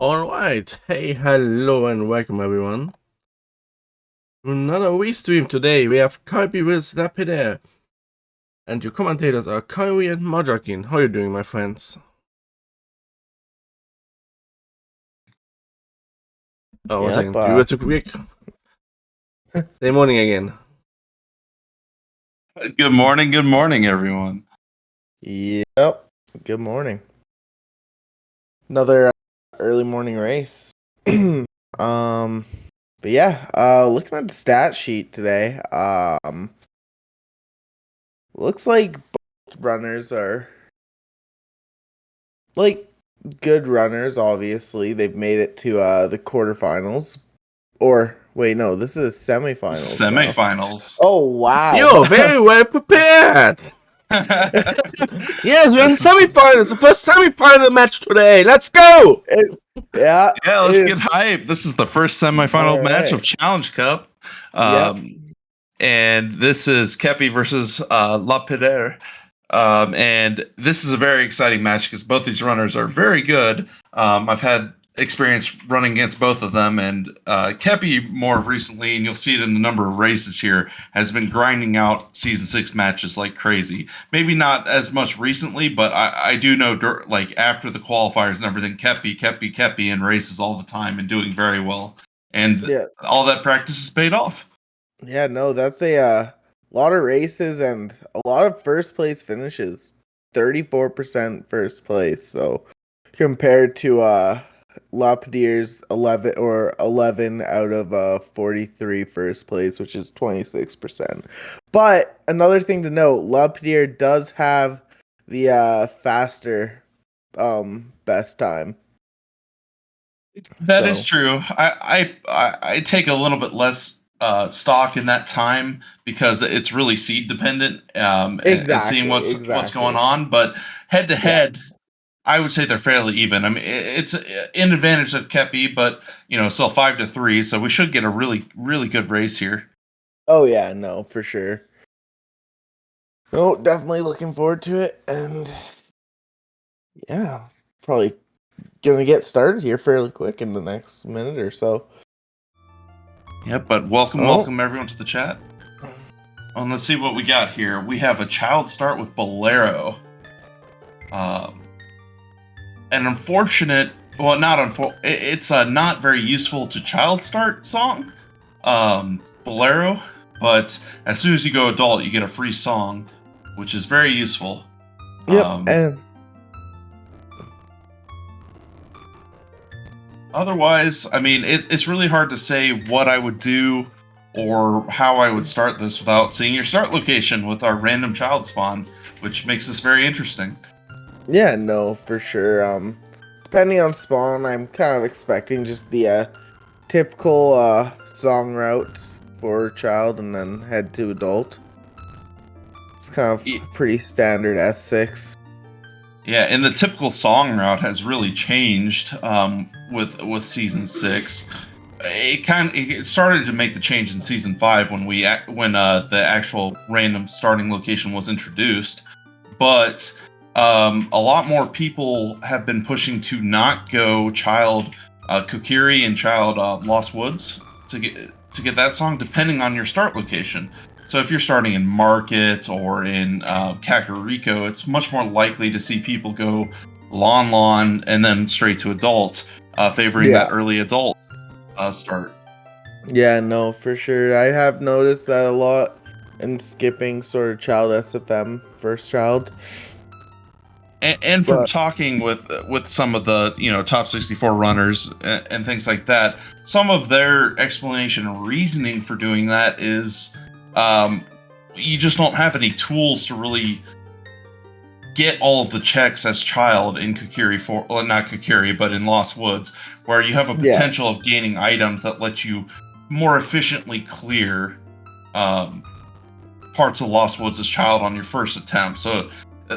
Alright, hey, hello and welcome everyone to another Wii stream. Today we have Keipi with LaPedr and your commentators are Keipi and Majarkin. How are you doing, my friends? Oh, one second, you were too quick. Say morning again. Good morning, everyone. Yep, good morning. Another early morning race. But yeah, looking at the stat sheet today, looks like both runners are good runners. Obviously, they've made it to the quarterfinals. Or wait, no, this is semifinals. Semifinals. Oh wow! You're very well prepared. Yes, we're in semifinals. The first semifinal match today. Let's go! Yeah, let's get hyped. This is the first semifinal match of Challenge Cup. And this is Keipi versus LaPedr. And this is a very exciting match because both these runners are very good. I've had experience running against both of them, and Keipi more recently, and you'll see it in the number of races here, has been grinding out Season 6 matches like crazy. Maybe not as much recently, but I do know, like, after the qualifiers and everything, Keipi in races all the time and doing very well. And all that practice has paid off. Yeah, no, that's a lot of races and a lot of first place finishes. 34% first place. So compared to LaPedr's 11 out of 43 first place, which is 26%. But another thing to note, LaPedr does have the faster best time. That is true. I take a little bit less stock in that time because it's really seed dependent. And seeing what's going on, but head to head, I would say they're fairly even. I mean, it's in advantage of Keipi, but still 5-3, so we should get a really good race here. Oh yeah, no, for sure. No, definitely looking forward to it, and yeah, probably gonna get started here fairly quick in the next minute or so. Yep, but welcome everyone to the chat. And let's see what we got here. We have a child start with Bolero. An unfortunate, well, not unfortunate, it's a not very useful to child start song, Bolero, but as soon as you go adult, you get a free song, which is very useful. Yep, and otherwise, I mean, it's really hard to say what I would do or how I would start this without seeing your start location with our random child spawn, which makes this very interesting. Yeah, no, for sure. Depending on spawn, I'm kind of expecting just the typical song route for child and then head to adult. It's kind of pretty standard S6. Yeah, and the typical song route has really changed with Season 6. It started to make the change in Season 5 when the actual random starting location was introduced, but a lot more people have been pushing to not go child Kokiri and child Lost Woods to get that song, depending on your start location. So if you're starting in Market or in Kakariko, it's much more likely to see people go Lon and then straight to adult, favoring that early adult start. Yeah, no, for sure. I have noticed that a lot in skipping sort of child SFM first child. And from talking with some of the top 64 runners and things like that, some of their explanation and reasoning for doing that is you just don't have any tools to really get all of the checks as child in Kokiri not Kokiri, but in Lost Woods, where you have a potential of gaining items that let you more efficiently clear parts of Lost Woods as child on your first attempt. So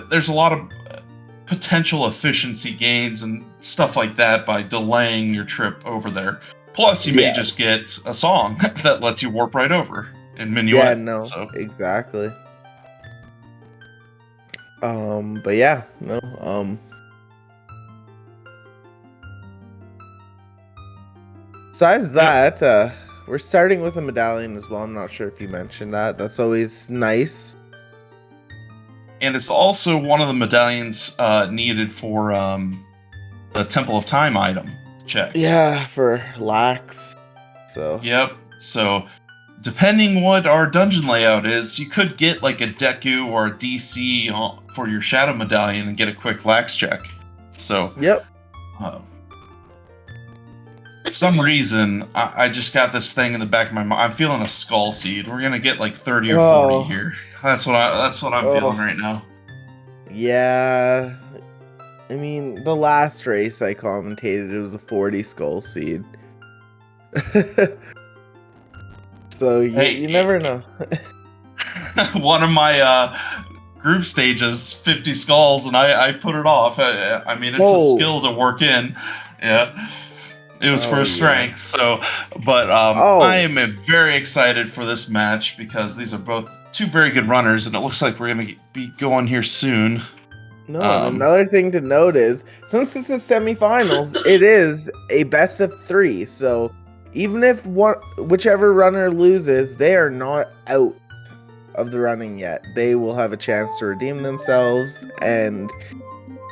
there's a lot of potential efficiency gains and stuff like that by delaying your trip over there. Plus, you may just get a song that lets you warp right over in Minuet. Yeah, no, exactly. But yeah, no, Besides that, we're starting with a medallion as well. I'm not sure if you mentioned that. That's always nice. And it's also one of the medallions needed for the Temple of Time item check. Yeah, for lax. So. Yep. So, depending what our dungeon layout is, you could get like a Deku or a DC for your Shadow Medallion and get a quick lax check. So, Yep. For some reason, I just got this thing in the back of my mind. I'm feeling a Skull Seed. We're gonna get like 30 or 40 here. That's what I'm feeling right now. Yeah. I mean, the last race I commentated, it was a 40 Skull Seed. So you never know. One of my group stages, 50 skulls, and I put it off. I mean, it's a skill to work in. Yeah. It was for strength, so, but I am very excited for this match because these are both two very good runners, and it looks like we're going to be going here soon. No, and another thing to note is, since this is semifinals, it is a best of 3, so even if whichever runner loses, they are not out of the running yet. They will have a chance to redeem themselves and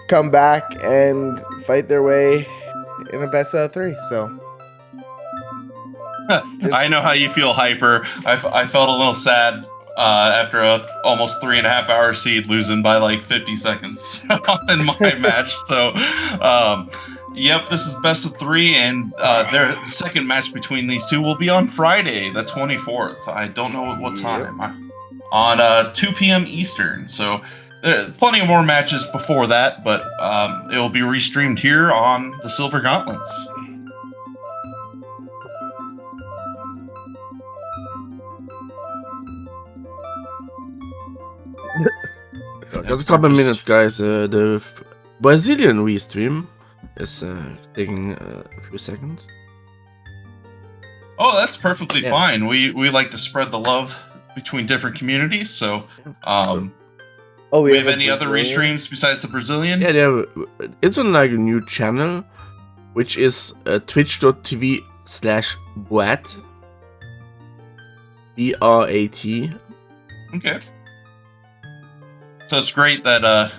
come back and fight their way in a best out of 3, so. I know how you feel, Hyper. I felt a little sad after a almost 3.5 hour seed losing by like 50 seconds in my match. So, yep, this is best of 3, and their second match between these two will be on Friday, the 24th. I don't know what time. On 2 p.m. Eastern. So, there are plenty of more matches before that, but it will be restreamed here on the Silver Gauntlets. Just a couple of minutes, guys. The Brazilian restream is taking a few seconds. Oh, that's perfectly fine. We like to spread the love between different communities, so we have any other restreams besides the Brazilian? Yeah, it's on like a new channel, which is twitch.tv/Brat. BRAT. Okay. So it's great that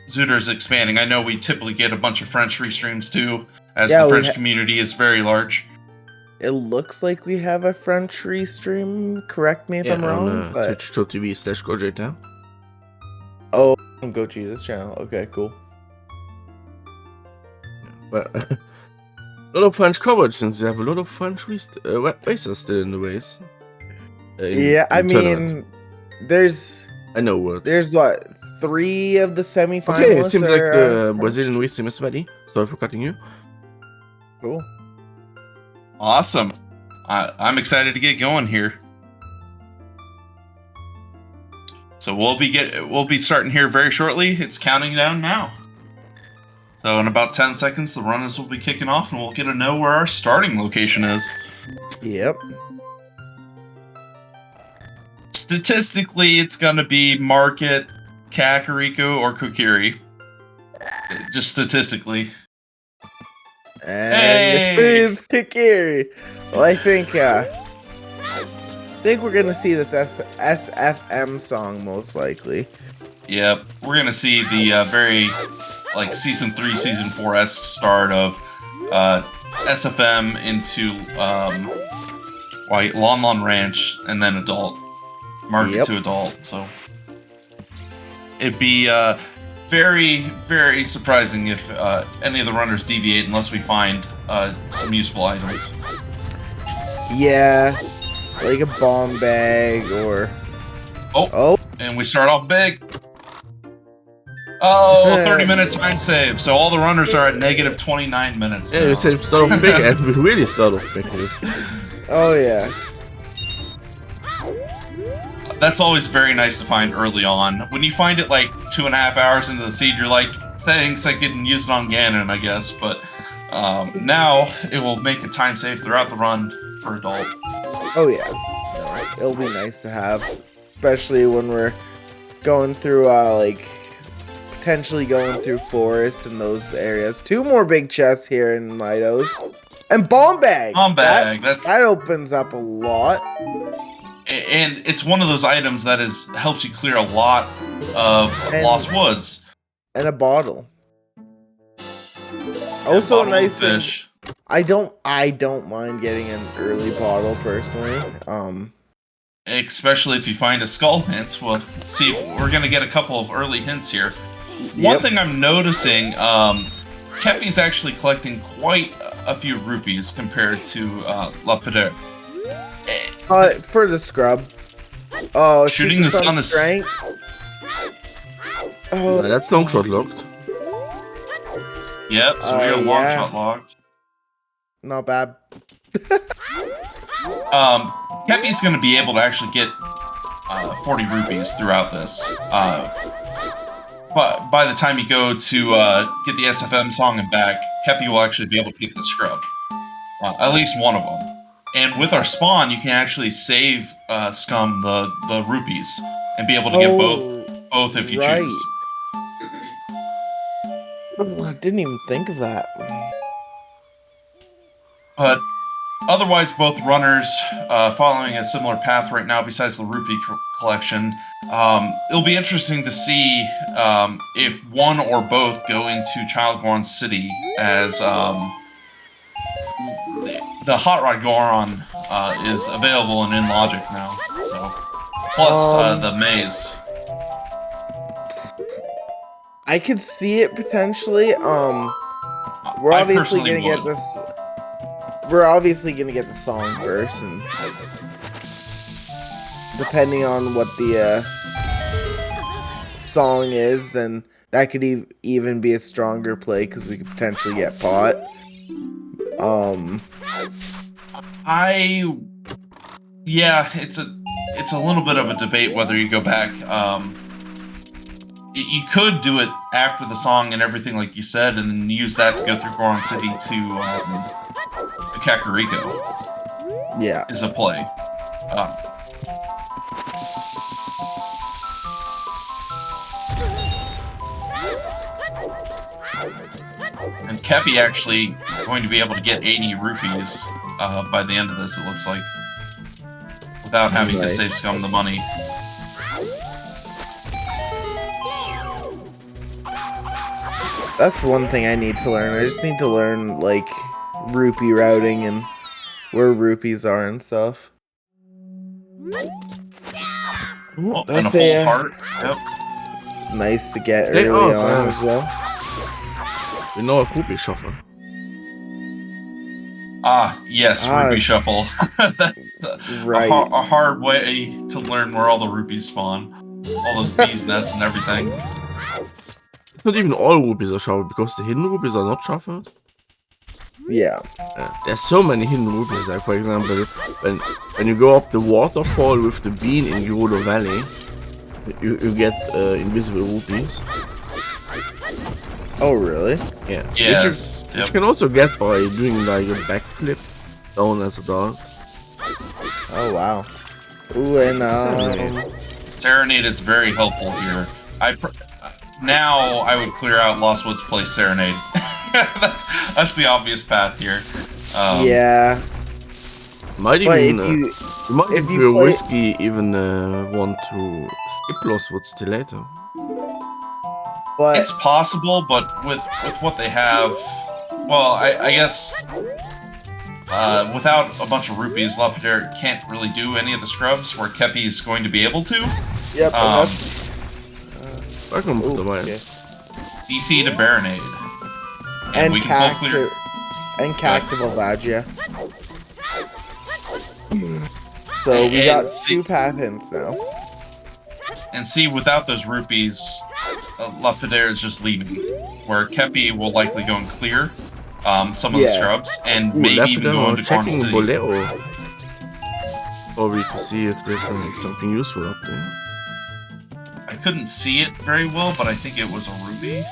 Zooter's expanding. I know we typically get a bunch of French restreams too, as the French community is very large. It looks like we have a French restream. Correct me if I'm wrong. On twitch.tv/Gojeta. Oh, on Gojeta's channel. Okay, cool. But a lot of French coverage since they have a lot of French racers still in the race. I mean, there's. I know words. There's what, 3 of the semifinals. Okay, it seems like the Brazilian restream is ready. Sorry for cutting you. Cool. Awesome. I'm excited to get going here. So we'll be starting here very shortly. It's counting down now. So in about 10 seconds, the runners will be kicking off, and we'll get to know where our starting location is. Yep. Statistically, it's gonna be Market, Kakariko, or Kokiri. Just statistically. And it's Kokiri. Well, I think we're gonna see this SFM song most likely. Yep, we're gonna see the very like season 3, season 4-esque start of SFM into Lon Lon Ranch and then adult market to adult. So it'd be very, very surprising if any of the runners deviate unless we find some useful items. Yeah, like a bomb bag or... And we start off big. Oh, 30-minute time save. So all the runners are at negative 29 minutes now. Yeah, you said start off big, and we really start off big. Oh, yeah. That's always very nice to find early on. When you find it like 2.5 hours into the seed, you're like, thanks, I can use it on Ganon, I guess. But now it will make a time save throughout the run for adult. Oh yeah, it'll be nice to have, especially when we're going through like potentially going through forests and those areas. 2 more big chests here in Midos. And bomb bag. Bomb bag. That opens up a lot. And it's one of those items that helps you clear a lot of Lost Woods. And a bottle. Also, a nice fish. I don't mind getting an early bottle personally. Especially if you find a skull hint. Well, see, we're gonna get a couple of early hints here. One thing I'm noticing, Keipi3's actually collecting quite a few rupees compared to LaPedr. For the scrub. Oh, shooting the sun is strength. Oh, that's long shot locked. Yep, so we are long shot locked. Not bad. Keipi3's going to be able to actually get 40 rupees throughout this. But by the time you go to get the SFM song and back, Keipi3 will actually be able to get the scrub. At least one of them. And with our spawn, you can actually save Scum the rupees and be able to get both if you choose. I didn't even think of that. But otherwise, both runners following a similar path right now besides the rupee collection. It'll be interesting to see if one or both go into Child Goron City as the Hot Rod Goron is available and in Logic now. So, plus the maze. I could see it potentially. We're obviously gonna get this. We're obviously gonna get the song first, and depending on what the song is, then that could even be a stronger play because we could potentially get pot. Yeah, it's a little bit of a debate whether you go back. You could do it after the song and everything, like you said, and then use that to go through Goron City to Kakariko. Yeah, is a play. And Keipi3 actually going to be able to get 80 rupees by the end of this, it looks like, without having to save Scum the money. That's one thing I need to learn. I just need to learn, like, rupee routing and where rupees are and stuff. Oh, and a full heart. Yep. It's nice to get early on as well. We know if rupee shuffle. Yes, rupee shuffle. That's right. a hard way to learn where all the rupees spawn. All those bees' nests and everything. It's not even all rupees are shuffled, because the hidden rupees are not shuffled. Yeah. There's so many hidden rupees, like for example, when you go up the waterfall with the bean in Gerudo Valley, you get invisible rupees. Oh, really? Yeah. Yes. Which you can also get by doing like a backflip down as a dog. Oh, wow. Ooh, and Serenade is very helpful here. Now I would clear out Lost Woods, play Serenade. that's the obvious path here. Yeah. Might even if you play risky even want to skip Lost Woods till later. But it's possible, but with what they have, well, I guess without a bunch of rupees, LaPedr can't really do any of the scrubs where Keipi3 is going to be able to. Yep. Welcome to the mines. DC to Baronade. And we can full clear. And Cactival Vagia. So we got two path hints now. And see, without those rupees, LaPedr is just leaving. Where Keipi3 will likely go and clear some of the scrubs, and maybe even go into Goron City. Probably to see if there's something useful up there. I couldn't see it very well, but I think it was a ruby.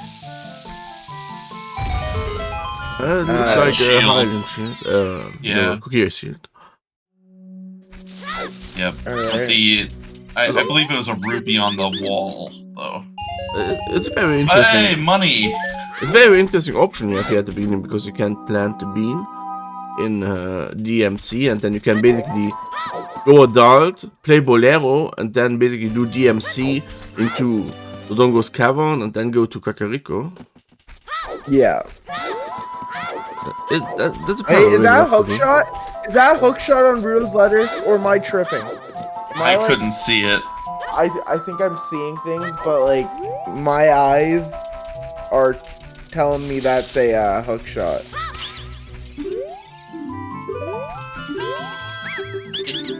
Looks like a Highland shield. Yeah. Cookie shield. Yep. Right. I believe it was a ruby on the wall, though. It's very interesting. Hey, money! It's a very interesting option you have here at the beginning because you can't plant the bean. in DMC, and then you can basically go adult, play Bolero, and then basically do DMC into Dodongo's Cavern, and then go to Kakariko. Yeah. That's a Hey, kind of is that a enough for hook me. shot? Is that a hook shot on Rule's letter, or am I tripping? I couldn't see it. I think I'm seeing things, but like my eyes are telling me that's a hook shot.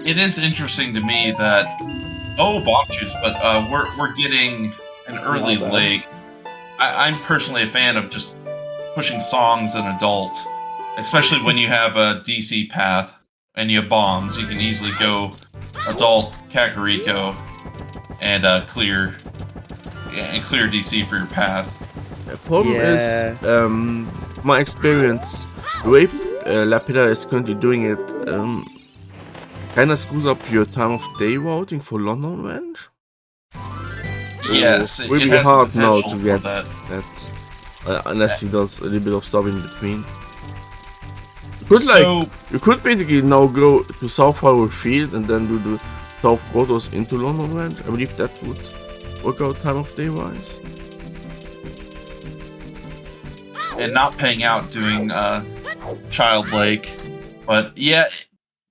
It is interesting to me that bomb juice, but we're getting an early bad. leg. I'm personally a fan of just pushing songs in adult, especially when you have a DC path and you have bombs. You can easily go adult Kakariko and clear DC for your path. The problem is, my experience, the way LaPedr is currently doing it, kind of screws up your time of day routing for London range. Yes, it will be has hard the now potential to for get that. unless he does a little bit of stuff in between. You could basically now go to South Hyrule Field and then do the South Quarters into London range. I believe that would work out time of day wise. And not paying out doing Child Lake, but yeah,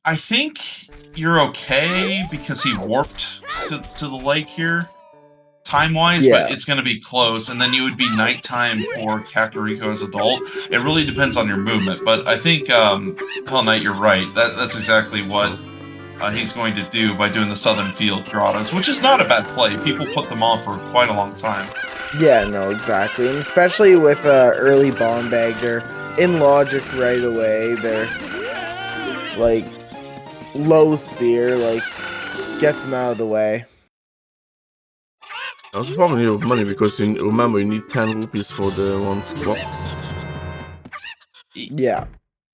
I think you're okay because he warped to the lake here, time-wise, but it's going to be close, and then you would be nighttime for Kakariko as adult. It really depends on your movement, but I think Hell Knight, you're right. That's exactly what he's going to do by doing the Southern Field grottos, which is not a bad play. People put them on for quite a long time. Yeah, no, exactly, and especially with early bomb bag, they're in logic right away. They're like low sphere, like get them out of the way. Also probably need money because remember you need 10 rupees for the one squad. Yeah.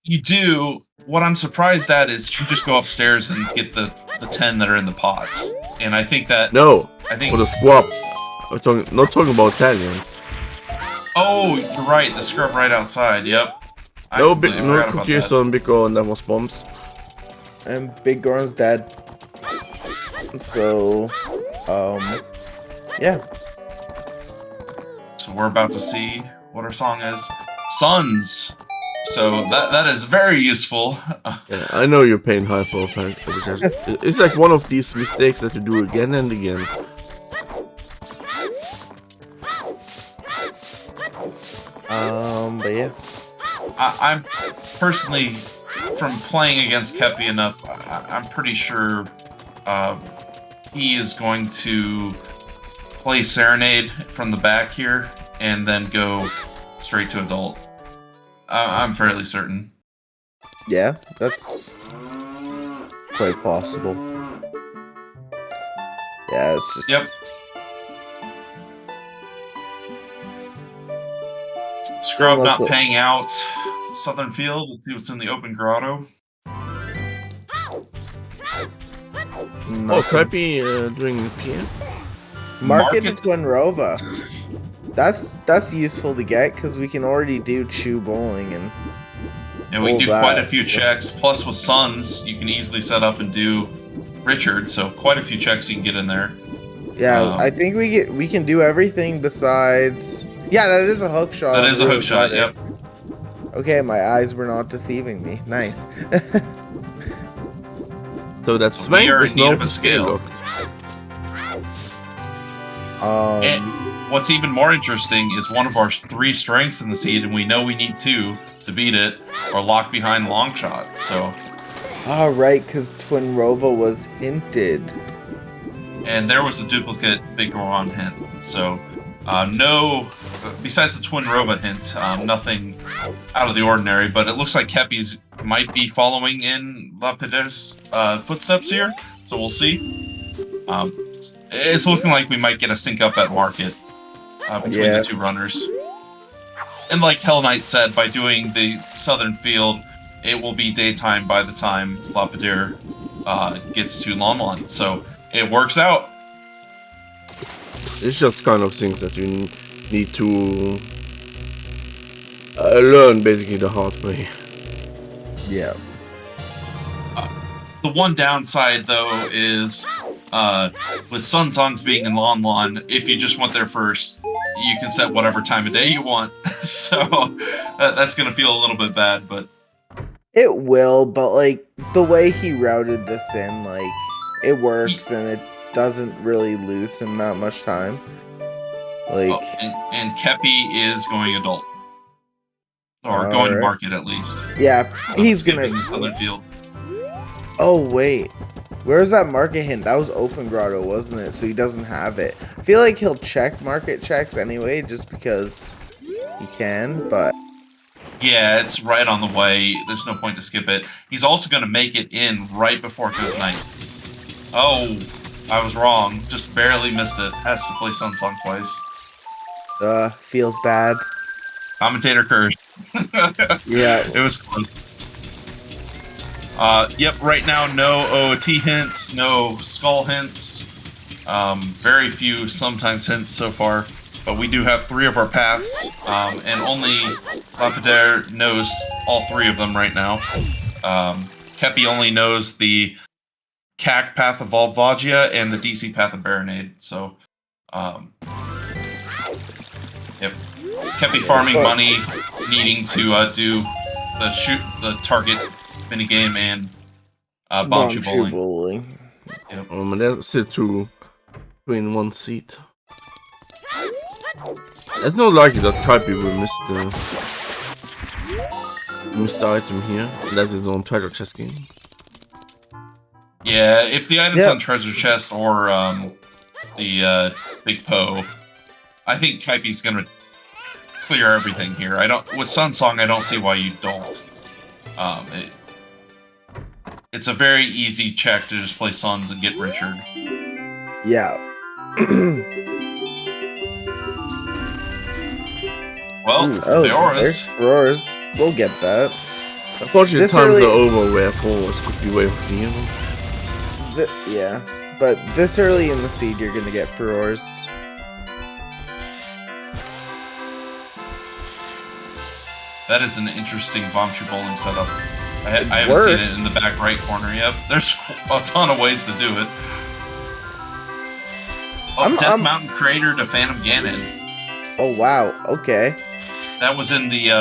You do. What I'm surprised at is you just go upstairs and get the 10 that are in the pots. And I think that... No, I think for the squab. I'm not talking about Italian. Oh, you're right. The scrub right outside. Yep. No cookies on Biko, and that was bombs. And Big Goron's dead. So, yeah. So we're about to see what our song is. Suns. So that is very useful. Yeah, I know you're paying high for it. It's like one of these mistakes that you do again and again. But yeah. I'm personally, from playing against Keipi enough, I'm pretty sure he is going to play Serenade from the back here and then go straight to adult. I'm fairly certain. Yeah, that's quite possible. Yeah, it's just... Yep. Scrub not paying out. Southern Field. Let's see what's in the open grotto. Oh, Keipi doing PM? Market to Twin Rova. That's useful to get because we can already do Chew Bowling and... Yeah, we can do quite a few checks. Plus with Suns, you can easily set up and do Richard, so quite a few checks you can get in there. Yeah, I think we can do everything besides... Yeah, that is a hook shot. That is a hook shot, yep. Okay, my eyes were not deceiving me. Nice. So that's Swank is now a scale. And what's even more interesting is one of our 3 strengths in the seed, and we know we need 2 to beat it, or lock behind long shot. So. All right, because Twin Rova was hinted. And there was a duplicate Big Goron hint. So, no, besides the Twin Rova hint, nothing out of the ordinary. But it looks like Keipi's might be following in LaPedr's footsteps here. So we'll see. It's looking like we might get a sync up at market between the 2 runners. And like Hell Knight said, by doing the Southern Field, it will be daytime by the time LaPedr gets to Lon. So it works out. It's just kind of things that you need to learn basically the hard way. Yeah. The one downside, though, is with Sun Songs being in Lon Lon, if you just went there first, you can set whatever time of day you want. So that's going to feel a little bit bad, but... It will, but, like, the way he routed this in, like, it works, and it doesn't really lose him that much time. Like... Oh, and Keipi is going adult. Or All going right. market, at least. Yeah, he's gonna... Skipping the Southern Field. Oh, wait. Where's that market hint? That was open grotto, wasn't it? So he doesn't have it. I feel like he'll check market checks anyway, just because he can, but... Yeah, it's right on the way. There's no point to skip it. He's also going to make it in right before it goes night. Oh, I was wrong. Just barely missed it. Has to play Sun Song twice. Feels bad. Commentator curse. Yeah. It was close. Yep, right now, no OOT hints, no skull hints. Very few sometimes hints so far. But we do have 3 of our paths, and only LaPedr knows all 3 of them right now. Keipi only knows the CAC path of Volvagia and the DC path of Baronade, so... yep. Keipi farming money, needing to do the target minigame and Bombchu Bowling. Yep. That's it, 2 in 1 seat. It's not likely that Keipi will miss the item here, unless it's on treasure chest game. Yeah, if the item's on treasure chest or the Big Poe, I think Keipi's gonna clear everything here. With Sun Song, I don't see why you don't. It's a very easy check to just play Suns and get Richard. Yeah. Well, there's Roars. We'll get that. Unfortunately, times are over where Paul's could be way from here. Yeah, but this early in the seed, you're gonna get furores. That is an interesting Bombchu Bowling setup. I haven't seen it in the back right corner yet. There's a ton of ways to do it. Oh, Death Mountain Crater to Phantom Ganon. Oh, wow. Okay. That was in the,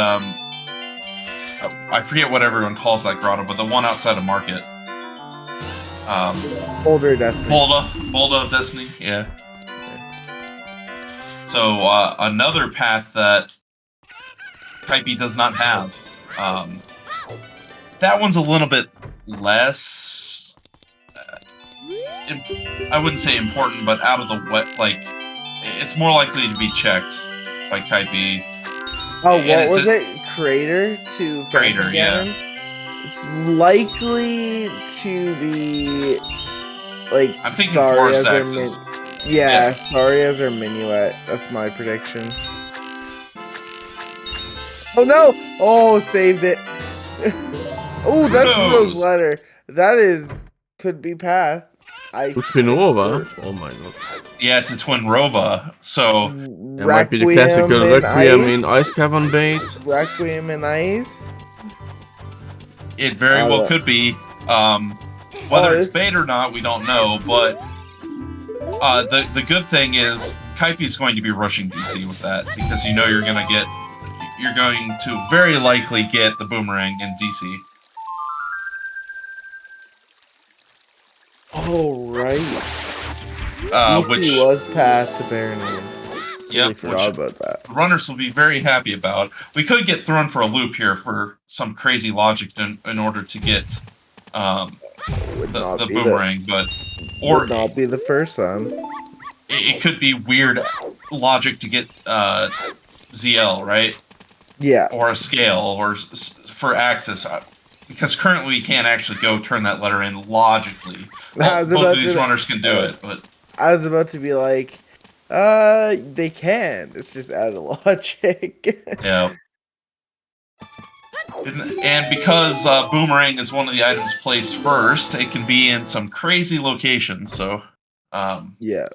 I forget what everyone calls that grotto, but the one outside of Market. Boulder of Destiny. Boulder of Destiny, yeah. Okay. So, another path that Keipi does not have. That one's a little bit less... I wouldn't say important, but out of the wet, like... It's more likely to be checked by Keipi. Oh, what was it? Crater to Crater, yeah. It's likely to be like I'm thinking Forest Axis. Yeah, Sarias or Minuet. That's my prediction. Oh no! Oh, saved it. Oh, that's Rose letter. That could be path. Twinrova? Oh my god. Yeah, to Twinrova. So it might be the classical Requiem in Ice Cavern bait. Requiem in Ice. It very well could be. Whether it's bait or not, we don't know. But the good thing is Keipi's going to be rushing DC with that because you know you're going to very likely get the boomerang in DC. Oh right. DC which was path to Baronade. Yep, forgot about that. Runners will be very happy about. We could get thrown for a loop here for some crazy logic in order to get the boomerang, would not be the first time. It could be weird logic to get ZL, right? Yeah. Or a scale, or for Axis. Because currently we can't actually go turn that letter in logically. Both of these runners can do it, but... I was about to be like, they can. It's just out of logic. Yeah. And because Boomerang is one of the items placed first, it can be in some crazy locations, so... yeah.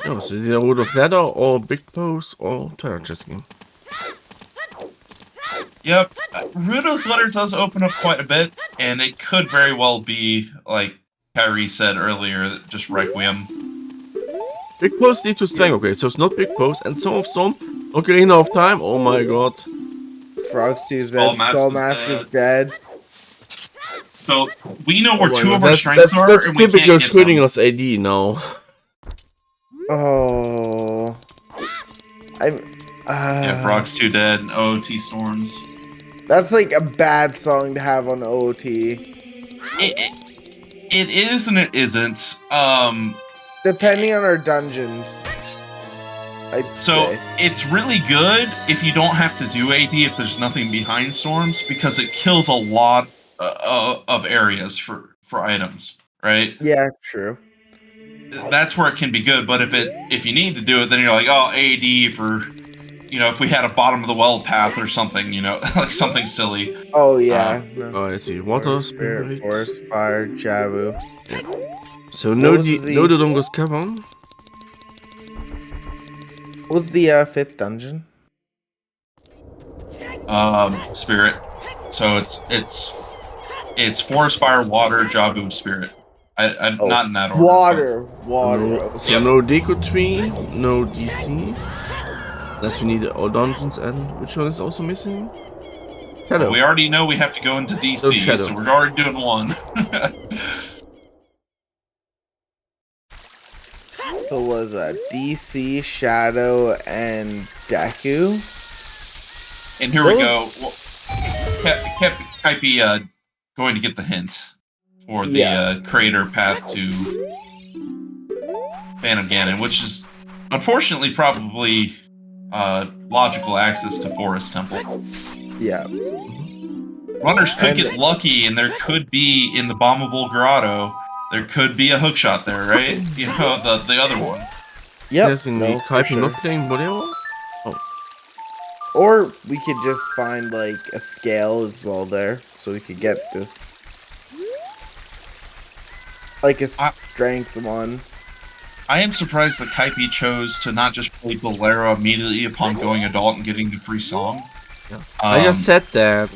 Oh, so either Rudolph's Ladder or Big Pose or Treasure Chest game. Yep. Rudo's letter does open up quite a bit, and it could very well be, like Kyrie said earlier, just Requiem. Big Post lead to Strength. Okay, so it's not Big Post. And Song of Storm. Ocarina of Time. Oh my god. Frogsty's Skull dead. Mask Skull is Mask is dead. dead. So we know where Oh my two god, of our strengths are, that's and we typical can't get shooting them. us AD now. Oh. Yeah, Frog's too dead, and OOT Storms. That's like a bad song to have on OOT. It is and it isn't. Depending on our dungeons. I'd So say. it's really good if you don't have to do AD if there's nothing behind storms, because it kills a lot of areas for items, right? Yeah, true. That's where it can be good. But if you need to do it, then you're like, oh, AD for, if we had a bottom of the well path or something, like something silly. Oh yeah. Oh, I see. Water Spirit. Forest, Fire, Jabu. Yeah. So no Dodongo's Cavern. What was the 5th dungeon? Spirit. So it's Forest, Fire, Water, Jabu, Spirit. Not in that order. Water. So no Deco Tree, no DC. Unless we need all dungeons, and which one is also missing? Shadow. Well, we already know we have to go into DC, so we're already doing one. So was DC, Shadow, and Deku? And here we go. Well, kept Keipi going to get the hint for the crater path to Phantom Ganon, which is unfortunately probably logical access to Forest Temple. Yeah. Runners could get lucky, and there could be in the Bombable Grotto, there could be a hookshot there, right? The other one. Yep. Yes, in the Keipi not playing Bolero? Or we could just find like a scale as well there, so we could get the like a strength one. I am surprised that Keipi chose to not just play Bolero immediately upon going adult and getting the free song. Yeah. I just said that.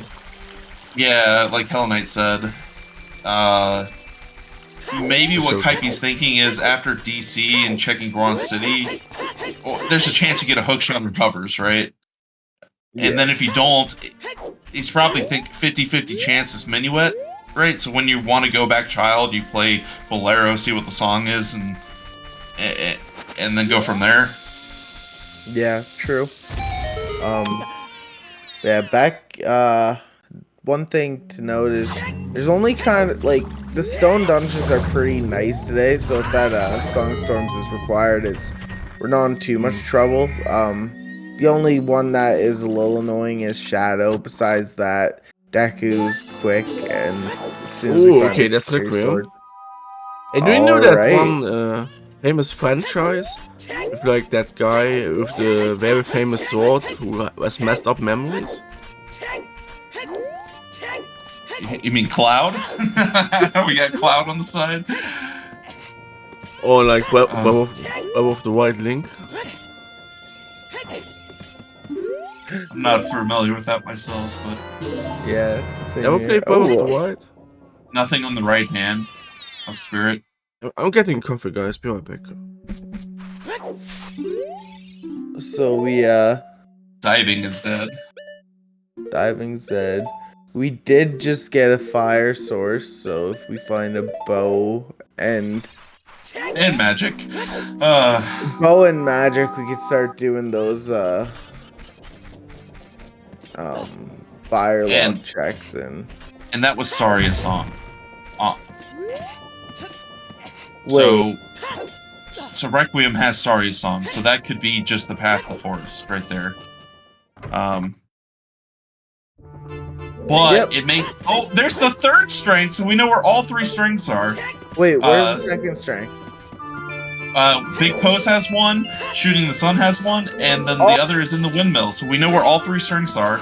Yeah, like Hell Knight said. Maybe what Keipi's thinking is after DC and checking Goron City, there's a chance you get a hookshot and recovers, right? Yeah. And then if you don't, he's probably think 50-50 chances Minuet, right? So when you want to go back child, you play Bolero, see what the song is, and then go from there. Yeah, true. Yeah, back one thing to note is there's only kind of like the stone dungeons are pretty nice today, so if that Song Storms is required, we're not in too much trouble. The only one that is a little annoying is Shadow. Besides that, Deku's quick, and as soon as we find okay, that's Requiem. Hey, do you know that one famous franchise with like that guy with the very famous sword who has messed up memories? You mean Cloud? We got Cloud on the side. Or like above the right link. I'm not familiar with that myself, but yeah. Ever played above the right? Nothing on the right hand of Spirit. I'm getting comfy, guys. Be right back. So we Diving is dead. Diving's dead. We did just get a fire source, so if we find a bow and magic. Bow and magic, we could start doing those fire log checks and that was Saria's song. So Requiem has Saria's song, so that could be just the path to Forest right there. But it makes there's the third strength, so we know where all three strengths are. Wait, where's the second strength? Big Post has one, Shooting the Sun has one, and then the other is in the windmill. So we know where all three strengths are.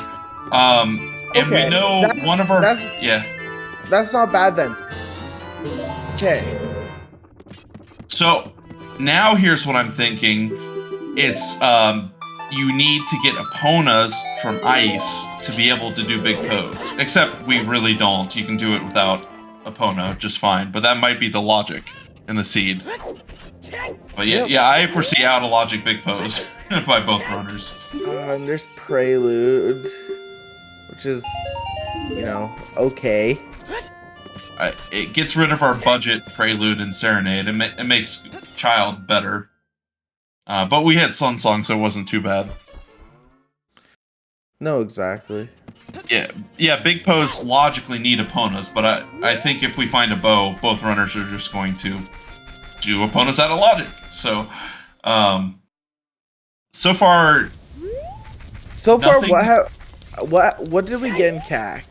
And we know one of our That's not bad then. Okay. So now here's what I'm thinking. It's you need to get Eponas from ice to be able to do big pose. Except we really don't. You can do it without Epona just fine. But that might be the logic in the seed. But yeah, I foresee out a logic big pose by both runners. And there's Prelude, which is, okay. It gets rid of our budget Prelude and Serenade. It makes Child better. But we had Sun Song, so it wasn't too bad. No, exactly. Yeah. Big pose logically need Eponas, but I think if we find a bow, both runners are just going to do Eponas out of logic. So, so far, nothing. What did we get in CAC?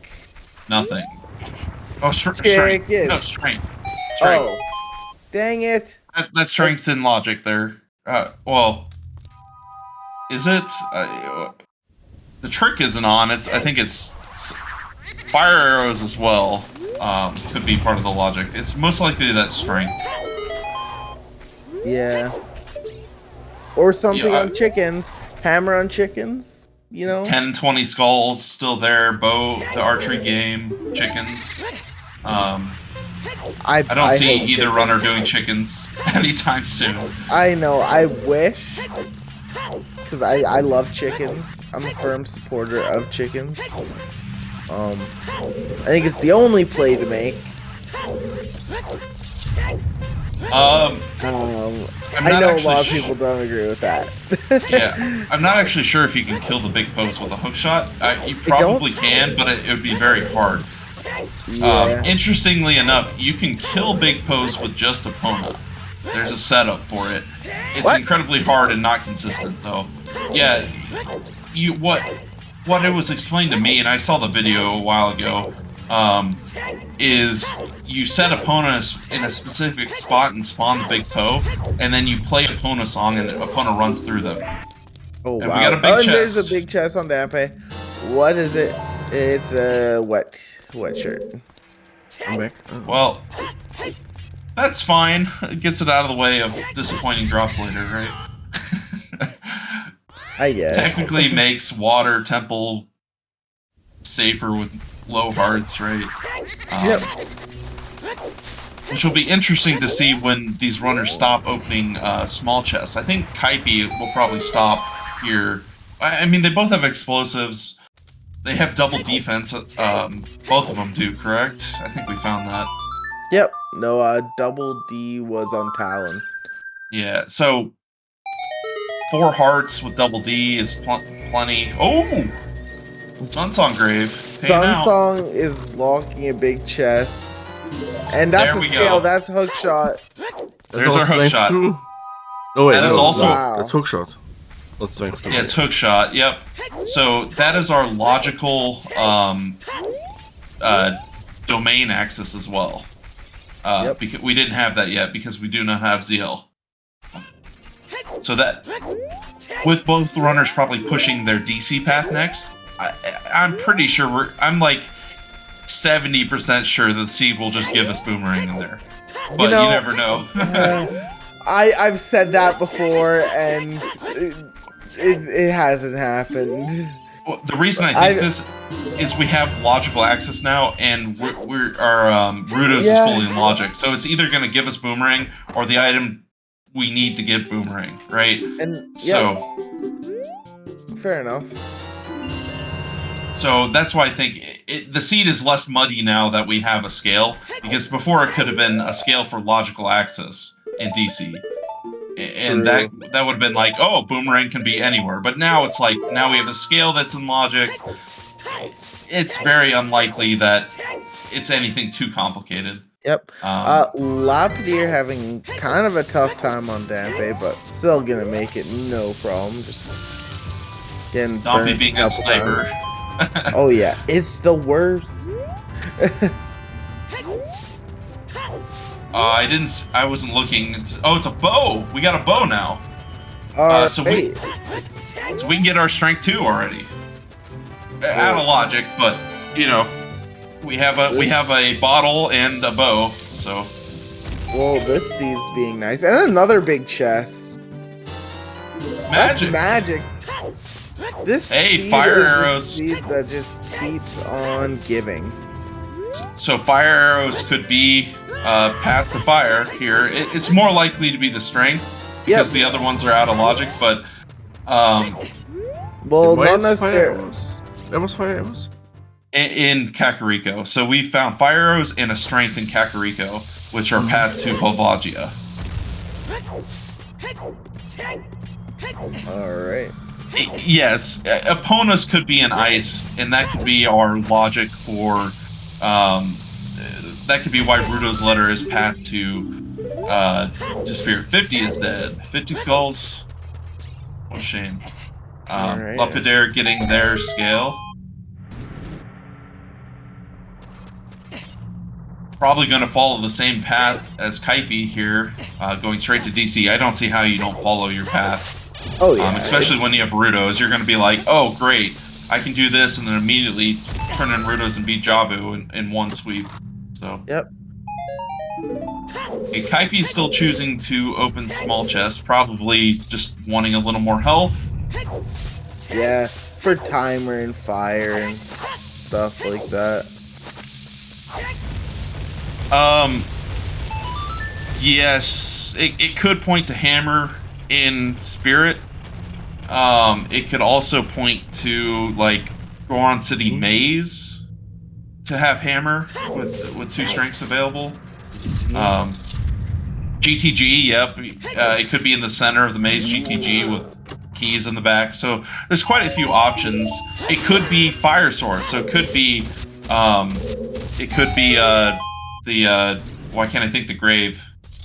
Nothing. Oh, strength. No, strength. Oh, dang it! That's strength and logic there. Well, is it? The trick isn't on it. I think it's fire arrows as well. Could be part of the logic. It's most likely that strength. Yeah. Or something on chickens. Hammer on chickens. 10, 20 skulls still there. Bow, the archery game, chickens. I don't see either runner doing chickens anytime soon. I know. I wish, because I love chickens. I'm a firm supporter of chickens. I think it's the only play to make. I know a lot of people don't agree with that. Yeah, I'm not actually sure if you can kill the big pose with a hook shot. You probably can, but it would be very hard. Yeah. Interestingly enough, you can kill big pose with just Epona. There's a setup for it. It's incredibly hard and not consistent, though. Yeah, what it was explained to me, and I saw the video a while ago, is you set Eponas in a specific spot and spawn the big toe, and then you play Epona song and Epona runs through them. Oh, and wow. We got a big chest. There's a big chest on Dampe. What is it? It's a what shirt? I'm back. Well, that's fine. It gets it out of the way of disappointing drops later, right? I guess. Technically makes Water Temple safer with low hearts, right? Yep. Which will be interesting to see when these runners stop opening small chests. I think Keipi will probably stop here. I mean, they both have explosives. They have double defense. Both of them do, correct? I think we found that. Yep. No, double D was on Talon. Yeah, so 4 hearts with double D is plenty. Oh! Sunsong Grave. Sunsong is locking a big chest. And that's a scale. That's hook shot. There's our hook shot. Oh wait, that is also that's hook shot. That's strength. Yeah, it's hook shot. Yep. So that is our logical domain axis as well. Because we didn't have that yet because we do not have ZL. So that with both runners probably pushing their DC path next, I'm pretty sure I'm like 70% sure the seed will just give us boomerang in there. But you never know. I've said that before, and it hasn't happened. Well, the reason I think this is we have logical access now, and our Rudos is fully in logic. So it's either going to give us boomerang or the item we need to give boomerang, right? And so fair enough. So that's why I think the seed is less muddy now that we have a scale, because before it could have been a scale for logical access in DC. And that would have been like, oh, boomerang can be anywhere. But now it's like, now we have a scale that's in logic. It's very unlikely that it's anything too complicated. Yep. LaPedr having kind of a tough time on Dampe, but still gonna make it no problem. Just getting Dompy being a sniper. Oh yeah, it's the worst. I wasn't looking. Oh, it's a bow. We got a bow now. So we can get our strength 2 already. Out of logic, but we have a bottle and a bow. So. Well, this seed's being nice, and another big chest. Magic. That's magic. This Hey, seed fire is the arrows. seed that just keeps on giving. So fire arrows could be path to fire here. It's more likely to be the strength because the other ones are out of logic, but Well, Why not is fire necessarily. arrows? There was fire arrows. in Kakariko. So we found fire arrows and a strength in Kakariko, which are path to Volvagia. All right. Yes, Epona's could be in ice, and that could be our logic for. That could be why Rudo's letter is path to Spirit. 50 is dead. 50 skulls. What a shame. Alright. LaPedr getting their scale. Probably going to follow the same path as Keipi here, going straight to DC. I don't see how you don't follow your path. Oh yeah. Especially when you have Rudos, you're going to be like, oh great, I can do this, and then immediately turn in Rudos and beat Jabu in one sweep. So. Yep. Okay, Keipi is still choosing to open small chest, probably just wanting a little more health. Yeah, for timer and fire and stuff like that. Yes, it could point to hammer in spirit. It could also point to like Goron City Maze to have hammer with 2 strengths available. GTG, yep. It could be in the center of the maze GTG with keys in the back. So there's quite a few options. It could be fire source. So it could be the why can't I think the grave?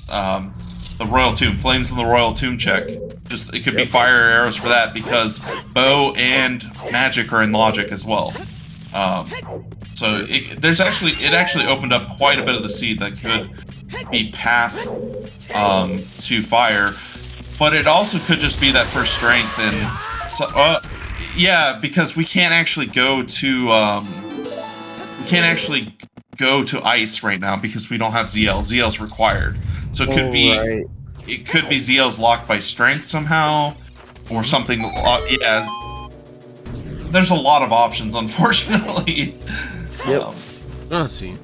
The Royal Tomb, flames in the Royal Tomb check. Just it could be fire arrows for that because bow and magic are in logic as well. So it actually opened up quite a bit of the seed that could be path to fire, but it also could just be that first strength and so, yeah, because we can't actually go to ice right now because we don't have ZL. ZL's required, so it could it could be ZL's locked by strength somehow or something. Yeah, there's a lot of options, unfortunately. Yep. Let's see.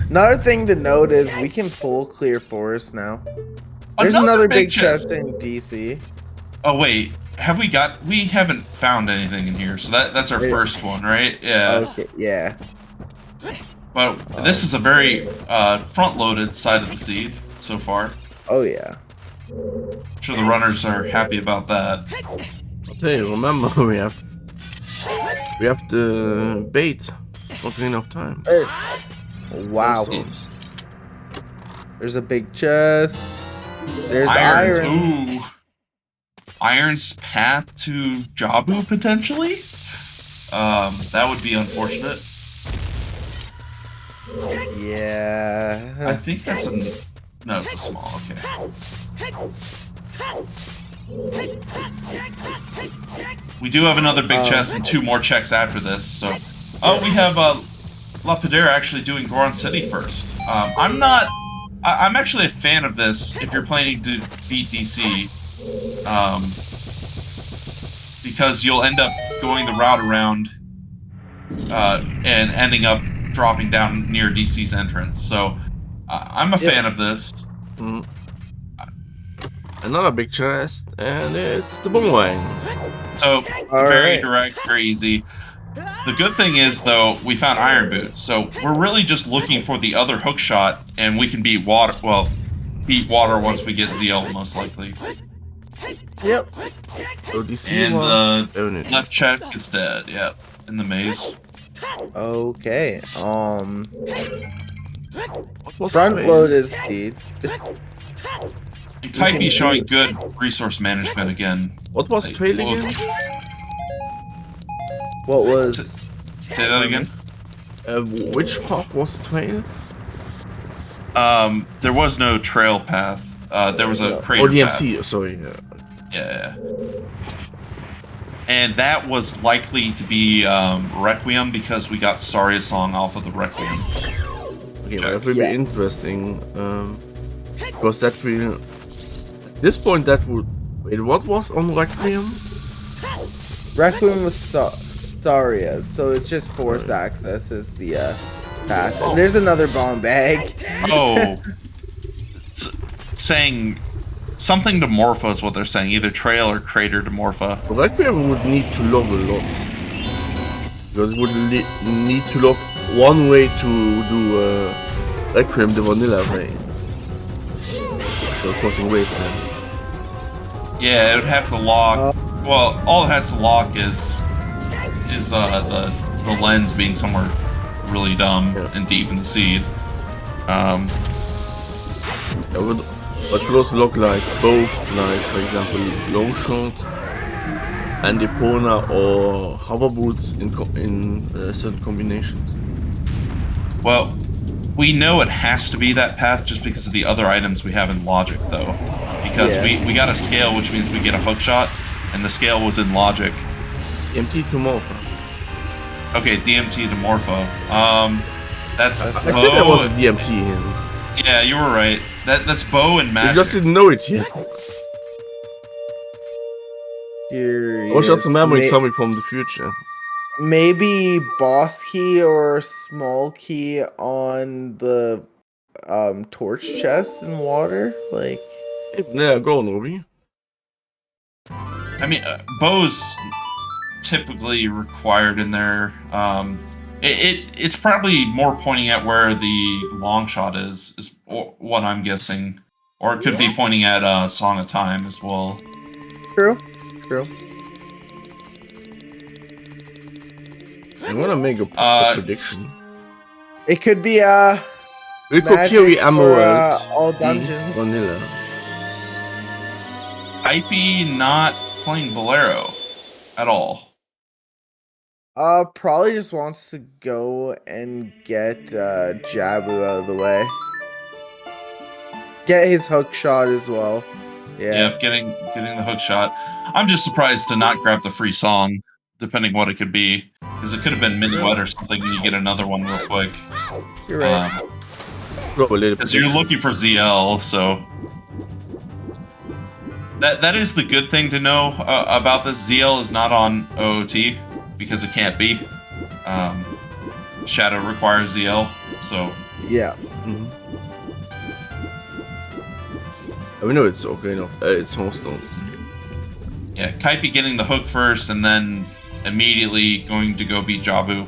Another thing to note is we can pull clear forest now. There's another big chest in DC. Oh wait, we haven't found anything in here, so that's our first one, right? Yeah. Okay, yeah. But this is a very front-loaded side of the seed so far. Oh yeah. I'm sure the runners are happy about that. I'll tell you, remember we have the bait. Not enough time. Wow. There's a big chest. There's irons. Ooh. Iron's path to Jabu potentially? That would be unfortunate. Yeah. I think that's no, it's a small, okay. We do have another big chest and 2 more checks after this, so... Oh, we have LaPedr actually doing Goron City first. I'm actually a fan of this if you're planning to beat DC. Because you'll end up going the route around and ending up dropping down near DC's entrance. So I'm a fan of this. Another big chest, and it's the boomerang. So very direct, very easy. The good thing is, though, we found iron boots, so we're really just looking for the other hook shot, and we can beat water. Well, beat water once we get ZL, most likely. Yep. So DC and the left check is dead. Yep, in the maze. Okay. Front loaded speed. And Keipi showing good resource management again. What was trail again? What was? Say that again. Which path was trail? There was no trail path. There was a crater DMC, path. Sorry. Yeah. And that was likely to be Requiem because we got Saria song off of the Requiem. Okay, that would be interesting. Because that will... At this point, that would... Wait, what was on Requiem? Requiem was Saria, so it's just force access is the path. And there's another bomb bag. Oh, saying something to Morpha is what they're saying. Either trail or crater to Morpha. Requiem would need to log a lot. Because it would need to log one way to do Requiem the vanilla way. So crossing Wasteland. Yeah, it would have to lock. Well, all it has to lock is the lens being somewhere really dumb and deep in the seed. But could also look like both, like for example, long shot and Epona or hover boots in certain combinations. Well, we know it has to be that path just because of the other items we have in Logic, though. Because we got a scale, which means we get a hook shot, and the scale was in Logic. DMT to Morpha. Okay, DMT to Morpha. That's I Bo. said I wanted DMT here. Yeah, you were right. That's Bo and Magic. You just didn't know it yet. Curious. Or just remembering something from the future. Maybe boss key or small key on the torch chest in water, like. Yeah, go on, Obi. I mean, Bo's typically required in there. It's probably more pointing at where the long shot is what I'm guessing. Or it could be pointing at Song of Time as well. True. I'm gonna make a prediction. It could be We could carry Emerald, all dungeons. vanilla. Keipi not playing Bolero at all. Probably just wants to go and get Jabu out of the way. Get his hook shot as well. Yeah. Yep, getting the hook shot. I'm just surprised to not grab the free song, depending what it could be. Because it could have been Minuet or something, and you get another one real quick. You're right. Because you're looking for ZL, so... That is the good thing to know about this. ZL is not on OOT, because it can't be. Shadow requires ZL, so... Yeah. Mm-hmm. We know it's okay, no, it's Homestone. Yeah, Keipi getting the hook first, and then immediately going to go beat Jabu.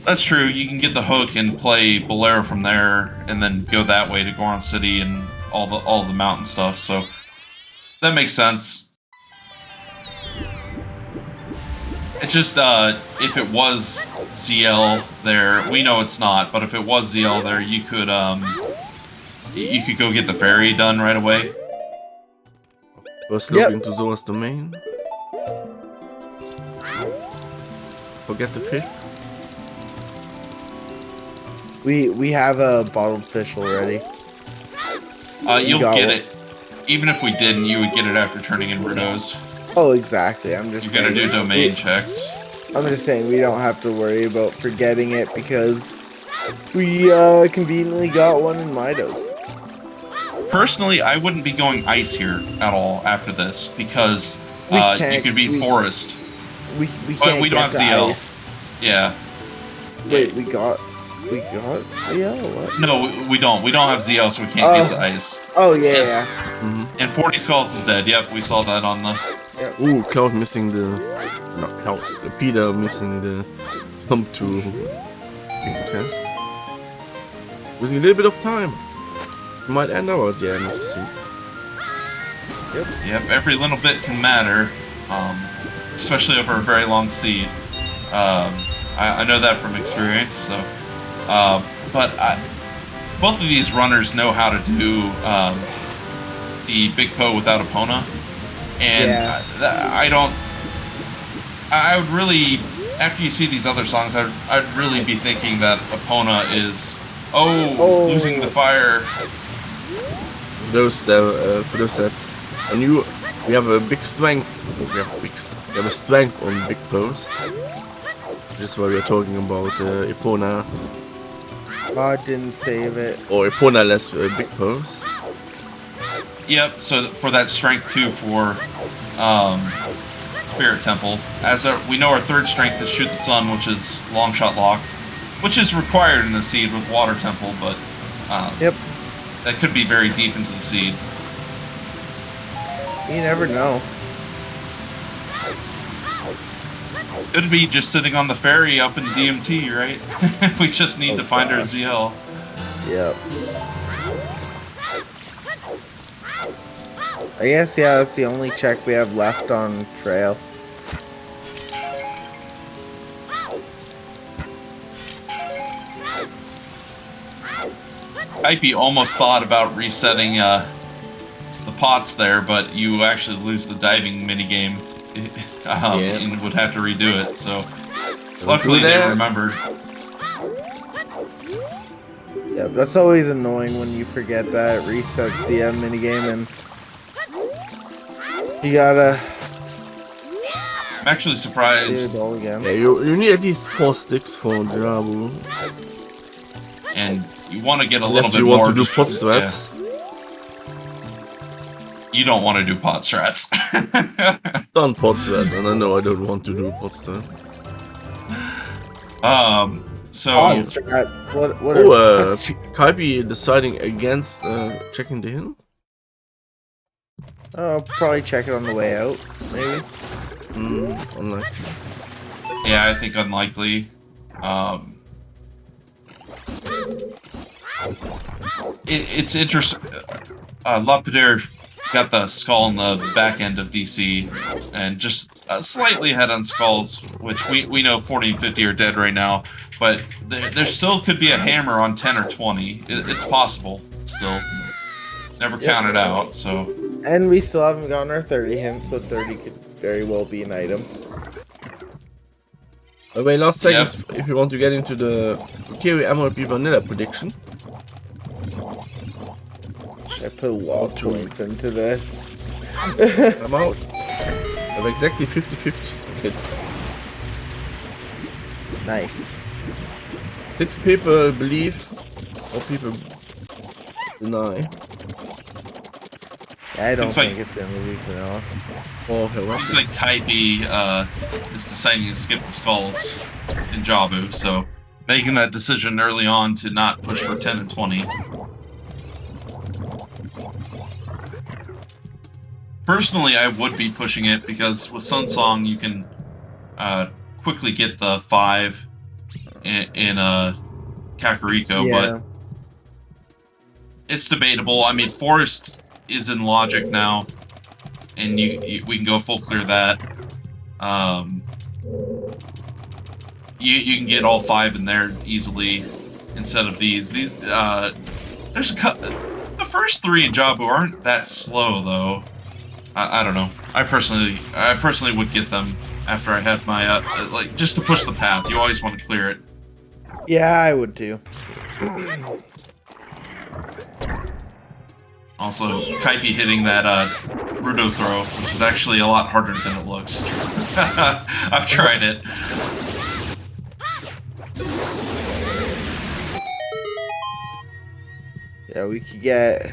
That's true, you can get the hook and play Bolero from there, and then go that way to Goron City and all the mountain stuff, so... That makes sense. It's just, if it was ZL there, we know it's not, but if it was ZL there, you could go get the ferry done right away. First look into Zora's domain. Forget the fish. We have a bottled fish already. You'll get it. Even if we didn't, you would get it after turning in Riddles. Oh, exactly. I'm just saying. You gotta do domain checks. I'm just saying we don't have to worry about forgetting it because we conveniently got one in Midos. Personally, I wouldn't be going ice here at all after this because you could be forest. We but we don't have ZL. Ice. Yeah. Wait, we got ZL? What? No, we don't. We don't have ZL, so we can't get to ice. Oh yeah. Yes. Mm-hmm. And 40 Skulls is dead. Yep, we saw that on the. Yep. Ooh, Cloud missing the. Not Cloud. Peter missing the jump to test. Losing a little bit of time. We might end out at the end of the scene. Yep, every little bit can matter, especially over a very long seed. I know that from experience. So, but both of these runners know how to do the Big Po without Epona, and I would really, after you see these other songs, I'd really be thinking that Epona is losing the fire. For those that are new, we have a big strength. We have a strength on Big Pose. This is why we are talking about Epona. I didn't save it. Or Epona less Big Pose. Yep. So for that strength 2 for Spirit Temple, we know our 3rd strength is Shoot the Sun, which is Long Shot Lock, which is required in the seed with Water Temple, but Yep. that could be very deep into the seed. You never know. Could be just sitting on the ferry up in DMT, right? We just need to find our ZL. Yep. I guess, yeah, that's the only check we have left on trail. Keipi almost thought about resetting the pots there, but you actually lose the diving minigame and would have to redo it, so luckily they remembered. Yeah, that's always annoying when you forget that. It resets the minigame and you gotta... I'm actually surprised. Do it all again. Yeah, you need at least 4 sticks for Jabu. And you want to get a Unless little bit more... you want to do pot strats. Yeah. You don't want to do pot strats. Done pot strats, and I know I don't want to do pot strats. So... Pot strat. What Keipi deciding against checking the hint? I'll probably check it on the way out, maybe. Unlikely. Yeah, I think unlikely. It's interesting. LaPedr got the skull in the back end of DC, and just slightly ahead on skulls, which we know 40 and 50 are dead right now, but there still could be a hammer on 10 or 20. It's possible, still. Never count it out, so... And we still haven't gotten our 30 hint, so 30 could very well be an item. Okay, last seconds if you want to get into the Kiwi MLP Vanilla prediction. I put a lot of points into this. I'm out. I have exactly 50-50 split. Nice. 6 people believe, 4 people deny. I don't think it's gonna be vanilla. Seems like Keipi is deciding to skip the skulls in Jabu, so making that decision early on to not push for 10 and 20. Personally, I would be pushing it because with Sun Song you can quickly get the 5 in Kakariko, but it's debatable. I mean, Forest is in Logic now, and we can go full clear that. You can get all 5 in there easily instead of these. There's the first 3 in Jabu aren't that slow though. I don't know. I personally would get them after I had my like just to push the path. You always want to clear it. Yeah, I would too. Also, Keipi hitting that Rudo throw, which is actually a lot harder than it looks. I've tried it. Yeah, we could get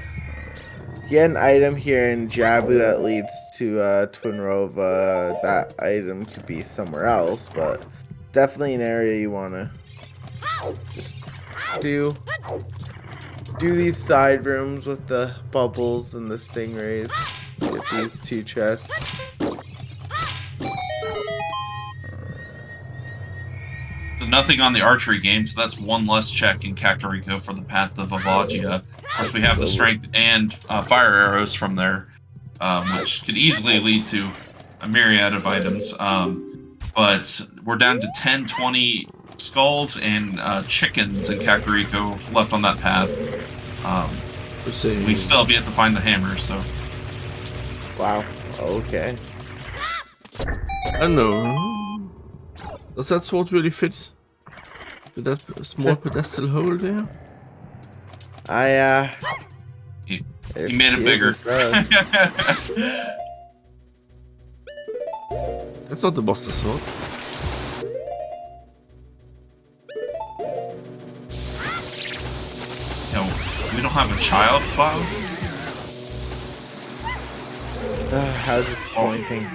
an item here in Jabu that leads to Twinrova. That item could be somewhere else, but definitely an area you want to just do these side rooms with the bubbles and the stingrays. Get these 2 chests. So nothing on the archery game, so that's 1 less check in Kakariko for the Path of Avagia. Of course, we have the strength and fire arrows from there, which could easily lead to a myriad of items. But we're down to 10, 20 skulls and chickens in Kakariko left on that path. We still have yet to find the hammer, so... Wow, okay. I don't know. Does that sword really fit with that small pedestal hole there? He made it bigger. That's not the Buster Sword. No, we don't have a child cloud? How disappointing.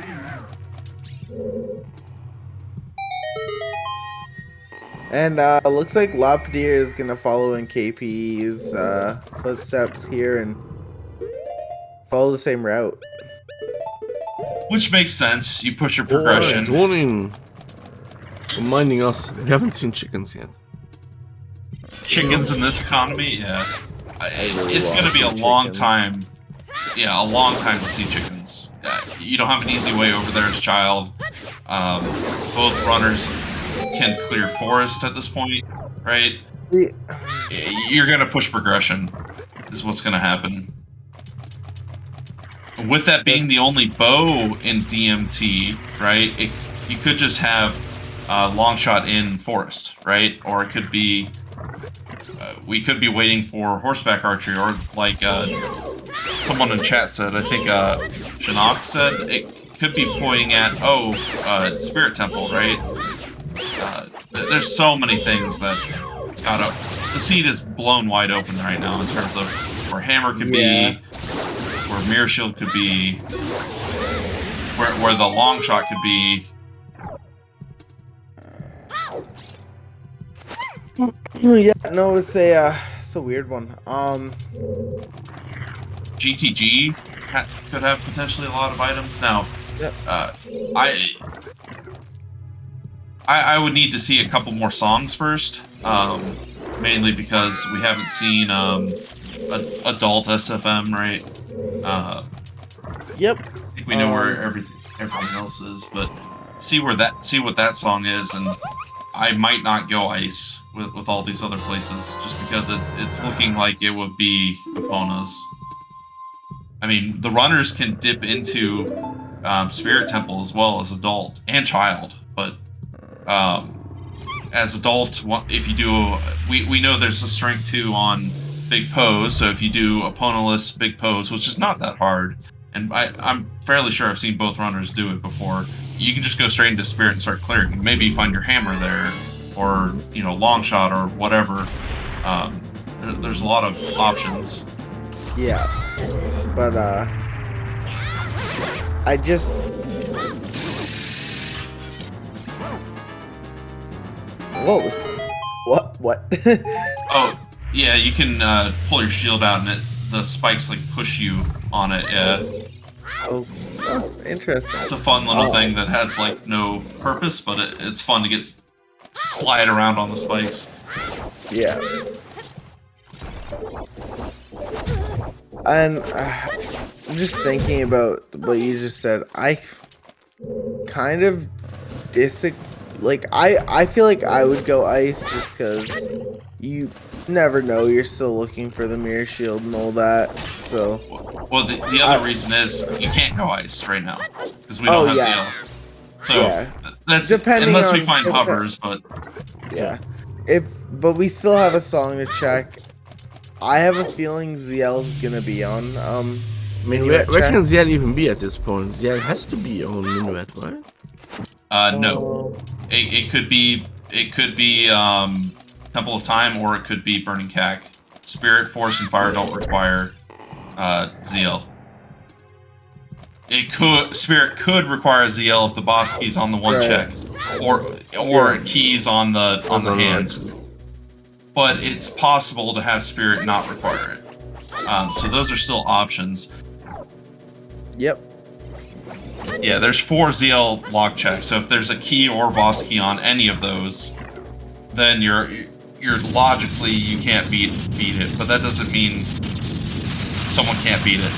And looks like LaPedr is gonna follow in KP's footsteps here and follow the same route. Which makes sense. You push your Alright, progression. warning. Reminding us, we haven't seen chickens yet. Chickens in this economy, yeah. really It's gonna want be a some long chickens. time. Yeah, a long time to see chickens. You don't have an easy way over there as a child. Both runners can clear forest at this point, right? Yeah. You're gonna push progression, is what's gonna happen. With that being the only bow in DMT, right? You could just have long shot in forest, right? Or it could be we could be waiting for horseback archery, or like someone in chat said. I think Shinnok said it could be pointing at Spirit Temple, right? There's so many things that the seed is blown wide open right now in terms of where Hammer could be, where Mirror Shield could be, where the long shot could be. Yeah, no, it's a weird one. GTG could have potentially a lot of items. Now, Yep. I would need to see a couple more songs first, mainly because we haven't seen adult SFM, right? Yep. I think we know where everything else is, but see what that song is, and I might not go ice with all these other places just because it's looking like it would be Epona's. I mean, the runners can dip into Spirit Temple as well as adult and child, but as adult, if you do, we know there's a strength 2 on big pose, so if you do Eponaless big pose, which is not that hard, and I'm fairly sure I've seen both runners do it before, you can just go straight into Spirit and start clearing. Maybe find your hammer there, or long shot or whatever. There's a lot of options. Yeah, but I just what? Oh yeah, you can pull your shield out and the spikes like push you on it. Yeah. Oh, interesting. It's a fun little thing that has like no purpose, but it's fun to get slide around on the spikes. Yeah. And I'm just thinking about what you just said. I kind of I feel like I would go ice just because you never know. You're still looking for the mirror shield and all that. So. Well, the other reason is you can't go ice right now because we don't have ZL. So that's depending unless we on, find hovers, but yeah. But we still have a song to check. I have a feeling ZL's gonna be on. I mean, where can ZL even be at this point? ZL has to be on Minuet, right? No. It could be Temple of Time, or it could be Burning Cack. Spirit, Force, and Fire don't require ZL. Spirit could require ZL if the boss key's on the one check, or keys on the hands. But it's possible to have Spirit not require it. So those are still options. Yep. Yeah, there's 4 ZL lock checks. So if there's a key or boss key on any of those, then you're logically you can't beat it. But that doesn't mean someone can't beat it,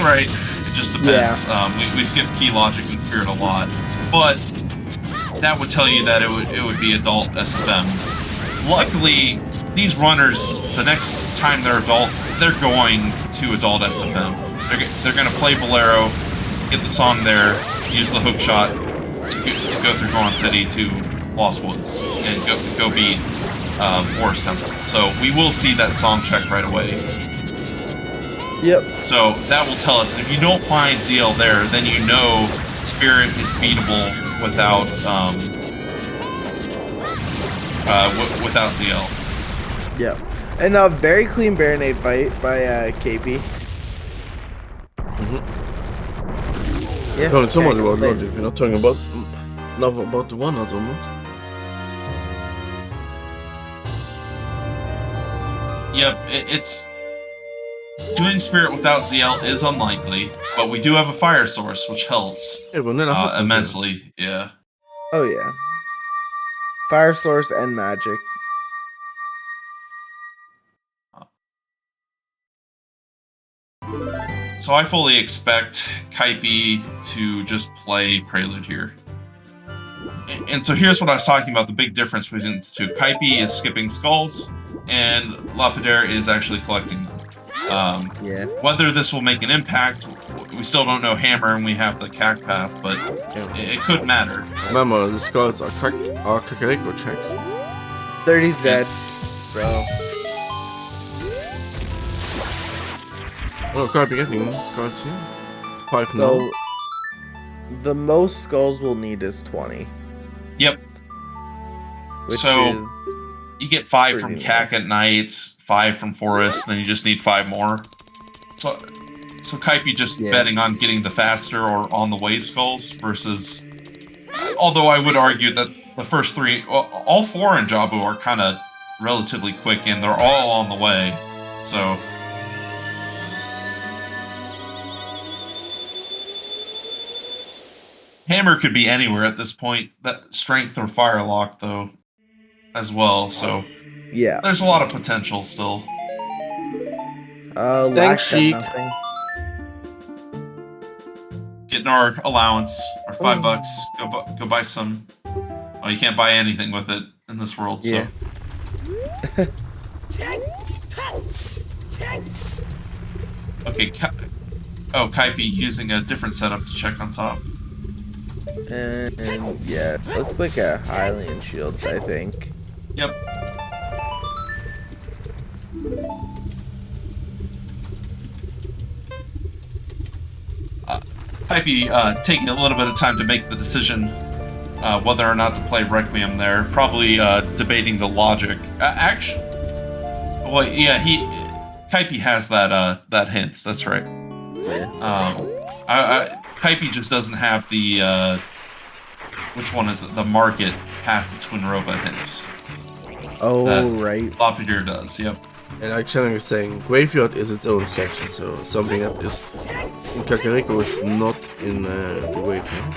right? It just depends. We skip key logic and Spirit a lot, but that would tell you that it would be adult SFM. Luckily, these runners, the next time they're adult, they're going to adult SFM. They're going to play Bolero, get the song there, use the hook shot to go through Goron City to Lost Woods, and go beat Forest Temple. So we will see that song check right away. Yep. So that will tell us, and if you don't find ZL there, then you know Spirit is beatable without without ZL. Yep. And a very clean Baronade fight by KP. Yeah. Talking so much can't about complain. logic, we're not talking about love about the one almost. Yep, it's doing Spirit without ZL is unlikely, but we do have a fire source, which helps Yeah, vanilla hot container. immensely. Yeah. Oh yeah. Fire source and magic. So I fully expect Keipi to just play Prelude here. And so here's what I was talking about, the big difference between the two. Keipi is skipping skulls, and LaPedr is actually collecting them. Yeah. Whether this will make an impact, we still don't know Hammer, and we have the CAC path, but Yeah. it could matter. Remember, the skulls are Kakariko checks. 30's dead. So Oh, Kirby getting skulls here. 5 so now. the most skulls we'll need is 20. Yep. Which So is you get 5 from pretty CAC nice. at night, 5 from Forest, then you just need 5 more. So Keipi just Yeah. betting on getting the faster or on the way skulls versus. Although I would argue that the first 3, well, all 4 in Jabu are kind of relatively quick, and they're all on the way. So Hammer could be anywhere at this point. That Strength or Firelock, though, as well. So Yeah. there's a lot of potential still. Lack Thanks, said Sheik. nothing. Getting our allowance, our $5. Go buy some. Well, you can't buy anything with it in this world. Yeah. So okay. Keipi using a different setup to check on top. And yeah, looks like a Hylian shield, I think. Yep. Keipi taking a little bit of time to make the decision whether or not to play Requiem there. Probably debating the logic. Actually, well, yeah, Keipi has that hint. That's right. Yeah. Keipi just doesn't have the which one is it? The market path to Twinrova hint. Oh, That right. LaPedr does. Yep. And like Shannon is saying, Graveyard is its own section, so something that is in Kakariko is not in the Graveyard.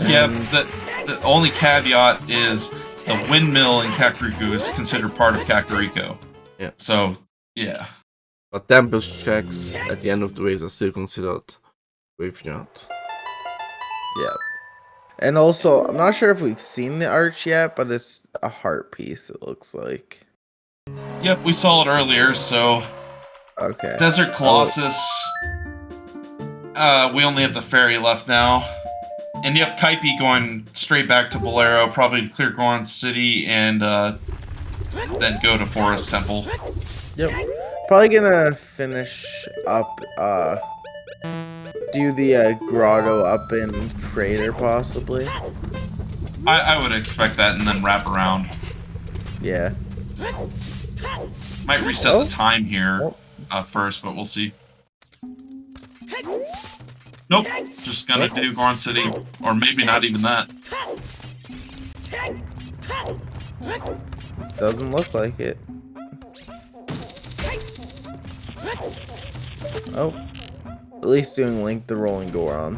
Yeah, the only caveat is the windmill in Kakariko is considered part of Kakariko. Yeah. So, yeah. But Tempest checks at the end of the race are still considered Graveyard. Yeah. And also, I'm not sure if we've seen the arch yet, but it's a heart piece, it looks like. Yep, we saw it earlier, so... Okay. Desert Colossus... we only have the ferry left now. And yep, Keipi going straight back to Bolero, probably to clear Goron City, and then go to Forest Temple. Yep. Probably gonna finish up, do the grotto up in Crater, possibly. I would expect that, and then wrap around. Yeah. Might reset the time here first, but we'll see. Nope, just gonna do Goron City, or maybe not even that. Doesn't look like it. Oh. At least doing Link the Rolling Goron.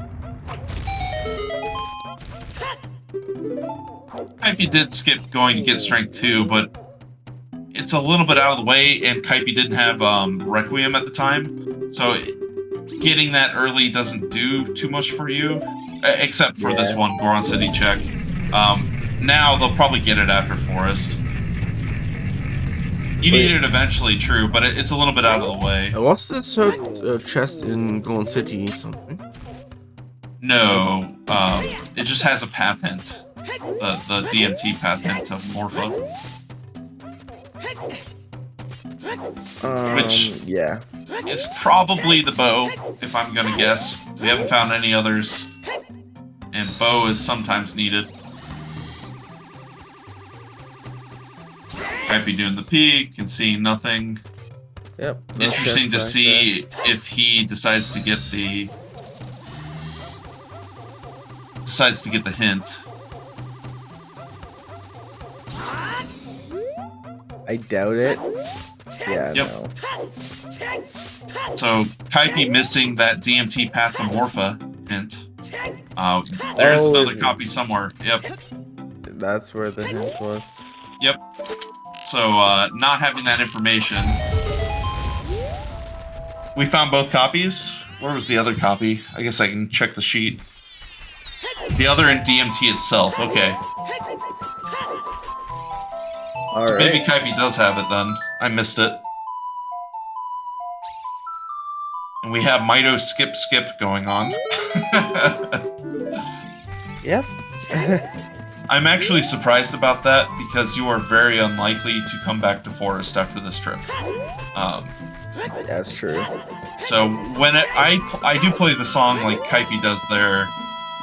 Keipi did skip going to get Strength 2, but it's a little bit out of the way, and Keipi didn't have Requiem at the time, so getting that early doesn't do too much for you, except for this one Goron City check. Now they'll probably get it after Forest. You need it eventually, true, but it's a little bit out of the way. What's the third chest in Goron City something? No, it just has a path hint. The DMT path hint of Morpha. Which, yeah. It's probably the bow, if I'm gonna guess. We haven't found any others. And bow is sometimes needed. Might be doing the peek and seeing nothing. Yep. No Interesting to chest back see if he decides to get the hint. there. I doubt it. Yeah, Yep. no. So Keipi missing that DMT Pathomorpha hint. There's Oh, another is it- copy somewhere. Yep. That's where the hint was. Yep. So not having that information. We found both copies. Where was the other copy? I guess I can check the sheet. The other in DMT itself. Okay. All So maybe right. Keipi does have it then. I missed it. And we have Mito skip going on. Yep. I'm actually surprised about that because you are very unlikely to come back to Forest after this trip. That's true. So when I do play the song like Keipi does there,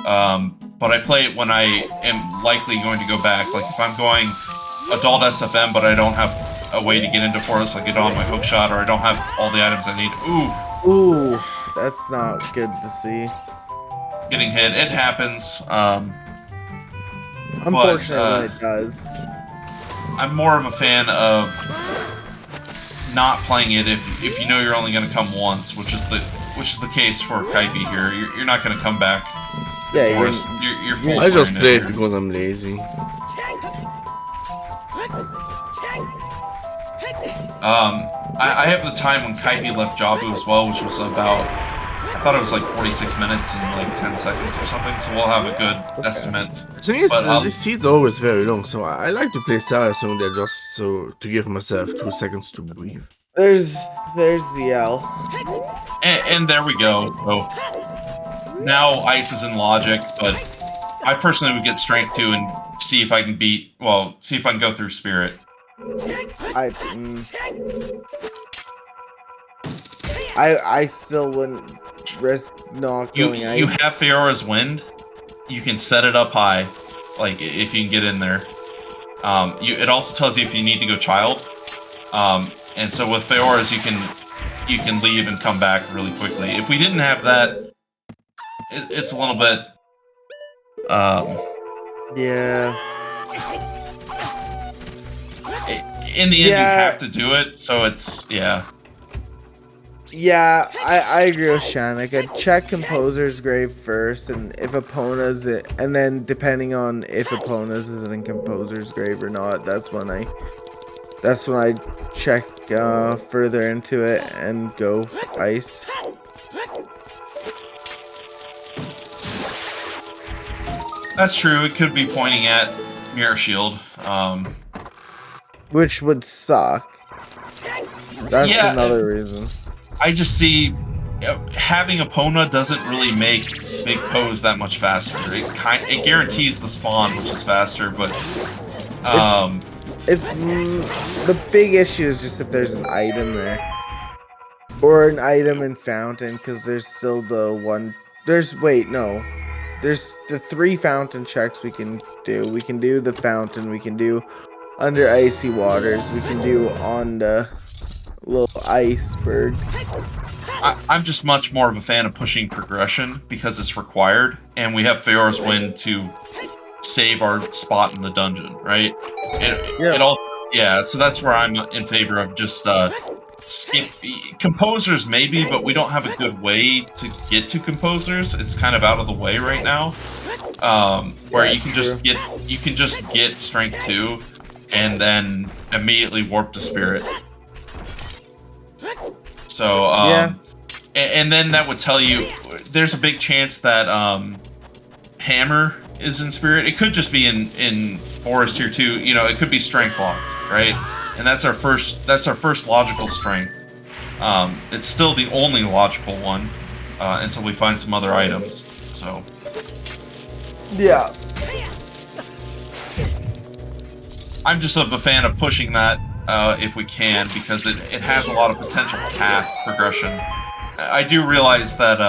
but I play it when I am likely going to go back. Like if I'm going adult SFM, but I don't have a way to get into Forest, like I don't have my hook shot, or I don't have all the items I need. Ooh, that's not good to see. Getting hit. It happens. Unfortunately, when it does. I'm more of a fan of not playing it if you know you're only going to come once, which is the case for Keipi here. You're not going to come back. Yeah, you're full. I just play it because I'm lazy. I have the time when Keipi left Jabu as well, which was about, I thought it was like 46 minutes and like 10 seconds or something, so we'll have a good estimate. The thing is, this seat's always very long, so I like to play Sarah song there just so to give myself 2 seconds to breathe. There's the L. And there we go. So now Ice is in Logic, but I personally would get Strength 2 and see if I can see if I can go through Spirit. I still wouldn't risk not going Ice. You have Fiora's Wind. You can set it up high, like if you can get in there. It also tells you if you need to go Child. And so with Fiora's, you can leave and come back really quickly. If we didn't have that, it's a little bit. Yeah. In the end, you have to do it. So it's yeah. Yeah, I agree with Shanik. I'd check Composer's Grave first, and if Epona's it, and then depending on if Epona's is in Composer's Grave or not, that's when I check further into it and go Ice. That's true. It could be pointing at Mirror Shield. Which would suck. That's another reason. I just see having Epona doesn't really make Big Pose that much faster. It guarantees the spawn, which is faster, but it's the big issue is just that there's an item there, or an item in Fountain, because there's still the one. There's the 3 fountain checks we can do. We can do the fountain. We can do under icy waters. We can do on the little iceberg. I'm just much more of a fan of pushing progression because it's required, and we have Fiora's Wind to save our spot in the dungeon, right? So that's where I'm in favor of just skip Composers maybe, but we don't have a good way to get to Composers. It's kind of out of the way right now, where you can just get Strength 2 and then immediately warp to Spirit. So and then that would tell you there's a big chance that Hammer is in Spirit. It could just be in Forest here too. You know, it could be Strength Lock, right? And that's our first logical strength. It's still the only logical one until we find some other items. So yeah, I'm just a fan of pushing that if we can, because it has a lot of potential path progression. I do realize that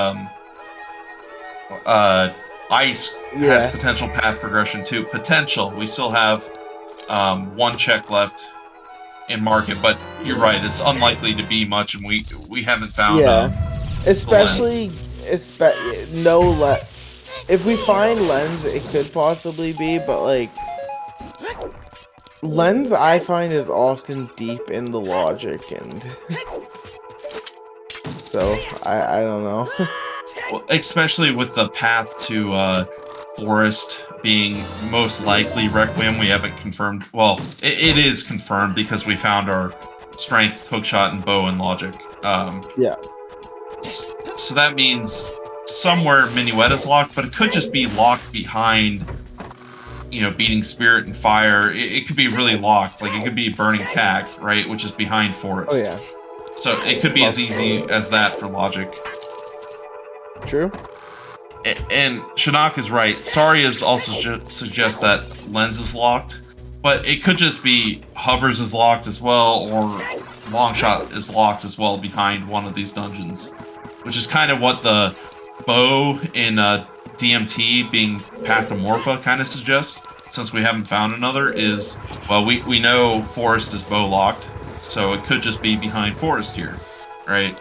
Ice has potential path progression too. Potential. We still have 1 check left. and mark it. But you're right; it's unlikely to be much, and we haven't found especially if we find lens, it could possibly be, but like lens, I find is often deep in the logic, and so I don't know. well, especially with the path to forest being most likely Requiem. We haven't confirmed. Well, it is confirmed because we found our strength, hookshot, and bow and logic. Yeah. So that means somewhere Minuet is locked, but it could just be locked behind, beating spirit and fire. It could be really locked. Like, it could be burning cack, right? Which is behind forest. Oh yeah. So it could be as easy as that for logic. True. And Shinnok is right. Sorry is also suggests that lens is locked, but it could just be hovers is locked as well, or longshot is locked as well behind one of these dungeons, which is kind of what the bow in DMT being Pathomorpha kind of suggests. Since we haven't found another, is well, we know forest is bow locked, so it could just be behind forest here, right?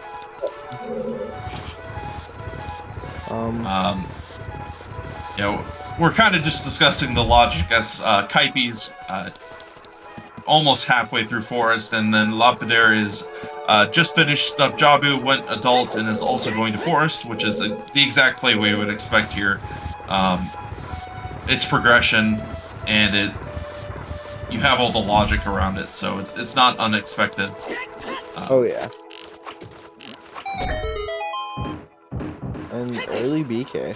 We're kind of just discussing the logic as Keipi3's almost halfway through forest, and then LaPedr is just finished up Jabu, went adult, and is also going to forest, which is the exact play we would expect here. It's progression, and you have all the logic around it, so it's not unexpected. Oh yeah. And early BK.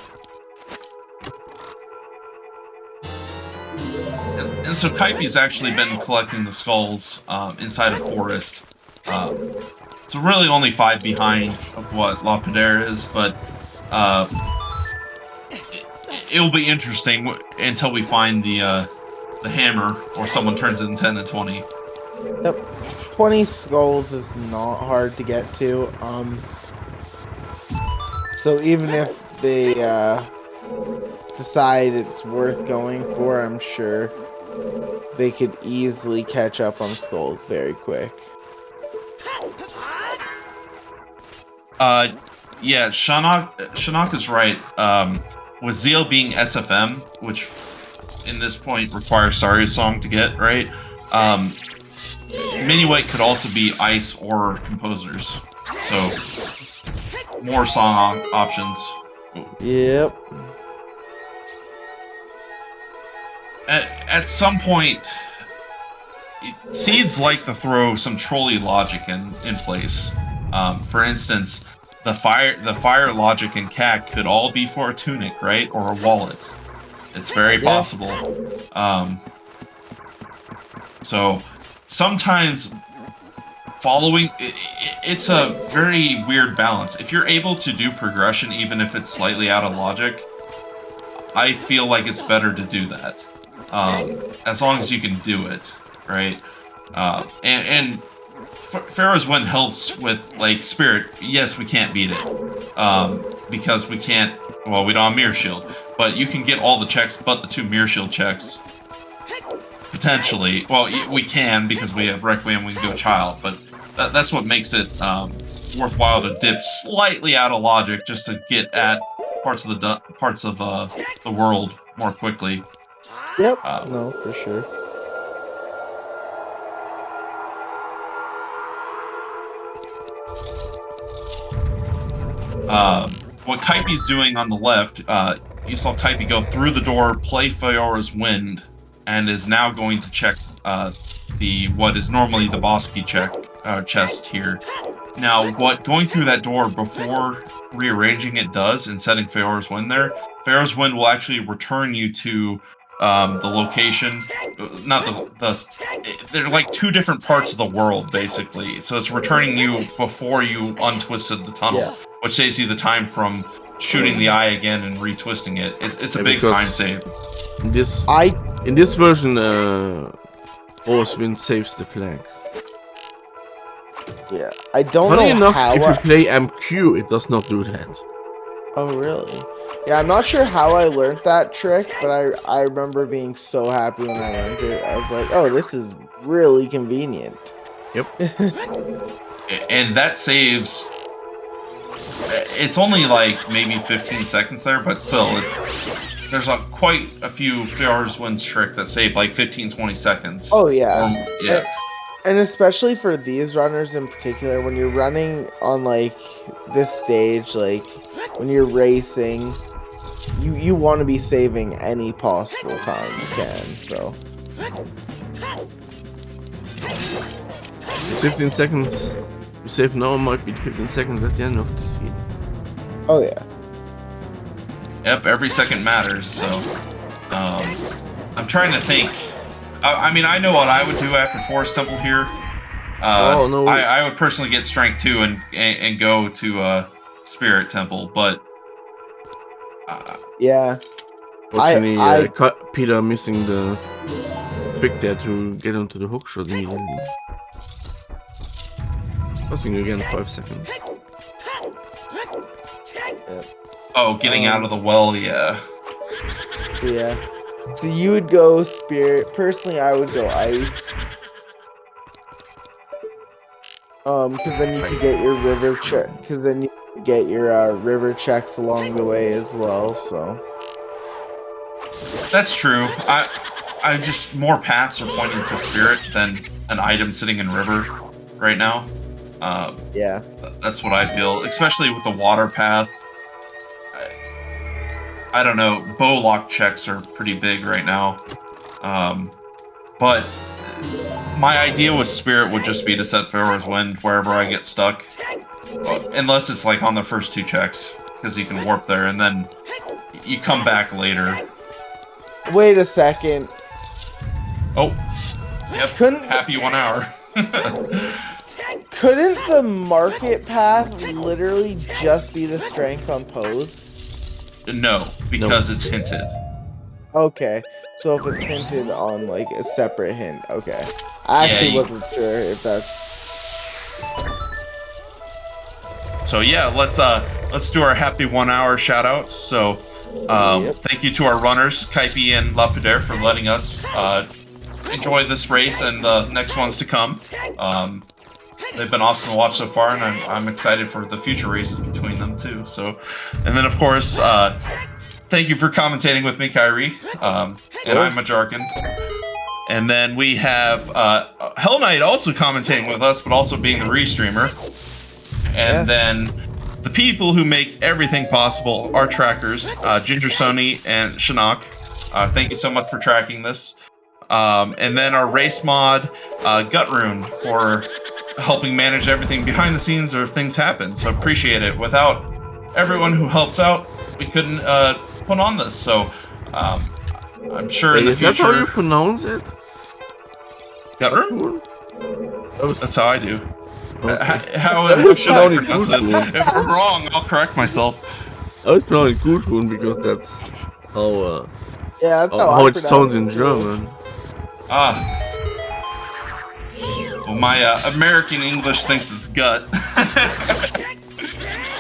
And so Keipi3's actually been collecting the skulls inside of forest. So really only 5 behind of what LaPedr is, but it'll be interesting until we find the hammer, or someone turns it in 10 and 20. Yep. 20 skulls is not hard to get to. So even if they decide it's worth going for, I'm sure they could easily catch up on skulls very quick. Yeah, Shinnok is right. With Zeal being SFM, which in this point requires Sari's song to get, right? Minuet could also be Ice or Composers. So, more song options. Yep. At some point, Seeds like to throw some trolley logic in place. For instance, the fire logic and CAC could all be for a tunic, right? Or a wallet. It's very possible. So sometimes following it's a very weird balance. If you're able to do progression even if it's slightly out of logic, I feel like it's better to do that. As long as you can do it, right? And Pharaoh's Wind helps with, like, Spirit. Yes, we can't beat it. Because we can't... Well, we don't have Mirror Shield. But you can get all the checks but the 2 Mirror Shield checks. Potentially. Well, we can, because we have Requiem, we can go Child. But that's what makes it worthwhile to dip slightly out of logic just to get at parts of the world more quickly. Yep. No, for sure. What Keipi's doing on the left, you saw Keipi go through the door, play Fiora's Wind, and is now going to check what is normally the boss key chest here. Now, what going through that door before rearranging it does and setting Fiora's Wind there, Fiora's Wind will actually return you to the location, not they're like 2 different parts of the world, basically. So it's returning you before you untwisted the tunnel, which saves you the time from shooting the eye again and retwisting it. It's a big time save. In this version, Oswin saves the flags. Yeah, I don't Funny know enough, how. if you play MQ, it does not do that. Oh, really? Yeah, I'm not sure how I learned that trick, but I remember being so happy when I learned it. I was like, oh, this is really convenient. Yep. And that saves. It's only like maybe 15 seconds there, but still, there's quite a few Fjord's Winds trick that save like 15-20 seconds. Oh yeah. Yeah. And especially for these runners in particular, when you're running on like this stage, like when you're racing, you want to be saving any possible time you can. So 15 seconds you save now might be 15 seconds at the end of the scene. oh yeah. Yep, every second matters, so I'm trying to think. I mean, I know what I would do after Forest Temple here. Oh, no. I would personally get Strength 2 and go to Spirit Temple, but Yeah. Fortunately, Peter missing the pick there to get onto the hook shot immediately. Passing again 5 seconds. Yep. oh, getting out of the well, yeah. So yeah. So you would go Spirit. Personally, I would go Ice. Because then you could get your river check. Because then you could get your river checks along the way as well. So That's true. I just more paths are pointing to Spirit than an item sitting in River right now. yeah. That's what I feel, especially with the water path. I don't know. Bow lock checks are pretty big right now. But my idea with Spirit would just be to set Pharaoh's Wind wherever I get stuck. Unless it's like on the first 2 checks, because you can warp there, and then you come back later. Wait a second. Oh, yep. Happy 1 hour. Couldn't the market path literally just be the strength on pose? No, because it's hinted. Okay, so if it's hinted on like a separate hint, okay. I actually wasn't sure if that's. So yeah, let's do our happy 1 hour shout outs. So thank you to our runners, Keipi and LaPedr, for letting us enjoy this race and the next ones to come. They've been awesome to watch so far, and I'm excited for the future races between them too. So, and then of course, thank you for commentating with me, Kyrie, and I'm Majarkin. And then we have Hell Knight also commentating with us, but also being the restreamer. And then the people who make everything possible, our trackers, Ginger Sony and Shinnok. Thank you so much for tracking this. And then our race mod, Gutrune, for helping manage everything behind the scenes or if things happen. So appreciate it. Without everyone who helps out, we couldn't put on this. So I'm sure in the future. Is that how you pronounce it? Gutrune? That's how I do. Okay. How should I pronounce it? If I'm wrong, I'll correct myself. I was pronouncing Gudrun because that's how Yeah, that's how it sounds in German. Well, my American English thinks it's gut.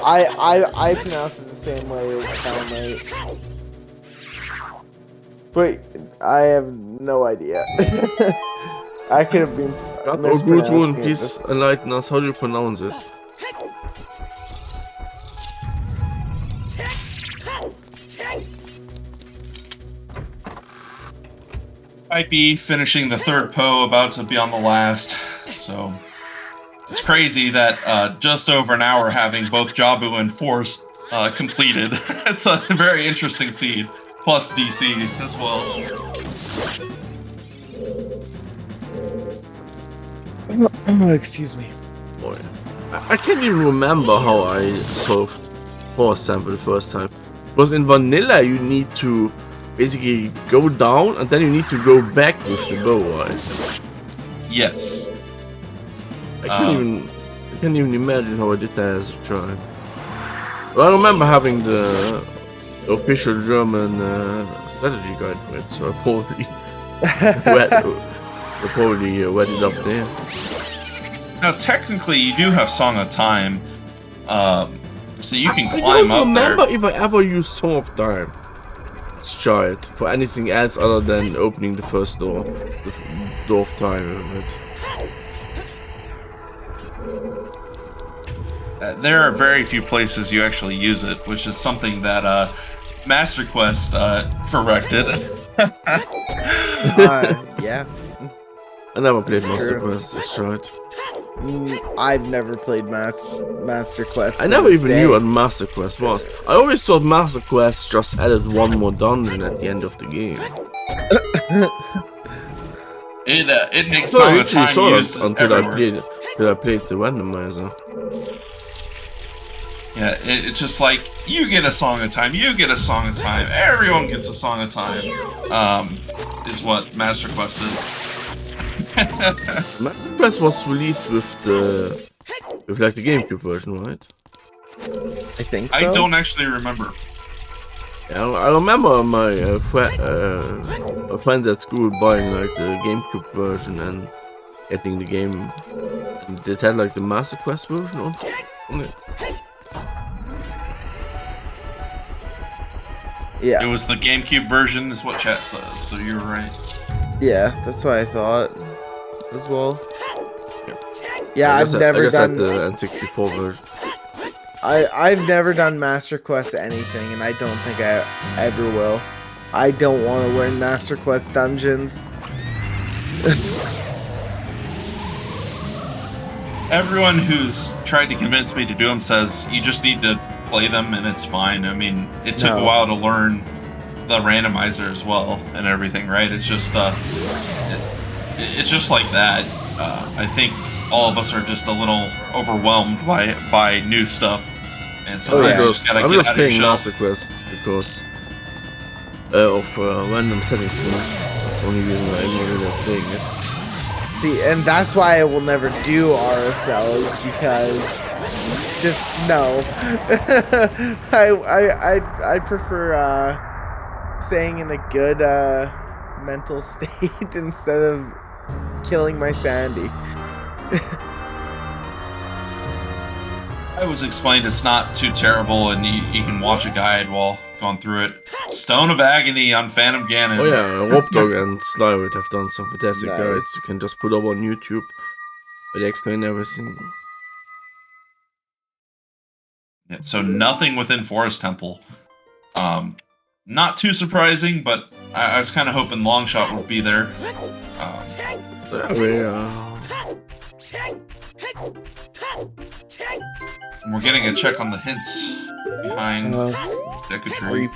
I pronounce it the same way as Hell Knight. But I have no idea. I could have been. Oh, Gudrun, please enlighten us. How do you pronounce it? Might be finishing the 3rd PO, about to be on the last. So it's crazy that just over an hour having both Jabu and Force completed. It's a very interesting seed, plus DC as well. Excuse me. Boy, I can't even remember how I solved Force Sample the first time. Because in Vanilla you need to basically go down and then you need to go back with the bow, right? Yes. I can't even imagine how I did that as a child. Well, I remember having the official German strategy guide for it, so I probably read it up there. Now, technically, you do have Song of Time, so you can climb up there. I don't remember if I ever used Song of Time as a child for anything else other than opening the first door, the door of time. there are very few places you actually use it, which is something that Master Quest corrected. Yeah. I never played That's Master true. Quest, it's right. I've never played Master Quest. I to never this even day. knew what Master Quest was. I always thought Master Quest just added one more dungeon at the end of the game. It makes So I Song of literally Time saw used it until everywhere. I played the randomizer. Yeah, it's just like, you get a Song of Time, you get a Song of Time, everyone gets a Song of Time, is what Master Quest is. Master Quest was released with like the GameCube version, right? I think so. I don't actually remember. Yeah, I remember my friends at school buying like the GameCube version and getting the game. And it had like the Master Quest version on it. Yeah. It was the GameCube version, is what chat says, so you're right. Yeah, that's what I thought as well. Yeah. Yeah, I I've never had done. the N64 version. I've never done Master Quest anything, and I don't think I ever will. I don't want to learn Master Quest dungeons. Everyone who's tried to convince me to do them says you just need to play them and it's fine. I mean, it took a while to learn the randomizer as well and everything, right? It's just it's just like that. I think all of us are just a little overwhelmed by new stuff, and so you just gotta I'm get just out of your playing shell. Master Quest because of random settings. That's the only reason I'm really playing it. See, and that's why I will never do RSLs, because just no. I prefer staying in a good mental state instead of killing my sanity. I was explained it's not too terrible, and you can watch a guide while going through it. Stone of Agony on Phantom Ganon. Oh yeah, Robdog and Slywood have done some fantastic Nice. guides. You can just put up on YouTube where they explain everything. Yeah, so nothing within Forest Temple. Not too surprising, but I was kind of hoping Longshot would be there. We're getting a check on the hints behind Deku-Tree.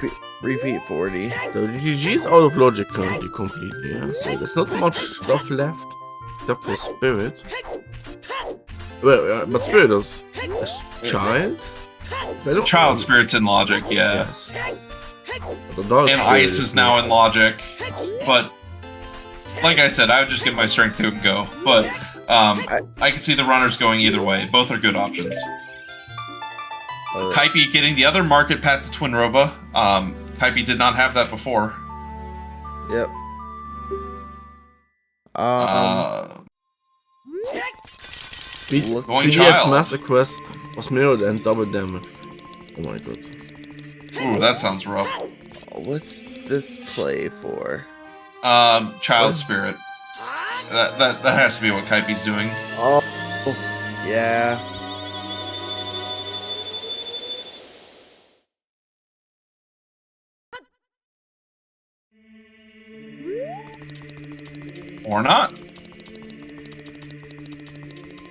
Repeat 40. The GG is out of logic currently completely, yeah? So there's not much stuff left except for Spirit. Well, but Spirit is a child? Child Spirit's in logic, yeah. Yes. And Ice is now in logic, but like I said, I would just give my strength to it go. But I can see the runners going either way. Both are good options. Keipi getting the other market path to Twinrova. Keipi did not have that before. Yep. Going BGS Child. Master Quest was mirrored and double damage. Oh my god. Ooh, that sounds rough. What's this play for? Child Spirit. That has to be what Keipi's doing. Oh, yeah. Or not.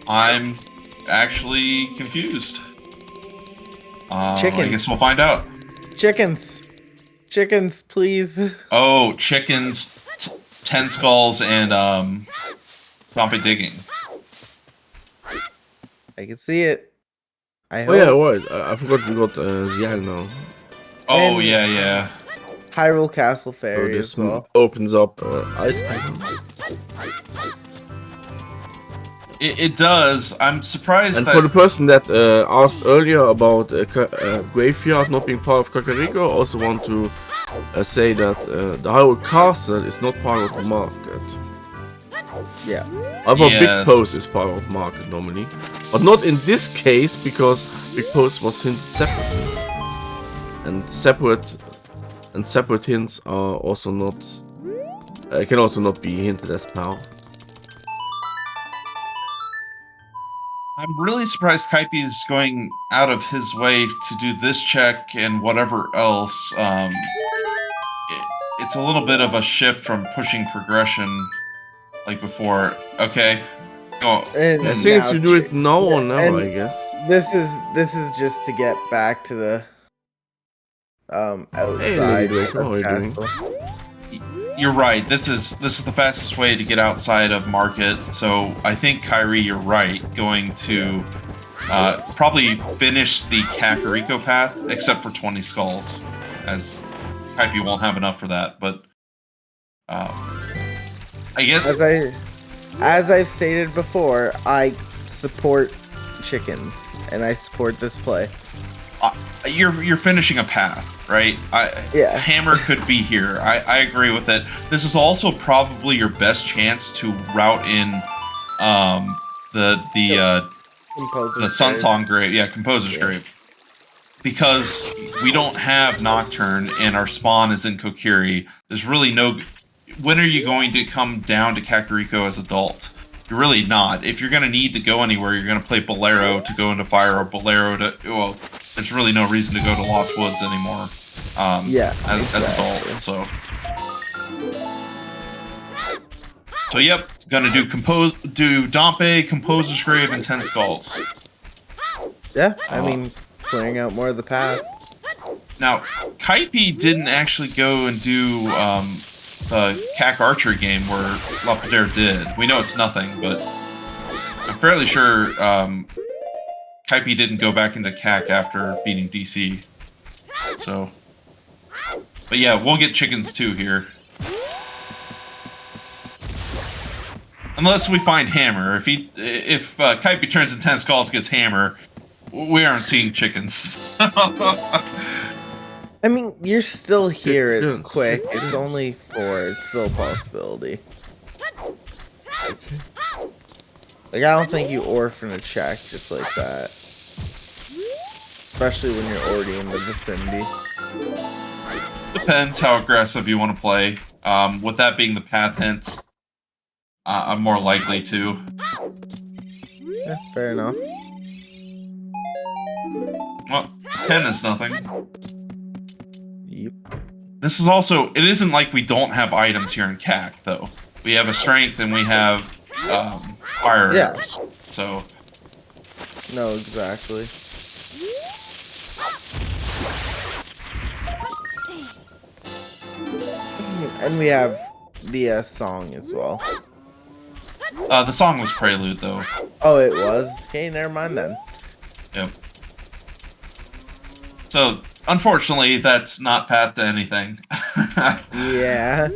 I'm actually confused. I guess we'll find out. Chickens, please. Oh, chickens, 10 skulls, and zombie digging. I can see it. Oh yeah, right. I forgot we got Zial now. Oh yeah. Hyrule Castle Fairy So this as well. opens up Ice Canyon. It does. I'm surprised And that... for the person that asked earlier about Graveyard not being part of Kakariko, I also want to say that the Hyrule Castle is not part of the market. Yeah. Although Big Post is part of the market normally. But not in this case, because Big Post was hinted separately. And separate hints are also not... can also not be hinted as power. I'm really surprised Keipi is going out of his way to do this check and whatever else. It's a little bit of a shift from pushing progression like before. Okay. Oh, And I think now, it's you do it now or never, and I guess. this is just to get back to the Hey, outside Lady Draco, how are you doing? castle. you're right. This is the fastest way to get outside of market. So I think Keipi, you're right. Going to probably finish the Kakariko path, except for 20 skulls, as Keipi won't have enough for that. But I guess As I've stated before, I support chickens and I support this play. you're finishing a path, right? Yeah. Hammer could be here. I agree with it. This is also probably your best chance to route in the Composer's Sun Grave. Song Grave. Yeah, Composer's Grave. Because we don't have Nocturne and our spawn is in Kokiri, there's really no... When are you going to come down to Kakariko as adult? You're really not. If you're going to need to go anywhere, you're going to play Bolero to go into Fire, or Bolero to... Well, there's really no reason to go to Lost Woods anymore. As adult, so... So yep, gonna do Dompe, Composer's Grave, and 10 Skulls. Yeah, I mean, clearing out more of the path. Now, Keipi didn't actually go and do the CAC archery game where LaPedr did. We know it's nothing, but I'm fairly sure Keipi didn't go back into CAC after beating DC. So, but yeah, we'll get chickens too here. Unless we find Hammer. If Keipi turns in 10 Skulls, gets Hammer, we aren't seeing chickens. So. I mean, you're still here. It's Chickens, quick. chickens. It's only 4. It's still a possibility. Like, I don't think you orphan a check just like that. Especially when you're already in the vicinity. Depends how aggressive you want to play. With that being the path hints, I'm more likely to. Yeah, fair enough. Well, 10 is nothing. Yep. This is also... It isn't like we don't have items here in CAC, though. We have a strength and we have fire arrows. So... No, exactly. And we have the song as well. the song was Prelude, though. Oh, it was? Okay, never mind then. Yep. So, unfortunately, that's not path to anything. Yeah.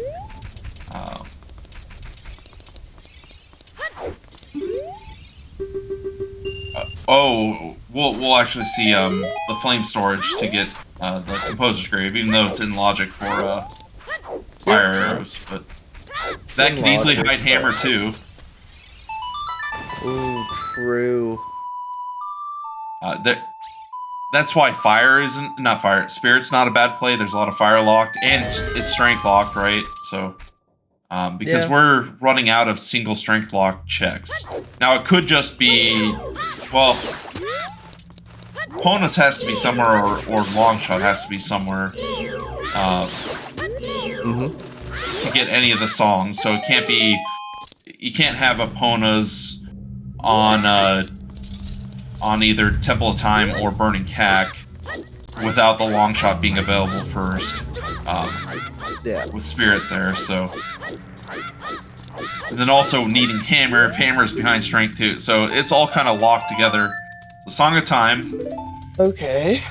We'll actually see the flame storage to get the Composer's Grave, even though it's in logic for fire arrows. But that could easily hide Hammer too. Ooh, true. That's why fire isn't not fire. Spirit's not a bad play. There's a lot of fire locked, and it's strength locked, right? So. Because we're running out of single strength lock checks. Now, it could just be... Well... Ponus has to be somewhere, or Longshot has to be somewhere. To get any of the songs. So it can't be... You can't have Epona's on either Temple of Time or Burning CAC without the Longshot being available first. With Spirit there, so... And then also needing Hammer, if Hammer's behind Strength too. So it's all kind of locked together. The Song of Time. Okay.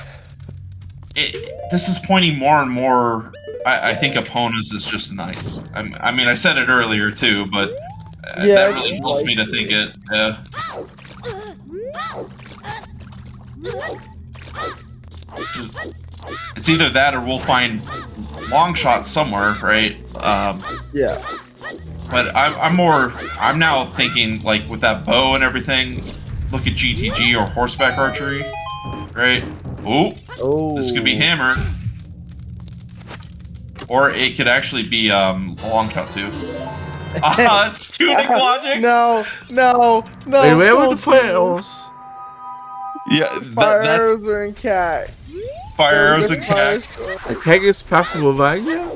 This is pointing more and more... I think Epona's is just nice. I mean, I said it earlier too, but that really helps me to think it. It's either that or we'll find Longshot somewhere, right? Yeah. But I'm now thinking, like, with that bow and everything, look at GTG or horseback archery, right? Oh, this could be Hammer. Or it could actually be Longshot too. It's tunic logic. No. Wait, where were the don't fire do it. arrows? Yeah, Fire that's arrows are in cat. fire arrows Those and are fire cack. swords. The keg is path to Bavaria?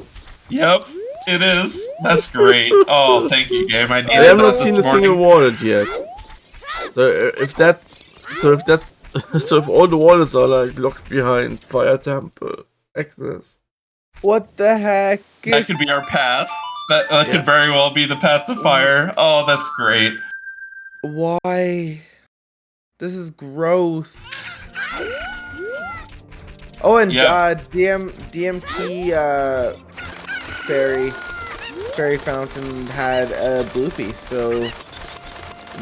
Yep, it is. That's great. Oh, thank you, game. I I needed have that not this seen a single morning. wallet yet. So if all the wallets are like locked behind fire temple access. What the heck? That could be our path. That Yeah. could very well be the path to fire. Oh, that's great. Why? This is gross. Oh, and Yep. DMT fairy fountain had a bloopy, so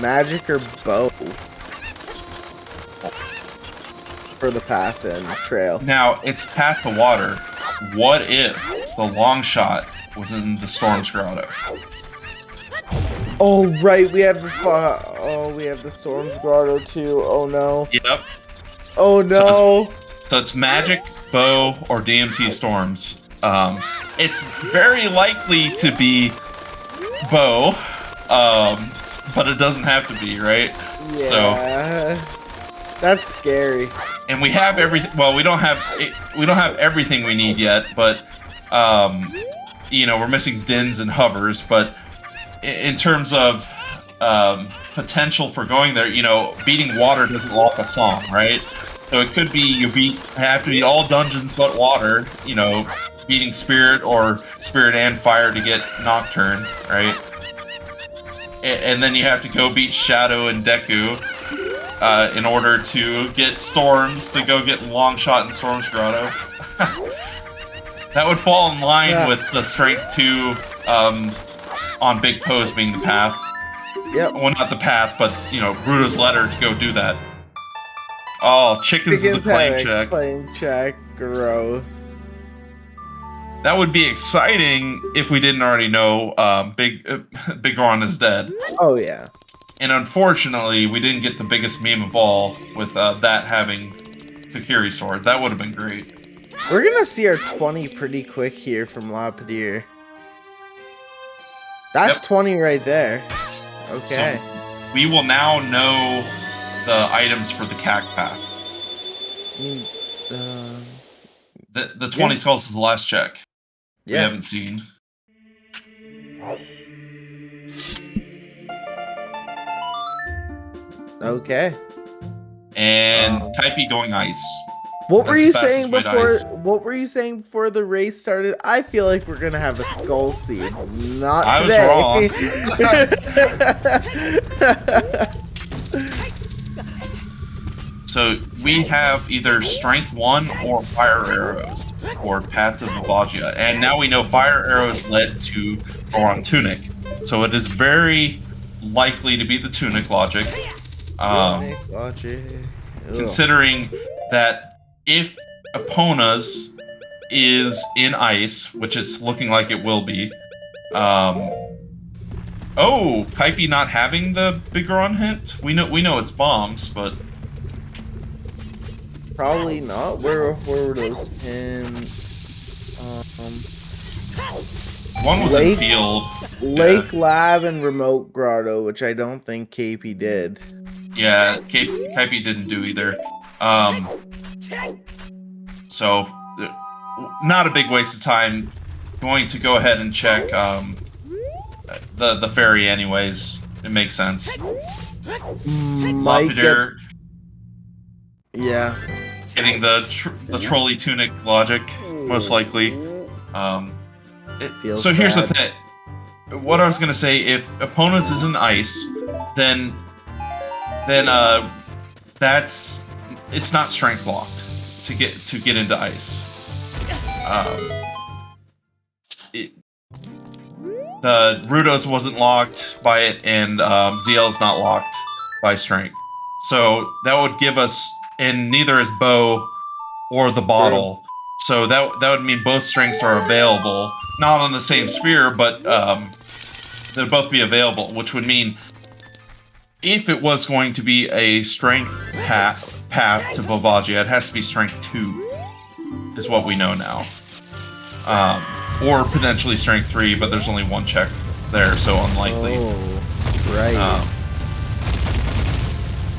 magic or bow for the path and trail. Now it's path to water. What if the long shot was in the Storm's Grotto? Oh right, we have the Storm's Grotto too. Oh no. Yep. Oh no. So it's magic, bow, or DMT storms. It's very likely to be bow, but it doesn't have to be, right? Yeah. So that's scary. and we have everything. Well, we don't have everything we need yet, but we're missing dins and hovers. But in terms of potential for going there, beating water doesn't lock a song, right? So it could be have to beat all dungeons but water, beating spirit or spirit and fire to get Nocturne, right? And then you have to go beat Shadow and Deku in order to get Storms to go get Longshot and Storm's Grotto. That would fall in line with the Strength 2 on Big Pose being the path. Yep. Well, not the path, but, Ruto's letter to go do that. Oh, chickens is a claim check. Claim check. Gross. That would be exciting if we didn't already know Big Ron is dead. Oh yeah. And unfortunately, we didn't get the biggest meme of all with that having Kokiri sword. That would have been great. We're gonna see our 20 pretty quick here from LaPedr. That's 20 right there. Okay. So we will now know the items for the CAC path. The 20 skulls is the last check. We haven't seen. Okay. And Keipi going ice. What were you That's the saying fastest way to before? ice. What were you saying before the race started? I feel like we're gonna have a skull seed. Not I was today. So we have either Strength 1 or Fire Arrows or Paths of Bavagia. And now we know Fire Arrows led to Goron Tunic. So it is very likely to be the Tunic logic. Considering that if Epona's is in ice, which it's looking like it will be, Keipi not having the Big Goron hint? We know it's bombs, but Probably not. Where were those pins? one was in field. Lake Lab and Remote Grotto, which I don't think Keipi did. Yeah, Keipi didn't do either. So, not a big waste of time. Going to go ahead and check the ferry anyways. It makes sense. Might LaPedr yeah. getting the trolley tunic logic, most likely. Feels So here's the bad. thing. What I was gonna say, if Epona's is in ice, then it's not strength locked to get into ice. The Ruto's wasn't locked by it, and ZL's not locked by strength. So that would give us, and neither is bow or the bottle. So that would mean both strengths are available, not on the same sphere, but they'd both be available, which would mean if it was going to be a strength path to Volvagia, it has to be strength 2, is what we know now. Or potentially strength 3, but there's only one check they're so unlikely. Oh, right.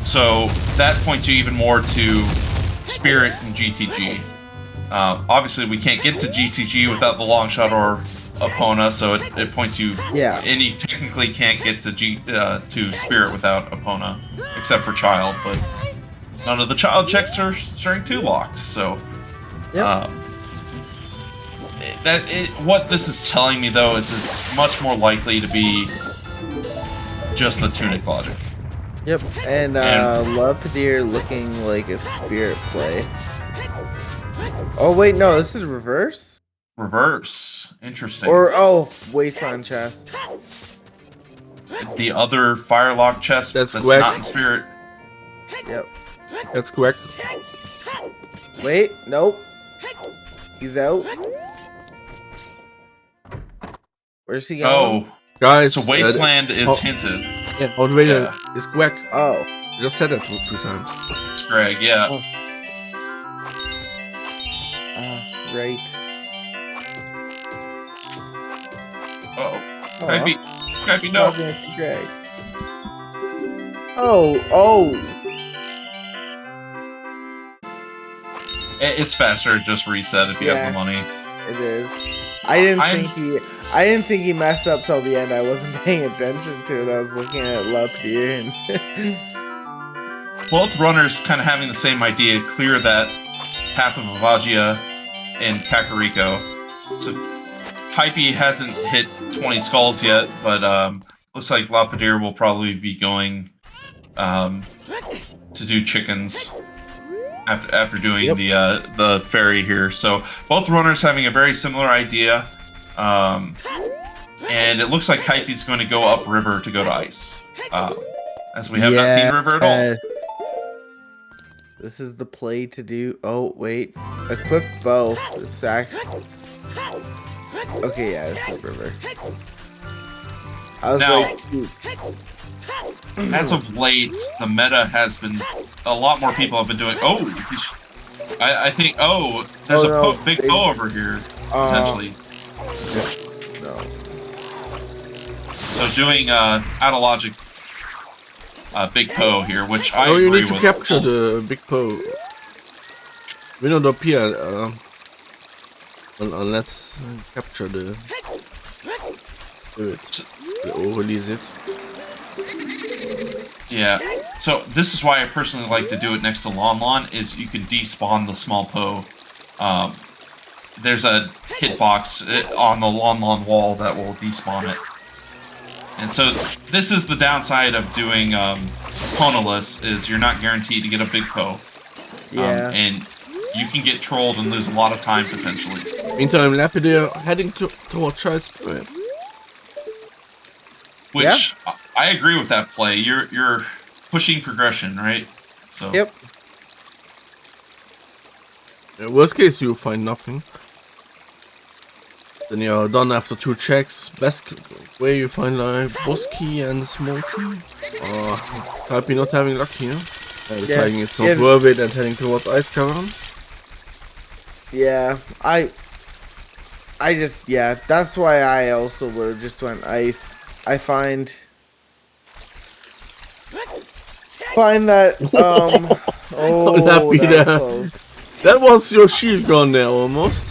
So that points you even more to Spirit and GTG. Obviously, we can't get to GTG without the long shot or Epona, so it points you. Yeah. And you technically can't get to Spirit without Epona, except for Child, but none of the Child checks are Strength 2 locked. So, Yep. What this is telling me though is it's much more likely to be just the Tunic logic. Yep. And LaPedr looking like a Spirit play. Oh wait, no, this is reverse. Reverse. Interesting. Or Wasteland chest. The other Firelock chest That's that's correct. not in Spirit. Yep. That's correct. Wait, nope. He's out. Where's he going? Oh, Guys, so Wasteland is hinted. Yeah, Ocarina Yeah. is correct. Oh. I just said it 2 times. It's Greg, yeah. Oh. Right. Uh-oh. Keipi, no. Greg. Oh. It's faster to just reset if you have the money. It is. I didn't think he messed up till the end. I wasn't paying attention to it. I was looking at LaPedr and Both runners kind of having the same idea, clear that path of Avagia and Kakariko. So Keipi hasn't hit 20 skulls yet, but looks like LaPedr will probably be going to do chickens after doing the ferry here. So both runners having a very similar idea, and it looks like Keipi's going to go upriver to go to ice, as we have not seen river at all. This is the play to do. Oh wait, equip bow. Sack. Okay, yeah, this is river. I was Now, like, as of late, the meta has been a lot more people have been doing. I think. There's a big bow over here potentially. No. So doing out of logic, big Poe here, which I agree you need to with. capture the big Poe. We don't appear unless capture the release it. Yeah. So this is why I personally like to do it next to Lon Lon, is you can despawn the small Poe. There's a hitbox on the Lon Lon wall that will despawn it. And so this is the downside of doing Poneless, is you're not guaranteed to get a big Poe. Yeah. And you can get trolled and lose a lot of time potentially. Meantime, LaPedr heading toward Child Spirit. Which I agree with that play. You're pushing progression, right? So Yep. In worst case, you find nothing. Then you're done after 2 checks. Best way you find like boss key and small key. Keipi not having luck here. Deciding it's not worth it and heading towards Ice Cavern. Yeah, I just, that's why I also would have just went ice. I find that, that's close. That was your shield gone there almost.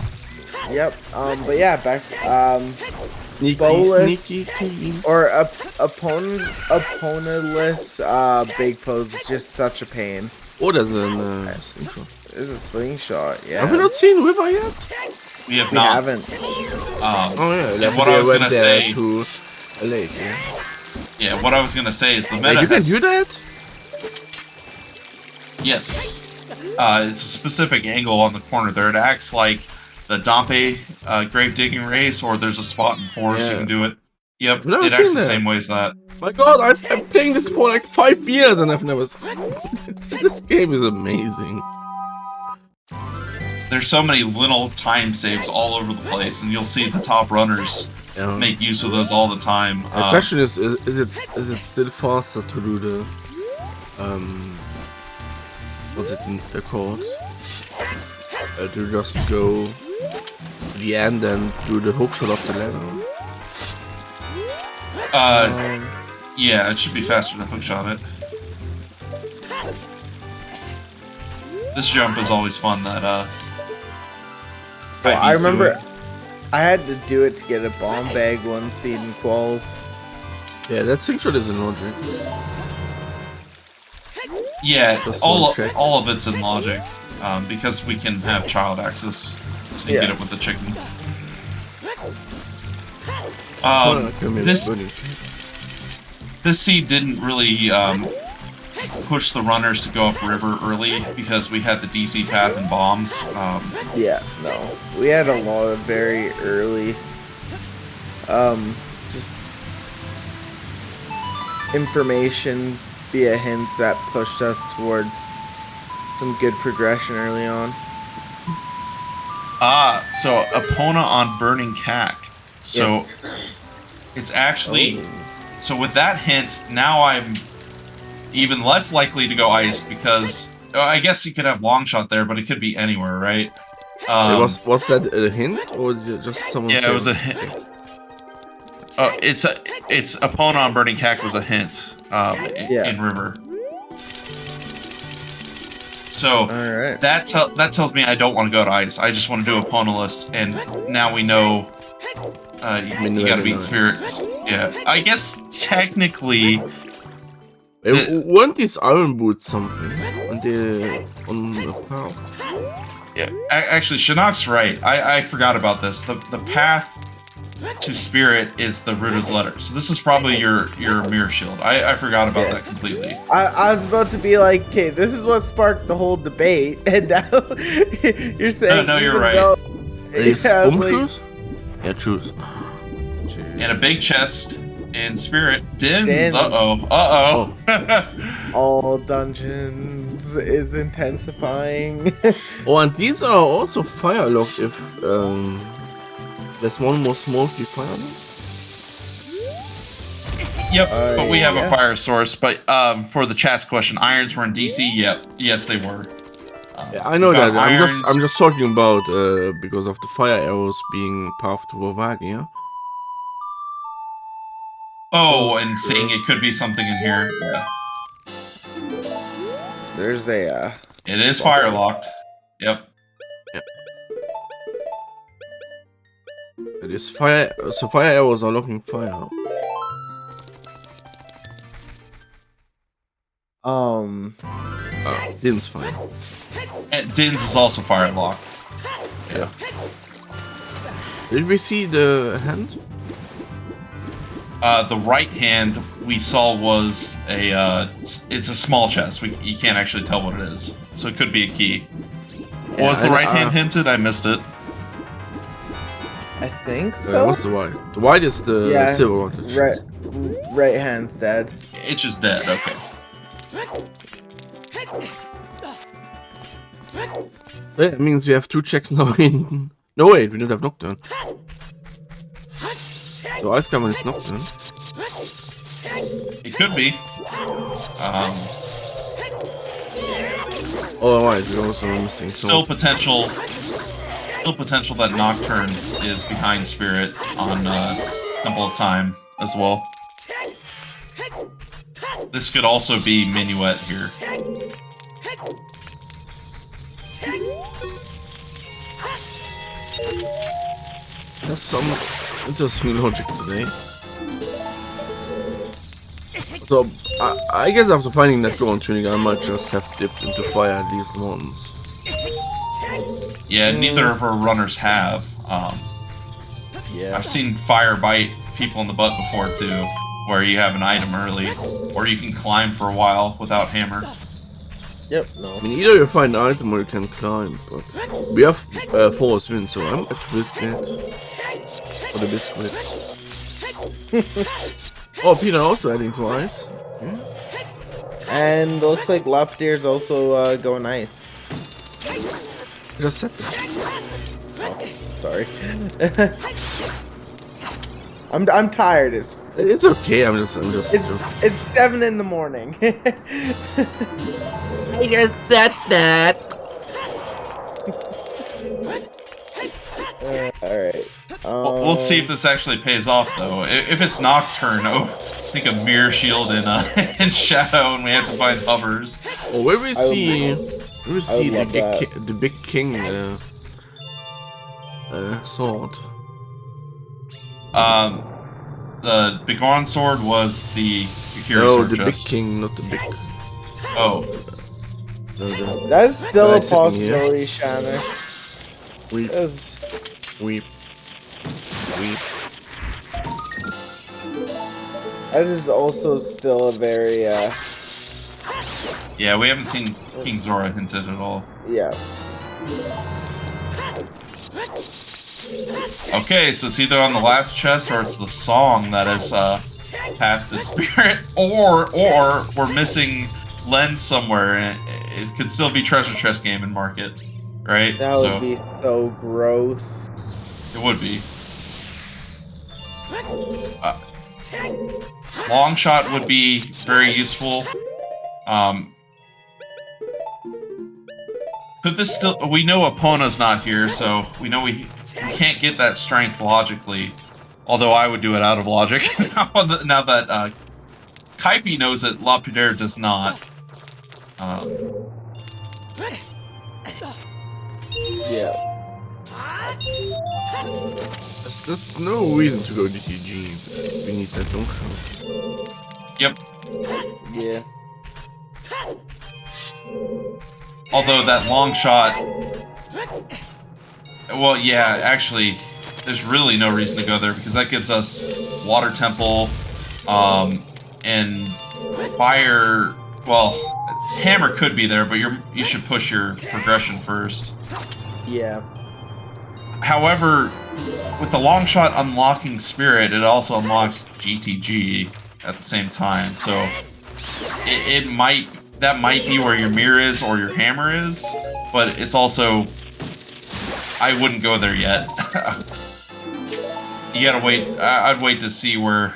Yep, but yeah, back, Sneaky keys. or opponentless, big pose is just such a pain. Oh, there's a slingshot. There's a slingshot, yeah. Have we not seen River yet? we have We not. haven't. And what I was gonna say to a lake, what I was gonna say is the meta. Wait, you can do that? Yes. It's a specific angle on the corner there. It acts like the Dompe grave digging race, or there's a spot in forest you can do it. Yep, it acts the same way as that. My god, I'm playing this for like 5 years and I've never... This game is amazing. There's so many little time saves all over the place, and you'll see the top runners make use of those all the time. The question is it still faster to do the... what's it called? To just go to the end and do the hookshot of the ladder? Yeah, it should be faster to hookshot it. This jump is always fun. That well, I Keipi's remember doing. I had to do it to get a bomb bag one seed in quals. Yeah, that slingshot is in logic. Yeah, Just one check. all of it's in logic, because we can have child access to get it with the chicken. This seed didn't really push the runners to go up river early because we had the DC path and bombs. Yeah, no, we had a lot of very early, just information via hints that pushed us towards some good progression early on. So Epona on Burning Cack. So it's actually so with that hint, now I'm even less likely to go ice because I guess you could have long shot there, but it could be anywhere, right? Was that a hint or was it just someone? Yeah, it was a hint. Oh, it's Epona on Burning Cack was a hint. In river. So that tells me I don't want to go to ice. I just want to do Eponaless, and now we know you gotta beat spirits. Yeah, I guess technically. Weren't these iron boots something on the path? Yeah, actually, Shinnok's right. I forgot about this. The path to spirit is the Ruda's letter. So this is probably your mirror shield. I forgot about that completely. I was about to be like, okay, this is what sparked the whole debate, and now you're saying no, you're right. Yeah, choose. And a big chest in spirit. Dins. Uh-oh. All dungeons is intensifying. Oh, and these are also fire locked if there's one more smoky fire locked. Yep, but we have a fire source. But for the chat's question, irons were in DC. Yep, yes they were. Yeah, I know that. I'm just talking about because of the fire arrows being pathed to Vavagia. Oh, and saying it could be something in here. Yeah. There's a. It is fire locked. Yep. It is fire. So fire arrows are locking fire. Din's fine. And Din's is also fire locked. Yeah. Did we see the hand? The right hand we saw was it's a small chest. You can't actually tell what it is, so it could be a key. Yeah, was the right hand hinted? I missed it. I think so. What's the white? The white is the silver one. Right hand's dead. It's just dead. Okay. That means we have 2 checks now in. No wait, we don't have knockdown. So Ice Common is knockdown. It could be. Oh right, we're also missing. Still potential. Still potential that Nocturne is behind Spirit on Temple of Time as well. This could also be Minuet here. There's some interesting logic today. So, I guess after finding that Goron Tunic, I might just have dipped into fire at least once. Yeah, neither of our runners have. I've seen fire bite people in the butt before too, where you have an item early, or you can climb for a while without hammer. Yep, no. I mean, either you find an item or you can climb, but we have 4 spins, so I'm at biscuit. For the biscuit. Oh, Peter also adding twice. Yeah. And looks like LaPedr's also going ice. Just said that. Oh, sorry. I'm tired. It's okay. I'm just. It's 7 in the morning. I just said that. All right. We'll see if this actually pays off, though. If it's Nocturne, I think a Mirror Shield in in Shadow, and we have to find hovers. Oh, where we see love the big king sword. The Begone sword was the hero No, sword the chest. big king, not the big. Oh, No, That's still a Guys sitting here. possibility, Shannon. weep, It's- weep, weep. That is also still a very, yeah, we haven't seen King Zora hinted at all. yeah. Okay, so it's either on the last chest or it's the song that is Path to Spirit, or we're missing Lens somewhere, and it could still be Treasure Chest game and market, right? That would be so gross. It would be. Long shot would be very useful. Could this still? We know Epona's not here, so we know we can't get that strength logically. Although I would do it out of logic now that Keipi knows that LaPedr does not. Yeah. There's no reason to go DTG. We need that long shot. Yep. Yeah. Although that long shot. Well, yeah, actually, there's really no reason to go there because that gives us Water Temple, and Fire. Well, Hammer could be there, but you should push your progression first. Yeah. However, with the long shot unlocking Spirit, it also unlocks GTG at the same time. So that might be where your mirror is or your hammer is, but it's also, I wouldn't go there yet. You gotta wait. I'd wait to see where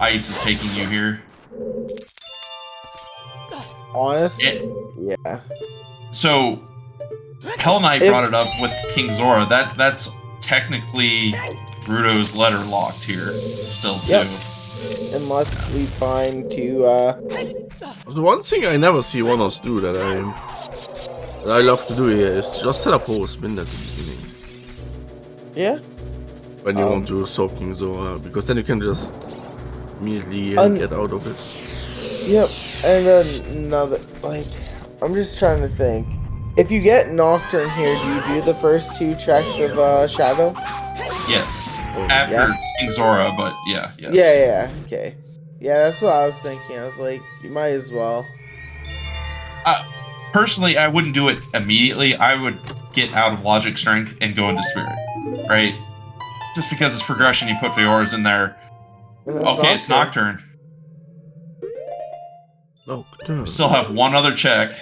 Ice is taking you here. Honestly, yeah. So, Hell Knight brought it up with King Zora. That's technically Ruto's letter locked here still too. Yep. Unless we find two, The one thing I never see one of us do that I love to do here is just set up whole spin at the beginning. yeah. When you want to solve King Zora, because then you can just immediately get out of it. Yep. And then another, like, I'm just trying to think. If you get Nocturne here, do you do the first two tracks of Shadow? Yes. Oh, After yeah. King Zora, but yeah, yes. Yeah, okay. Yeah, that's what I was thinking. I was like, you might as well. Personally, I wouldn't do it immediately. I would get out of Logic Strength and go into Spirit, right? Just because it's progression, you put Fiora's in there. Okay, it's Nocturne. Nocturne. Still have one other check.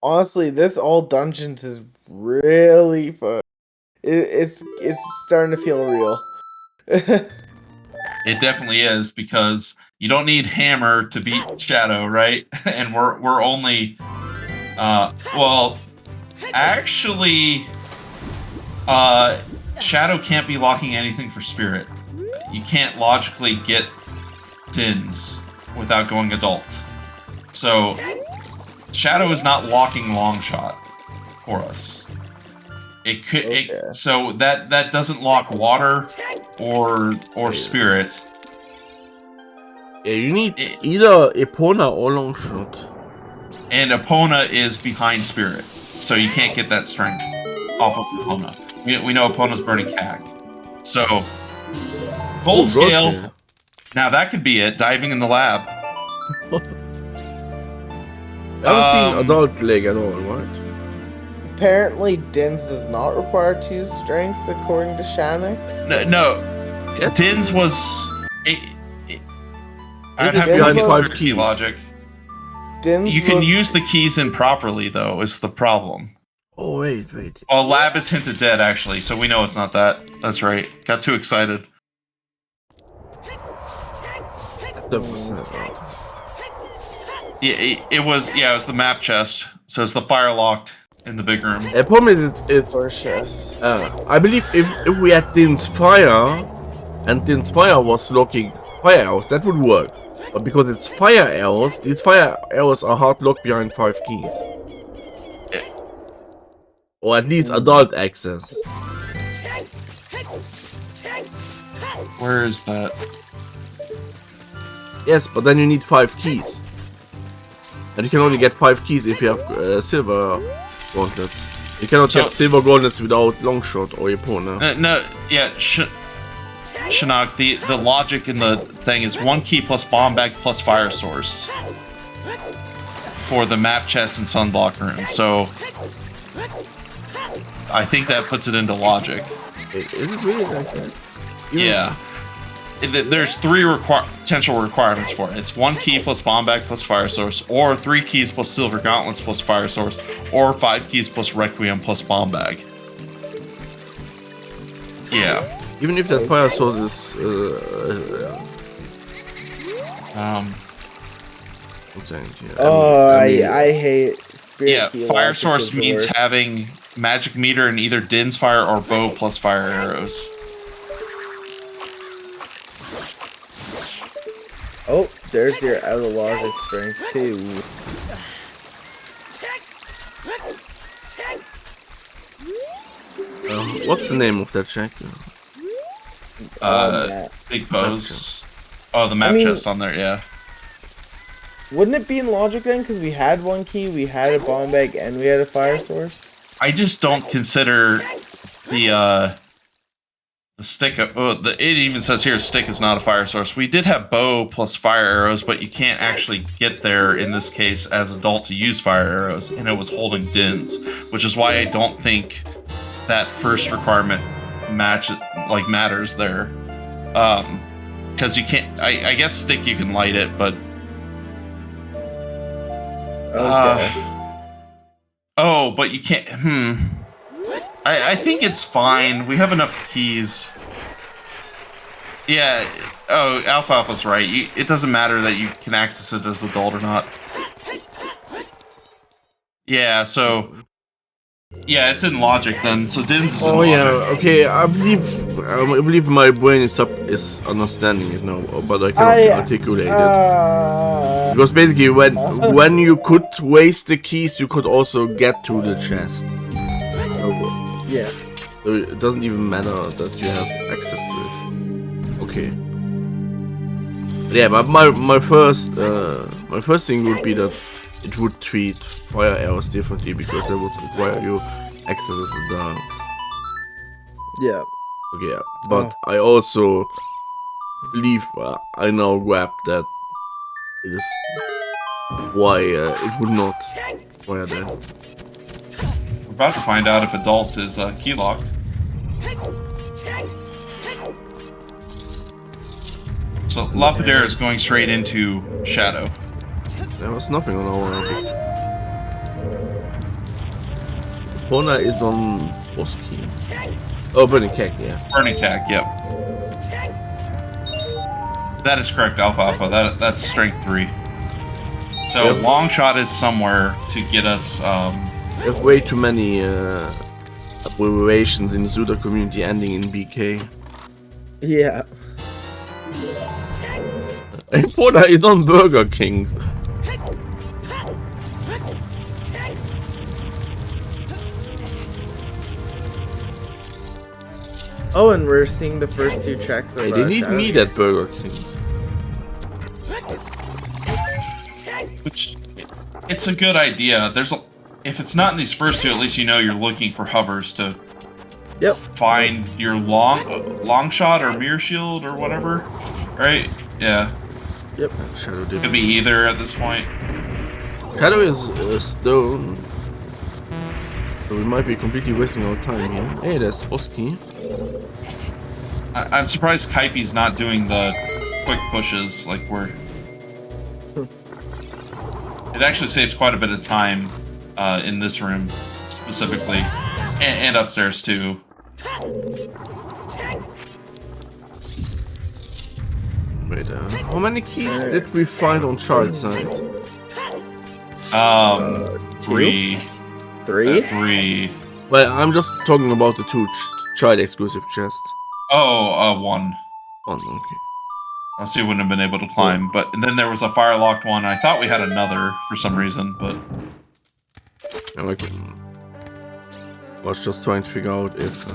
Honestly, this all dungeons is really fun. It's starting to feel real. It definitely is, because you don't need Hammer to beat Shadow, right? And we're only well, actually Shadow can't be locking anything for Spirit. You can't logically get Dins without going adult. So Shadow is not locking long shot for us. It could. Okay. So that doesn't lock water or Spirit. Yeah, you need either Epona or long shot. And Epona is behind Spirit, so you can't get that strength off of Epona. We know Epona's burning CAG. So gold scale. Now that could be it. Diving in the lab. I haven't seen adult leg at all, right? Apparently, Dins does not require 2 strengths, according to Shannon. No. Yes. Dins was. I'd have to behind look at 5 Spirit key keys. logic. Dins You can was- use the keys improperly, though, is the problem. Oh, wait. Well, lab is hinted dead, actually, so we know it's not that. That's right. Got too excited. 7% right. Yeah, it was the map chest. So it's the fire locked in the big room. The problem is it's For sure. I believe if we had Din's fire and Din's fire was locking fire arrows, that would work. But because it's fire arrows, these fire arrows are hard locked behind 5 keys. Or at least adult access. Where is that? Yes, but then you need 5 keys. And you can only get 5 keys if you have silver gauntlets. You cannot get silver gauntlets without Longshot or Epona. No, yeah, Shinnok, the logic in the thing is 1 key plus bomb bag plus fire source for the map chest and sunblock room. So I think that puts it into logic. Is it really like that? Yeah. There's 3 potential requirements for it. It's 1 key plus bomb bag plus fire source, or 3 keys plus silver gauntlets plus fire source, or 5 keys plus requiem plus bomb bag. Yeah. Even if that fire source is what's that here? Oh, I hate spirit. Yeah, key fire logic source is the means worst. having magic meter in either Din's fire or bow plus fire arrows. Oh, there's your out of logic strength too. What's the name of that check? Big bows. Oh, the map chest on there, yeah. Wouldn't it be in logic then? Because we had 1 key, we had a bomb bag, and we had a fire source. I just don't consider the stick. It even says here stick is not a fire source. We did have bow plus fire arrows, but you can't actually get there in this case as adult to use fire arrows, and it was holding Din's, which is why I don't think that first requirement matters there. Because you can't. I guess stick you can light it, but. Okay. Oh, but you can't. I think it's fine. We have enough keys. Yeah. Oh, Alfalfa's right. It doesn't matter that you can access it as adult or not. Yeah. So. Yeah, it's in logic then. So Din's is in logic. Yeah. Okay. I believe my brain is understanding it now, but I cannot articulate it. Because basically, when you could waste the keys, you could also get to the chest. Yeah. So it doesn't even matter that you have access to it. Okay. Yeah, but my first thing would be that it would treat fire arrows differently because that would require you access to the. Yeah. Okay, yeah. But I also believe I now grab that it is why it would not require that. We're about to find out if adult is key locked. So LaPedr is going straight into shadow. There was nothing on our big. Pona is on boss key. Oh, burning keg, yeah. Burning Cack, yep. That is correct, Alfalfa. That's strength 3. So Yep. long shot is somewhere to get us. There's way too many abbreviations in the Zuda community ending in BK. Yeah. And Pona is on Burger Kings. Oh, and we're seeing the first 2 checks of Hey, they need Shadow. meat at Burger Kings. Which it's a good idea. If it's not in these first 2, at least you know you're looking for hovers to Yep. find your long shot or mirror shield or whatever, right? Yeah, Yep. Shadow could did. be either at this point. Shadow is stone. So we might be completely wasting our time here. Hey, there's boss key. I'm surprised Keipi3's not doing the quick pushes like we're. It actually saves quite a bit of time in this room specifically, and upstairs too. Wait, how many keys did we find on Charles' side? 3. 3? 3. Well, I'm just talking about the 2 child exclusive chests. Oh, 1. Oh, okay. Else you wouldn't have been able to climb. But then there was a fire locked one. I thought we had another for some reason, but I was just trying to figure out if.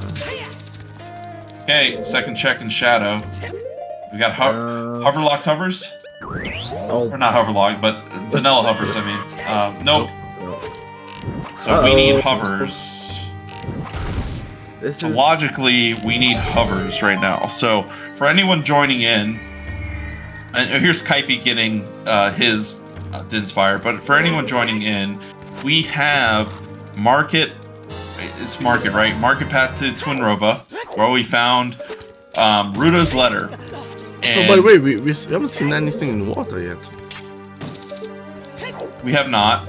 okay, second check in shadow. We got hover locked hovers. Oh, Or not hover locked, but vanilla hovers. I mean, nope. So we need hovers. So logically, we need hovers right now. So for anyone joining in, and here's Keipi getting his Din's Fire, but for anyone joining in, we have Market. It's Market, right? Market path to Twinrova, where we found Rudo's letter. And so by the way, we haven't seen anything in water yet. We have not.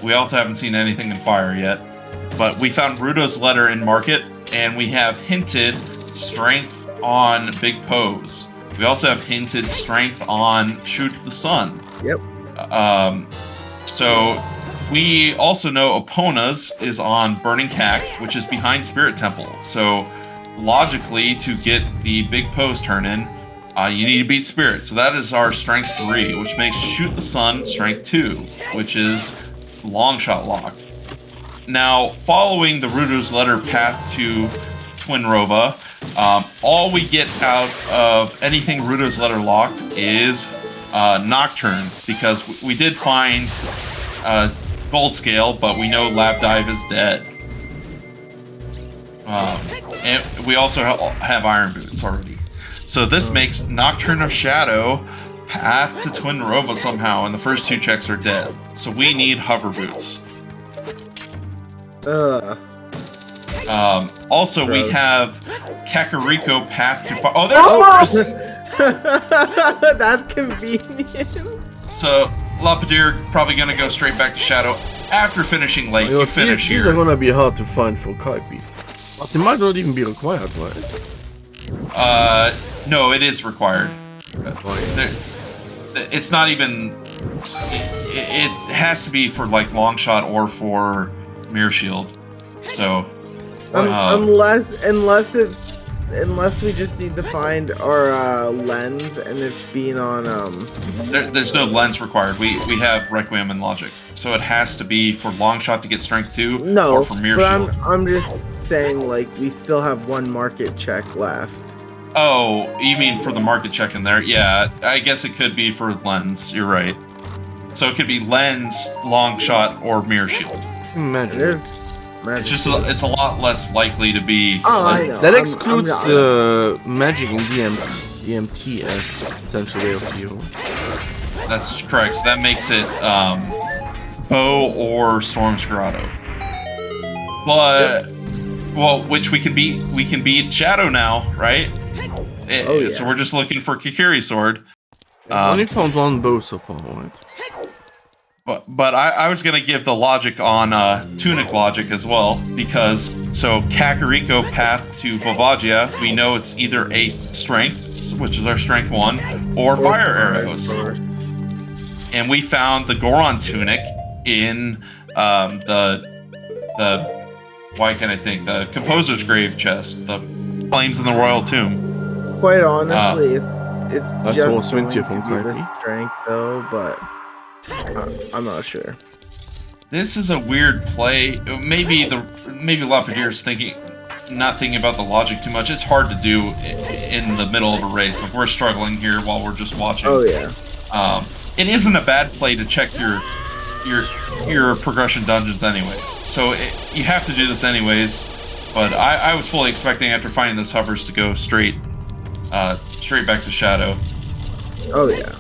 We also haven't seen anything in fire yet. But we found Rudo's letter in Market, and we have hinted strength on Big Pose. We also have hinted strength on Shoot the Sun. Yep. So we also know Epona's is on Burning Cack, which is behind Spirit Temple. So logically, to get the Big Pose turn in, you need to beat Spirit. So that is our Strength 3, which makes Shoot the Sun Strength 2, which is long shot locked. Now, following the Rudo's letter path to Twinrova, all we get out of anything Rudo's letter locked is Nocturne, because we did find Gold Scale, but we know Lab Dive is dead. And we also have Iron Boots already. So this makes Nocturne of Shadow path to Twinrova somehow, and the first 2 checks are dead. So we need Hover Boots. Also, we have Kakariko path to fire. Oh, there's Mars! That's convenient. So, LaPedr probably gonna go straight back to Shadow after finishing late. You finish these here. are gonna be hard to find for Keipi. But they might not even be required, right? No, it is required. It's not even... It has to be for, like, Long Shot or for Mirror Shield. So... unless we just need to find our lens and it's being on There's no lens required. We have Requiem and Logic, so it has to be for Long Shot to get Strength 2 or for Mirror Shield. I'm just saying, like, we still have 1 market check left. Oh, you mean for the market check in there? Yeah, I guess it could be for lens. You're right. So it could be lens, Long Shot, or Mirror Shield. Imagine. It's just it's a lot less likely to be. Oh, I know. That excludes the magic in DMT as potential way of heal. That's correct. So that makes it Bow or Storm's Grotto. But well, which we can beat. We can beat Shadow now, right? So we're just looking for Kikiri Sword. Only found 1 bow so far, right? But I was gonna give the logic on Tunic logic as well, because so Kakariko path to Volvagia, we know it's either a Strength, which is our Strength 1, or Fire Arrows. And we found the Goron Tunic in the why can't I think, the Composer's Grave chest, the Flames in the Royal Tomb. Quite honestly, it's That's just all swing going to to from be the Keipi. strength though, but I'm not sure. This is a weird play. Maybe LaPedr's not thinking about the logic too much. It's hard to do in the middle of a race. Like, we're struggling here while we're just watching. Oh yeah. It isn't a bad play to check your progression dungeons anyways. So you have to do this anyways. But I was fully expecting after finding those hovers to go straight back to Shadow. Oh yeah.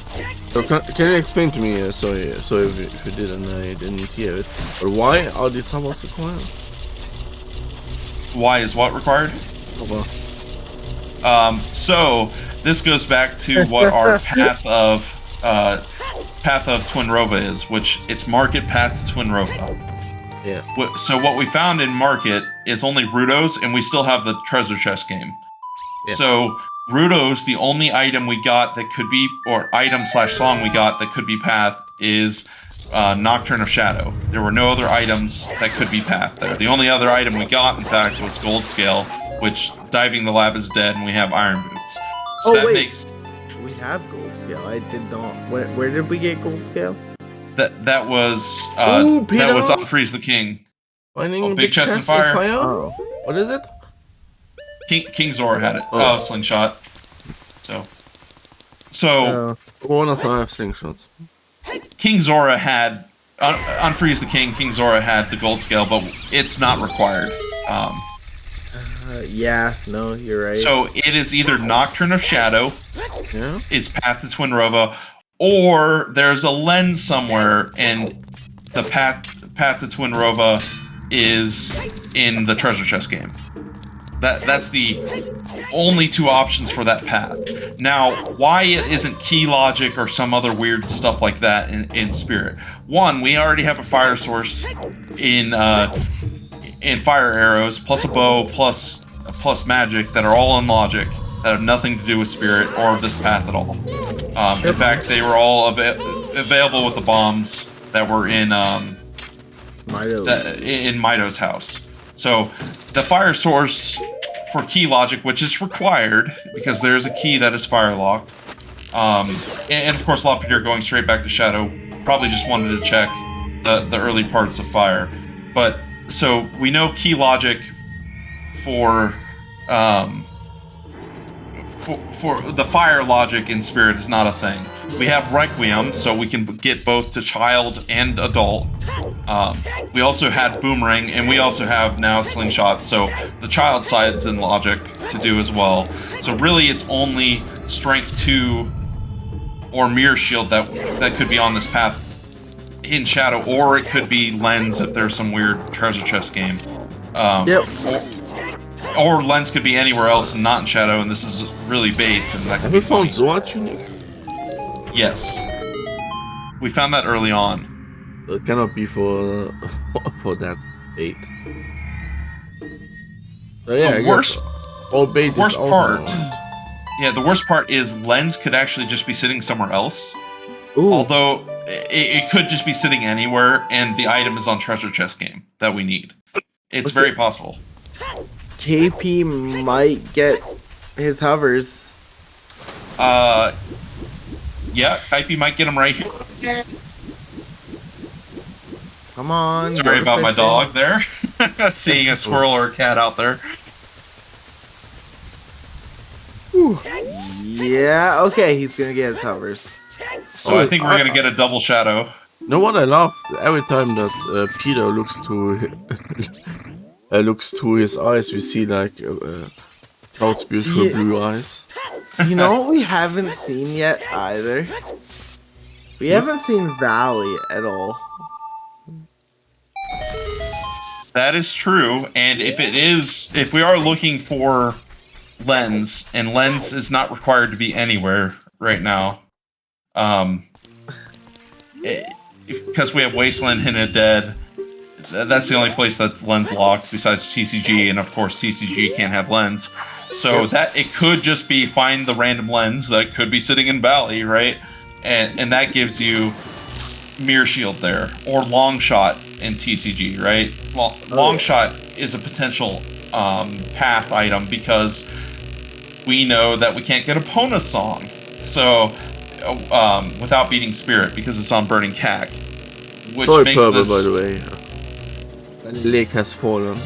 So can you explain to me, sorry if you did and I didn't hear it, but why are these hovers required? Why is what required? Hovers. So this goes back to what our path of Twinrova is, which it's Market path to Twinrova. Yeah. So what we found in Market is only Rudo's, and we still have the treasure chest game. Yeah. So Rudo's, the only item we got that could be, or item/song we got that could be path, is Nocturne of Shadow. There were no other items that could be pathed there. The only other item we got, in fact, was Gold Scale, which Diving the Lab is dead, and we have Iron Boots. So that makes... We have Gold Scale. I did not. Where did we get Gold Scale? That was Unfreeze the King. Finding Big Chest and Fire. Oh. What is it? King Zora had it. Oh, Slingshot. So one of our slingshots. King Zora had Unfreeze the King. King Zora had the Gold Scale, but it's not required. Yeah, no, you're right. So it is either Nocturne of Shadow, is Path to Twinrova, or there's a lens somewhere, and the Path to Twinrova is in the treasure chest game. That's the only two options for that path. Now, why it isn't key logic or some other weird stuff like that in Spirit? One, we already have a fire source in fire arrows, plus a bow, plus magic that are all in logic that have nothing to do with Spirit or this path at all. In fact, they were all available with the bombs that were in Mito's house. So the fire source for key logic, which is required because there is a key that is fire locked, and of course LaPedr going straight back to Shadow, probably just wanted to check the early parts of fire. But so we know key logic for the fire logic in Spirit is not a thing. We have Requiem, so we can get both to child and adult. We also had Boomerang, and we also have now Slingshot, so the child side's in logic to do as well. So really, it's only Strength 2 or Mirror Shield that could be on this path in Shadow, or it could be Lens if there's some weird treasure chest game. Or Lens could be anywhere else and not in Shadow, and this is really bait, and that could be funny. Have we found Zora unique? Yes. We found that early on. It cannot be for that bait. So yeah, the worst part. Yeah, the worst part is Lens could actually just be sitting somewhere else. Ooh. Although it could just be sitting anywhere, and the item is on treasure chest game that we need. It's very possible. KP might get his hovers. Yeah, Keipi might get him right here. Come on. Sorry about my dog there. Seeing a squirrel or a cat out there. Yeah, okay, he's gonna get his hovers. So I think we're gonna get a double Shadow. You know what I love? Every time that Peter looks to his eyes, we see like Cloud's beautiful blue eyes. You know what we haven't seen yet either? We haven't seen Valley at all. That is true, and if we are looking for Lens, and Lens is not required to be anywhere right now, because we have Wasteland, Hinted Dead, that's the only place that's Lens locked besides TCG, and of course TCG can't have Lens. So that it could just be find the random Lens that could be sitting in Valley, right? And that gives you Mirror Shield there, or Long Shot in TCG, right? Well, Long Shot is a potential path item because we know that we can't get a Pona song, so without beating Spirit because it's on Burning Cack, which makes purple, this. By the way, the lake has fallen.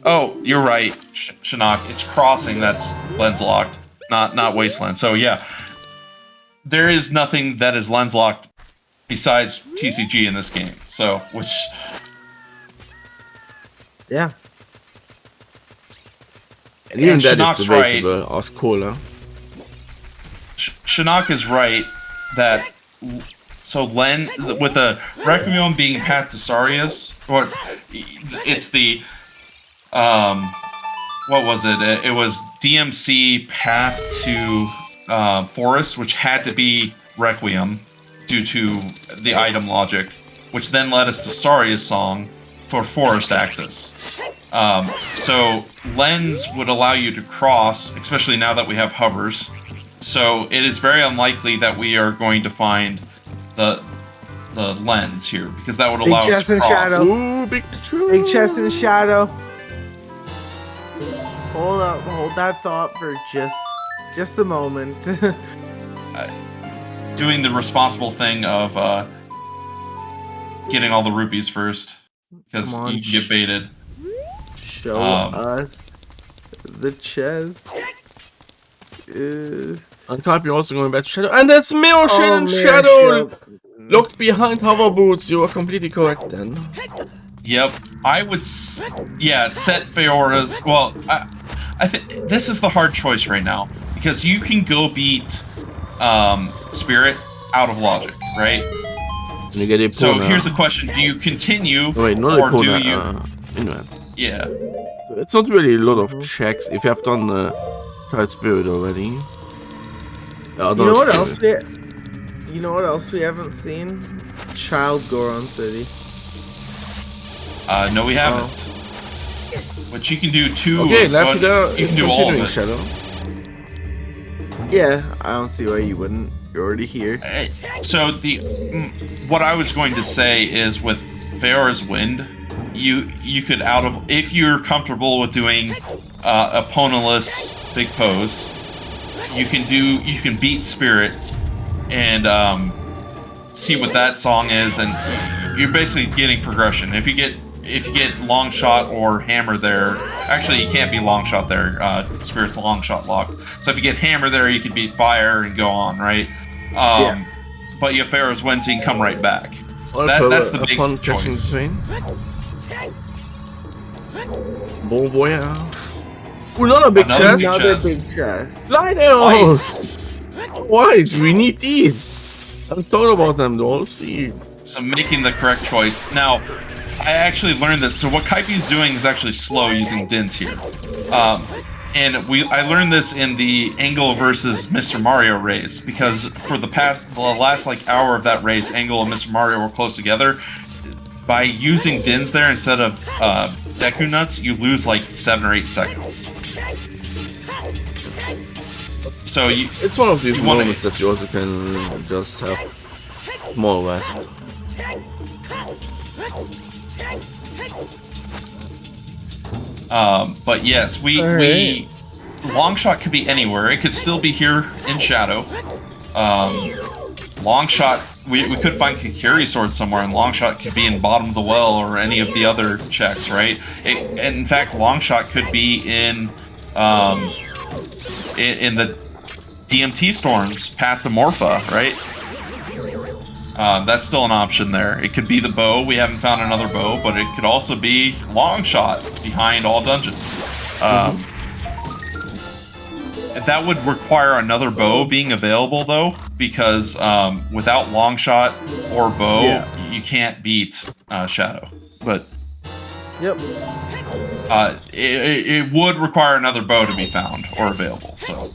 Oh, you're right, Shinnok. It's Crossing that's lens locked, not Wasteland. So yeah, there is nothing that is lens locked besides TCG in this game. So yeah, and even that Shinnok's is debatable. Right. Ask Cola. Shinnok is right that. So Len, with the Requiem being Path to Sarius, or it's the, what was it? It was DMC Path to Forest, which had to be Requiem due to the item logic, which then led us to Saria's song for Forest Access. So Lens would allow you to cross, especially now that we have hovers, So it is very unlikely that we are going to find the lens here, because that would allow Big us chest to and cross. shadow. Ooh, big true. Big chest and shadow. Hold up, hold that thought for just a moment. Doing the responsible thing of getting all the rupees first, because Come on, you can get baited. Show us the chest. And Keipi also going back to Shadow. And that's Mirror Shade and Mirror Shadow! Shield. Looked behind hover boots. You are completely correct then. Yep, I would. Yeah, set Feora's. Well, I think this is the hard choice right now, because you can go beat Spirit out of logic, right? You get a So Epona. here's the question: do you continue, Oh, wait, not or Epona, do you? Inward. Yeah. It's not really a lot of checks if you have done Child Spirit already. You know what else? You know what else we haven't seen? Child Goron City. No, we haven't. But you can do two. Okay, LaPedr you is can do all of continuing it. Shadow. Yeah, I don't see why you wouldn't. You're already here. So what I was going to say is, with Feora's Wind, you could if you're comfortable with doing a Ponaless big pose, you can beat Spirit and see what that song is, and you're basically getting progression. If you get long shot or hammer there, actually you can't be long shot there. Spirit's long shot locked. So if you get hammer there, you can beat fire and go on, right? Yeah. But you have Pharaoh's Wind, so you can come right back. That's the big fun catching choice. between. Bon voyage. Another big Another chest. big Another chest. big chest. Light arrows. White. We need these. I haven't thought about them though. See. So making the correct choice. Now, I actually learned this. So what Keipi's doing is actually slow using Dins here. And I learned this in the Angle versus Mr. Mario race, because for the last like hour of that race, Angle and Mr. Mario were close together. By using Dins there instead of Deku Nuts, you lose like 7 or 8 seconds. So it's one of these moments that you also can just have more rest. But yes, we long shot could be anywhere. It could still be here in Shadow. Long shot, we could find Kikiri sword somewhere, and long shot could be in bottom of the well or any of the other checks, right? In fact, long shot could be in the DMT storms path to Morpha, right? That's still an option there. It could be the bow. We haven't found another bow, but it could also be long shot behind all dungeons. That would require another bow being available, though, because without long shot or bow, you can't beat Shadow. But Yep. it would require another bow to be found or available. So.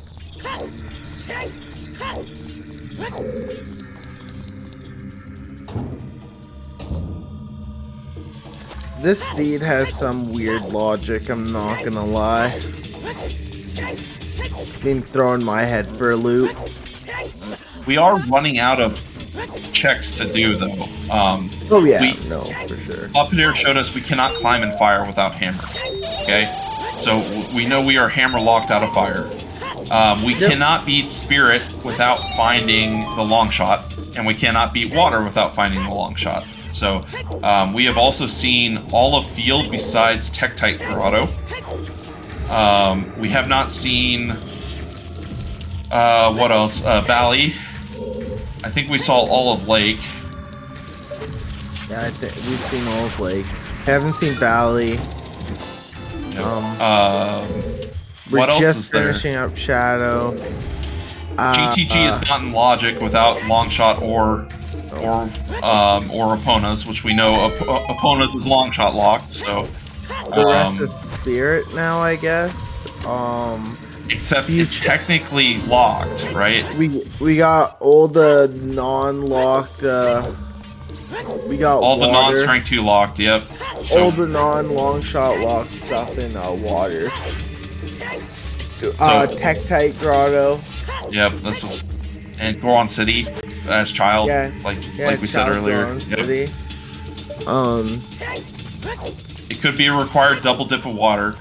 This seed has some weird logic, I'm not gonna lie. It's been throwing my head for a loop. We are running out of checks to do, though. Oh yeah, no, for sure. LaPedr showed us we cannot climb in fire without hammer. Okay? So we know we are hammer locked out of fire. We cannot beat Spirit without finding the long shot, and we cannot beat water without finding the long shot. So we have also seen all of field besides Tektite Grotto. We have not seen what else? Valley. I think we saw all of Lake. Yeah, I think we've seen all of Lake. Haven't seen Valley. What else just is there? finishing up Shadow. GTG is not in logic without Longshot or Epona's, which we know Epona's is Longshot locked. So the rest is Spirit now, I guess. Except it's technically locked, right? We got all the non-locked. We got all water. The non-strength 2 locked. Yep. So, all the non-long shot locked stuff in water. So, Tektite Grotto Yep, and Goron City as child, Yeah, like we said Child earlier. Goron Yep. City. It could be a required double dip of water.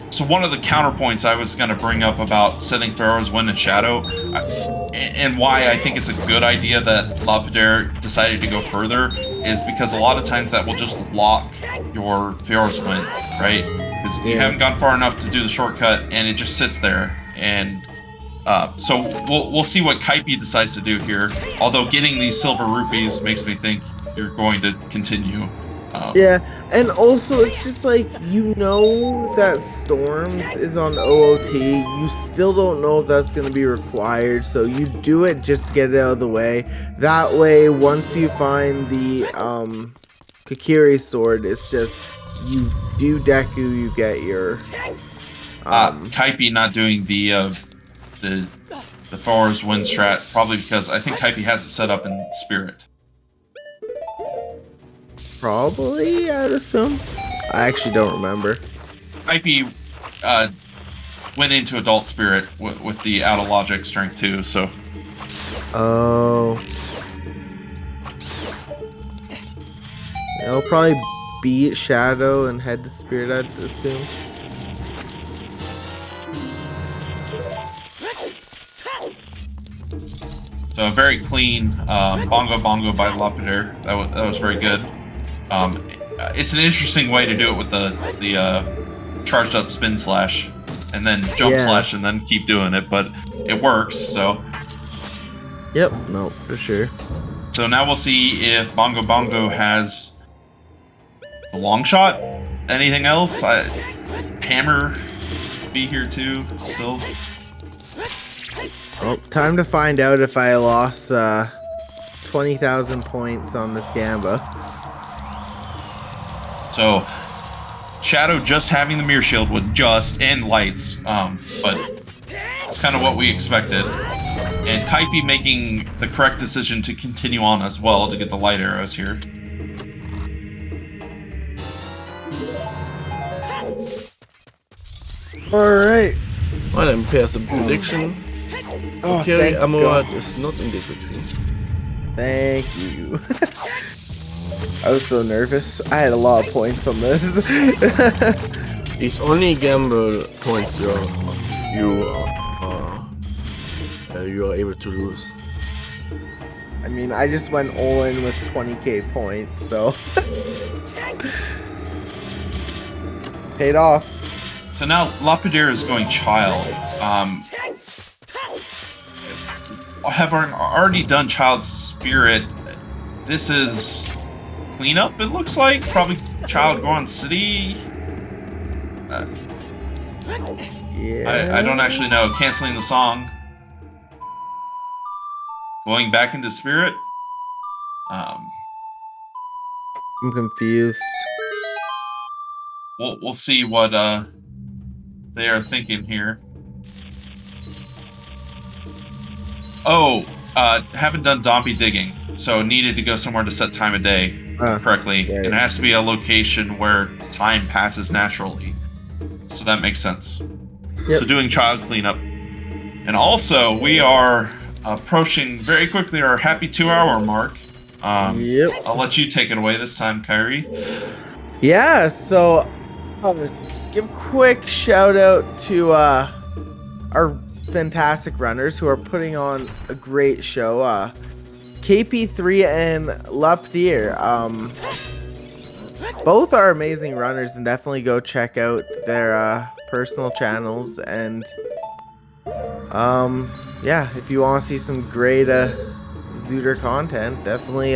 So one of the counterpoints I was going to bring up about setting Pharaoh's Wind and Shadow, and why I think it's a good idea that LaPedr decided to go further, is because a lot of times that will just lock your Pharaoh's Wind, right? Because you haven't gone far enough to do the shortcut, and it just sits there. And so we'll see what Keipi decides to do here. Although getting these silver rupees makes me think you're going to continue. Yeah, and also it's just like, you know that Storms is on OOT. You still don't know if that's going to be required, so you do it just to get it out of the way. That way, once you find the Kakiri sword, it's just you do Deku, you get your Keipi not doing the Pharaoh's Wind strat, probably because I think Keipi has it set up in Spirit. Probably, I'd assume. I actually don't remember. Keipi went into Adult Spirit with the Out of Logic Strength 2, so... Oh. It'll probably beat Shadow and head to Spirit, I'd assume. So a very clean Bongo Bongo by LaPedr. That was very good. It's an interesting way to do it with the charged up spin slash, and then jump slash, and then keep doing it. But it works. So. Yep. No, for sure. So now we'll see if Bongo Bongo has a long shot. Anything else? Hammer be here too. Still. Well, time to find out if I lost 20,000 points on this Gamba. So, Shadow just having the mirror shield with just and lights, but it's kind of what we expected. And Keipi making the correct decision to continue on as well to get the light arrows here. Alright. Well, then here's the prediction. Oh, Carry thank Amorad God. is not in the victory. Thank you. I was so nervous. I had a lot of points on this. These only gamble points you are able to lose. I mean, I just went all in with 20k points, so paid off. So now LaPedr is going Child. Having already done Child Spirit, this is cleanup, it looks like. Probably Child Goron City. Yeah. I don't actually know. Canceling the song. Going back into Spirit. I'm confused. We'll see what they are thinking here. Oh, haven't done Dompy digging, so needed to go somewhere to set time of day correctly. Right. It has to be a location where time passes naturally, so that makes sense. Yep. So doing child cleanup, and also we are approaching very quickly our happy 2-hour mark. Yep. I'll let you take it away this time, Kyrie. Yeah, so I'll give a quick shout out to our fantastic runners who are putting on a great show. Keipi3 and LaPedr. Both are amazing runners, and definitely go check out their personal channels. And yeah, if you want to see some great Zooter content, definitely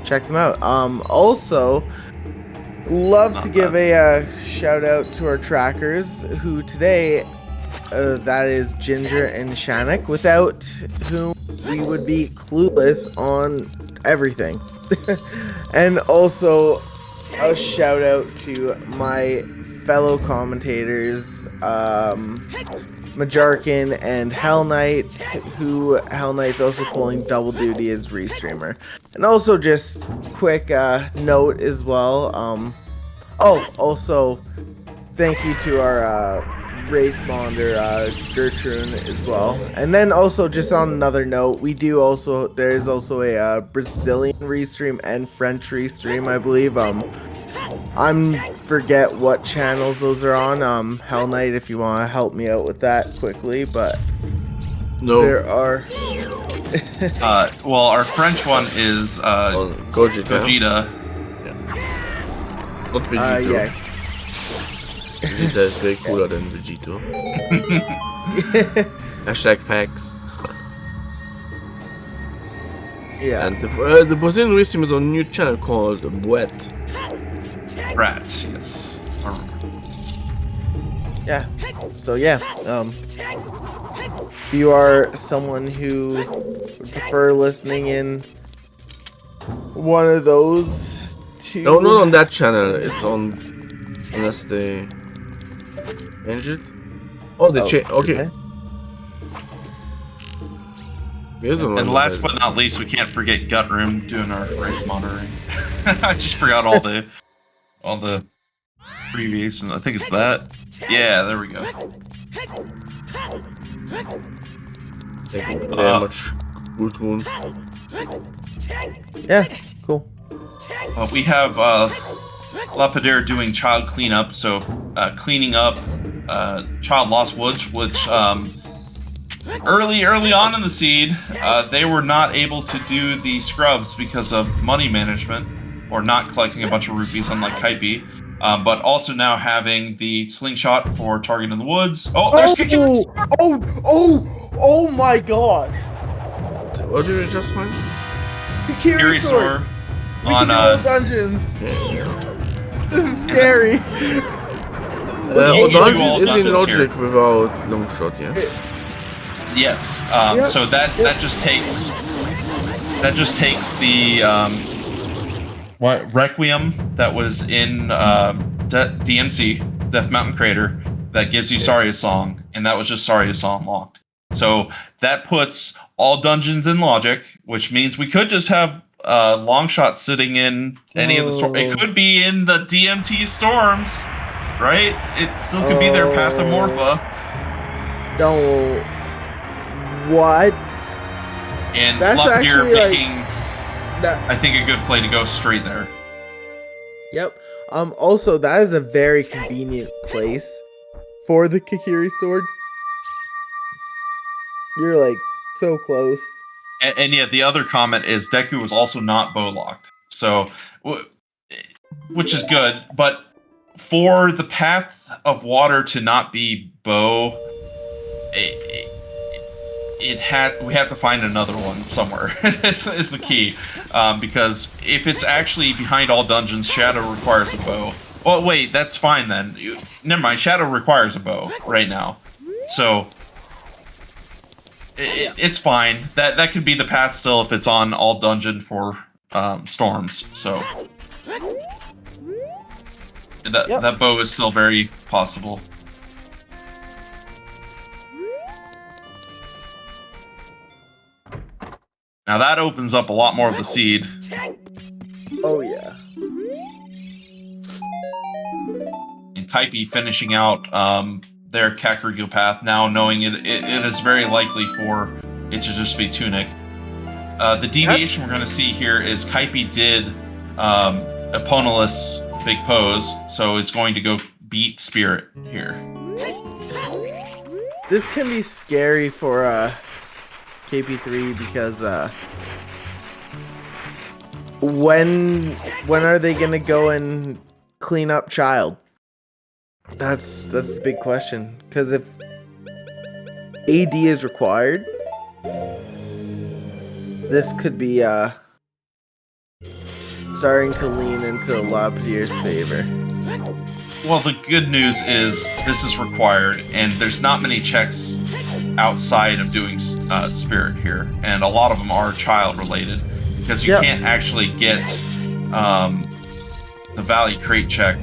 check them out. Also, love to give a shout out to our trackers who today, that is Ginger and Shannock, without whom we would be clueless on everything. And also a shout out to my fellow commentators, Majarkin and Hell Knight, who Hell Knight's also pulling double duty as restreamer. And also just quick note as well, oh, also thank you to our Racemonder, Gertrude as well. And then also, just on another note, there's also a Brazilian restream and French restream, I believe. I'm forget what channels those are on. Hell Knight, if you want to help me out with that quickly, but No. there are. Well, our French one is On Gogeta. Gogeta. Not Vegito. Yeah. Vegeta is way cooler than Vegito. Hashtag facts. Yeah. And the Brazilian racing is on a new channel called Wet. Rat, yes. I remember. Yeah. So yeah. If you are someone who would prefer listening in one of those two. No, not on that channel. It's on, unless they change it. Oh, they change. Okay. And last but not least, we can't forget Gut Room doing our race monitoring. I just forgot all the previews, and I think it's that. Yeah, there we go. Thank you very much. Good. Yeah, cool. We have LaPedr doing child cleanup, so cleaning up child lost woods, which early on in the seed, they were not able to do the scrubs because of money management or not collecting a bunch of rupees, unlike Keipi. But also now having the slingshot for target in the woods. Oh, there's Keipi! Oh my god! What did we just find? Keipi sword! We on can do dungeons! This is scary! All dungeons all is in dungeons logic here. without long shot, yeah? Yes. Yep. So that just takes the Requiem that was in DMC Death Mountain Crater that gives you Saria's Song, and that was just Saria's Song locked. So that puts all dungeons in logic, which means we could just have long shot sitting in any of the storms. It could be in the DMT storms, right? It still could be their Pathomorpha. No. What? And That's LaPedr actually, making, that. I think, a good play to go straight there. Yep. Also, that is a very convenient place for the Keipi sword. You're like so close. And yeah, the other comment is Deku was also not bow locked, so which is good. But for the path of water to not be bow, we have to find another one somewhere. is the key, because if it's actually behind all dungeons, Shadow requires a bow. Oh wait, that's fine then. Never mind. Shadow requires a bow right now, so. It's fine. That could be the path still if it's on all dungeon for storms. So that bow is still very possible. Now that opens up a lot more of the seed. Oh yeah. And Keipi finishing out their Kakariko path, now knowing it is very likely for it to just be Tunic. The deviation we're going to see here is Keipi did Eponolus Big Pose, so it's going to go beat Spirit here. This can be scary for Keipi3 because when are they going to go and clean up Child? That's the big question. Because if AD is required, this could be starting to lean into LaPedr's favor. Well, the good news is this is required, and there's not many checks outside of doing Spirit here, and a lot of them are child related because you can't actually get the Valley Crate check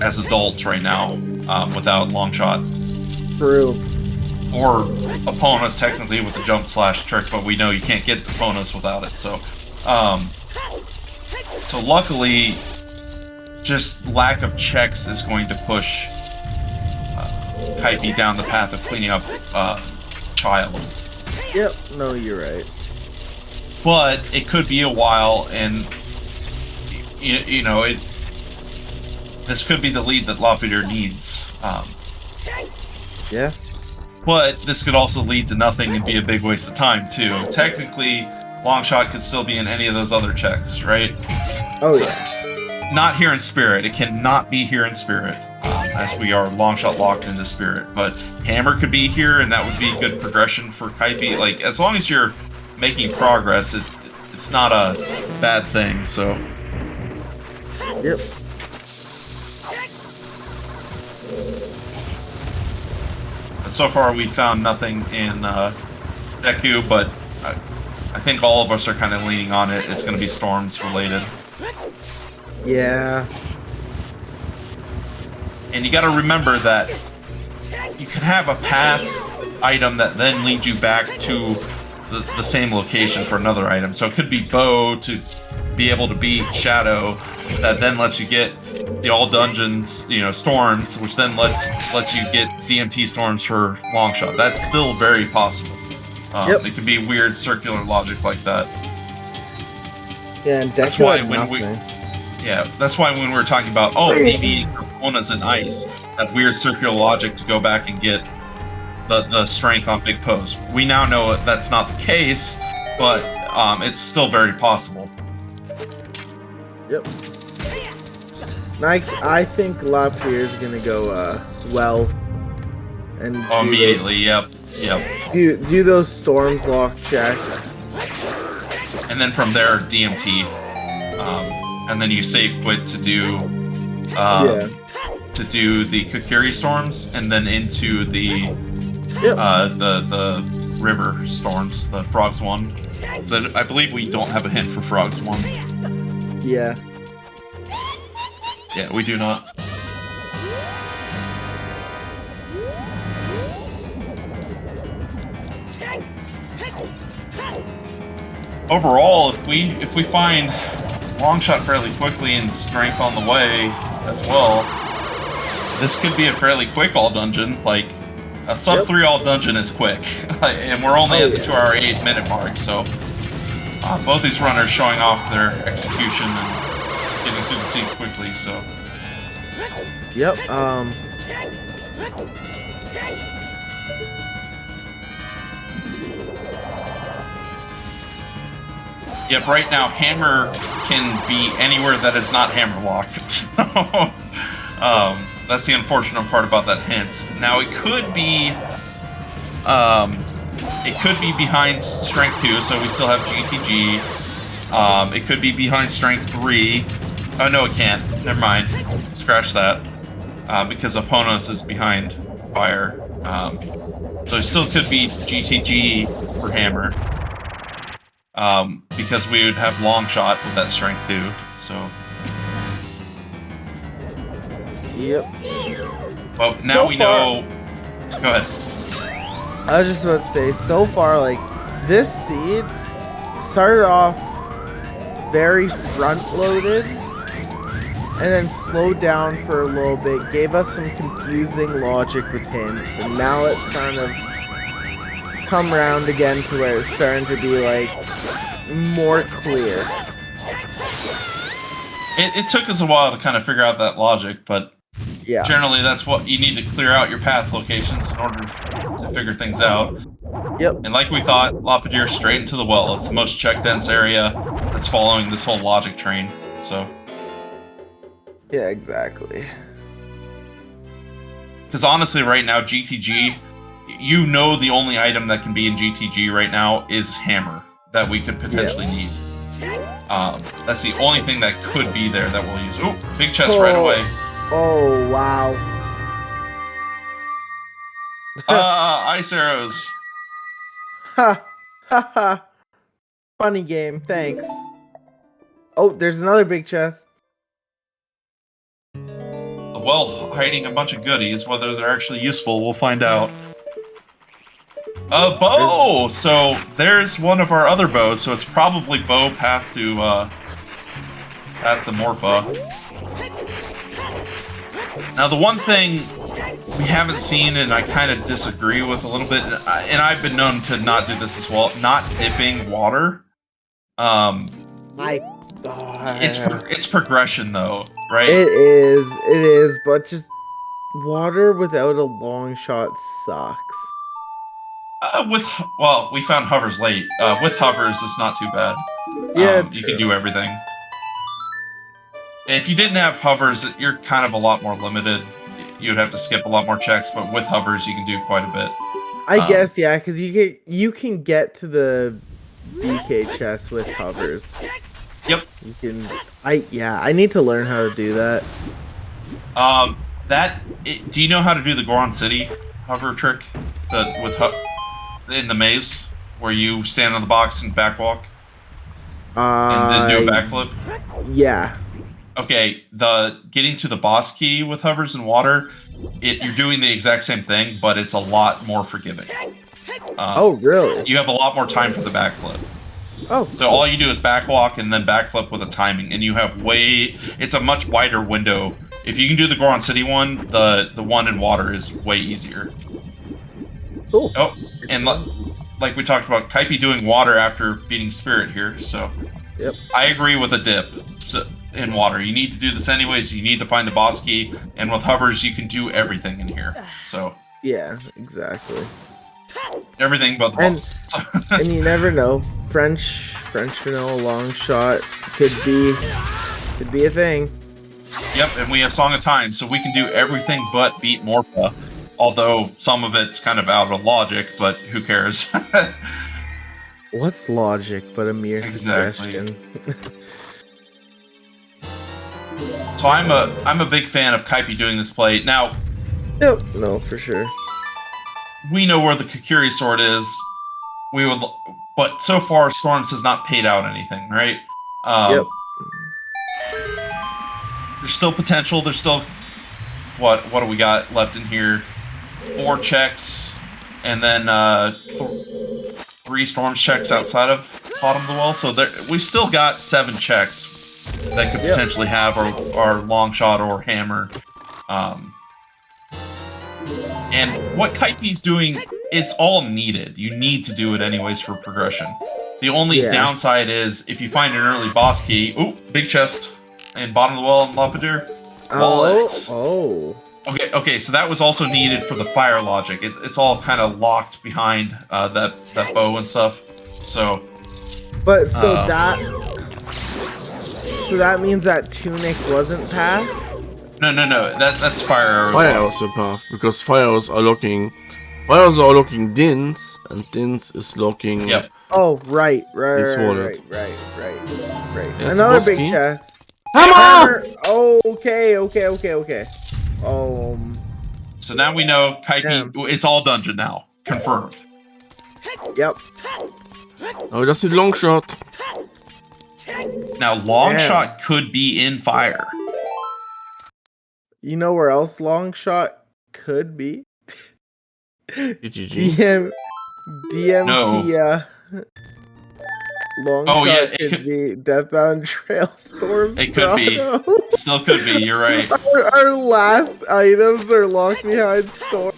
as adults right now without Longshot. True. Or Eponus technically with the jump slash trick, but we know you can't get Eponus without it. So, so luckily, just lack of checks is going to push Keipi down the path of cleaning up Child. Yep. No, you're right. But it could be a while, and you know it. This could be the lead that LaPedr needs. Yeah. But this could also lead to nothing and be a big waste of time too. Technically, Longshot could still be in any of those other checks, right? Oh So, yeah. not here in Spirit. It cannot be here in Spirit, as we are Longshot locked into Spirit. But Hammer could be here, and that would be good progression for Keipi. Like, as long as you're making progress, it's not a bad thing. So. Yep. So far, we found nothing in Deku, but I think all of us are kind of leaning on it. It's going to be Storms related. Yeah. And you got to remember that you can have a path item that then leads you back to the same location for another item. So it could be Bow to be able to beat Shadow, that then lets you get the all dungeons, you know, Storms, which then lets you get DMT Storms for Longshot. That's still very possible. Yep. It can be weird circular logic like that. Yeah, and That's Deku why had when nothing. that's why when we were talking about BB Kapona's in ice, that weird circular logic to go back and get the strength on Big Pose. We now know that's not the case, but it's still very possible. Yep. I think LaPedr is gonna go well, and Immediately. Yep. do those Storms lock checks. And then from there, DMT, and then you save quit to do the Kokiri Storms, and then into the the River Storms, the Frogs one. So I believe we don't have a hint for Frogs one. Yeah. Yeah, we do not. Overall, if we find Longshot fairly quickly and strength on the way as well, this could be a fairly quick all dungeon. Like a sub 3 all dungeon is quick, and we're only at the 2-hour 8-minute mark. So both these runners showing off their execution and getting through the scene quickly. So. Yep. Yep, right now, Hammer can be anywhere that is not Hammer locked. So, that's the unfortunate part about that hint. Now, it could be behind Strength 2, so we still have GTG. It could be behind Strength 3. Oh, no, it can't. Never mind. Scratch that. Because Opponents is behind Fire. So it still could be GTG for Hammer. Because we would have Longshot with that Strength 2, so... Yep. Well, now we know... Go ahead. I was just about to say, so far, like, this seed started off very front-loaded, and then slowed down for a little bit, gave us some confusing logic with hints, and now it's kind of come around again to where it's starting to be, like, more clear. It took us a while to kind of figure out that logic, but yeah, generally that's what you need to clear out your path locations in order to figure things out. Yep. And like we thought, LaPedr straight into the well. It's the most check-dense area that's following this whole logic train, so... Yeah, exactly. Because honestly, right now, GTG, you know the only item that can be in GTG right now is Hammer, that we could potentially need. That's the only thing that could be there that we'll use. Ooh, big chest right away. Oh, wow. Ice arrows. Ha! Ha ha! Funny game, thanks. Oh, there's another big chest. The well hiding a bunch of goodies. Whether they're actually useful, we'll find out. A bow! So there's one of our other bows, so it's probably bow path to at the Morpha. Now the one thing we haven't seen, and I kind of disagree with a little bit, and I've been known to not do this as well, not dipping water. It's progression though, right? It is, but just water without a long shot sucks. Well, we found hovers late. With hovers, it's not too bad. Yeah, You true. can do everything. If you didn't have hovers, you're kind of a lot more limited. You'd have to skip a lot more checks, but with hovers, you can do quite a bit. I guess, yeah, because you can get to the DK chest with hovers. Yep. You can. I need to learn how to do that. Do you know how to do the Goron City hover trick? In the maze, where you stand on the box and backwalk, and then do a backflip. Yeah. Okay, getting to the boss key with hovers and water, you're doing the exact same thing, but it's a lot more forgiving. Oh, really? You have a lot more time for the backflip. Oh. So all you do is backwalk and then backflip with a timing, and you have it's a much wider window. If you can do the Goron City one, the one in water is way easier. Cool. Oh, and like we talked about, Keipi doing water after beating Spirit here, so... Yep. I agree with a dip in water. You need to do this anyway, so you need to find the boss key, and with hovers, you can do everything in here, so... Yeah, exactly. Everything but the boss. And you never know. French vanilla long shot could be a thing. Yep, and we have Song of Time, so we can do everything but beat Morpha. Although some of it's kind of out of logic, but who cares? What's logic but a mere suggestion? So I'm a big fan of Keipi doing this play. Now, yep, no, for sure. We know where the Kakiri sword is. But so far, Storms has not paid out anything, right? Yep. There's still potential. There's still what do we got left in here? 4 checks, and then 3 Storms checks outside of bottom of the well. So we still got 7 checks that could potentially have our long shot or hammer. And what Keipi's doing, it's all needed. You need to do it anyways for progression. The only downside is if you find an early boss key. Ooh, big chest. And bottom of the well in LaPedr. Wallet. Oh. Okay, so that was also needed for the fire logic. It's all kind of locked behind that bow and stuff. So. But so that means that tunic wasn't passed? No. That's fire arrows. Fire arrows are path, because fires are locking Dins, and Dins is locking. Yep. Oh, right. Yes, Another big key. chest. Hammer! Okay. So now we know Keipi. It's all dungeon now. Confirmed. Yep. Oh, just a long shot. Now, long shot could be in fire. You know where else long shot could be? DMT. DMT. Long shot could be Deathbound Trail Storm. It could be. Still could be. You're right. Our last items are locked behind Storm.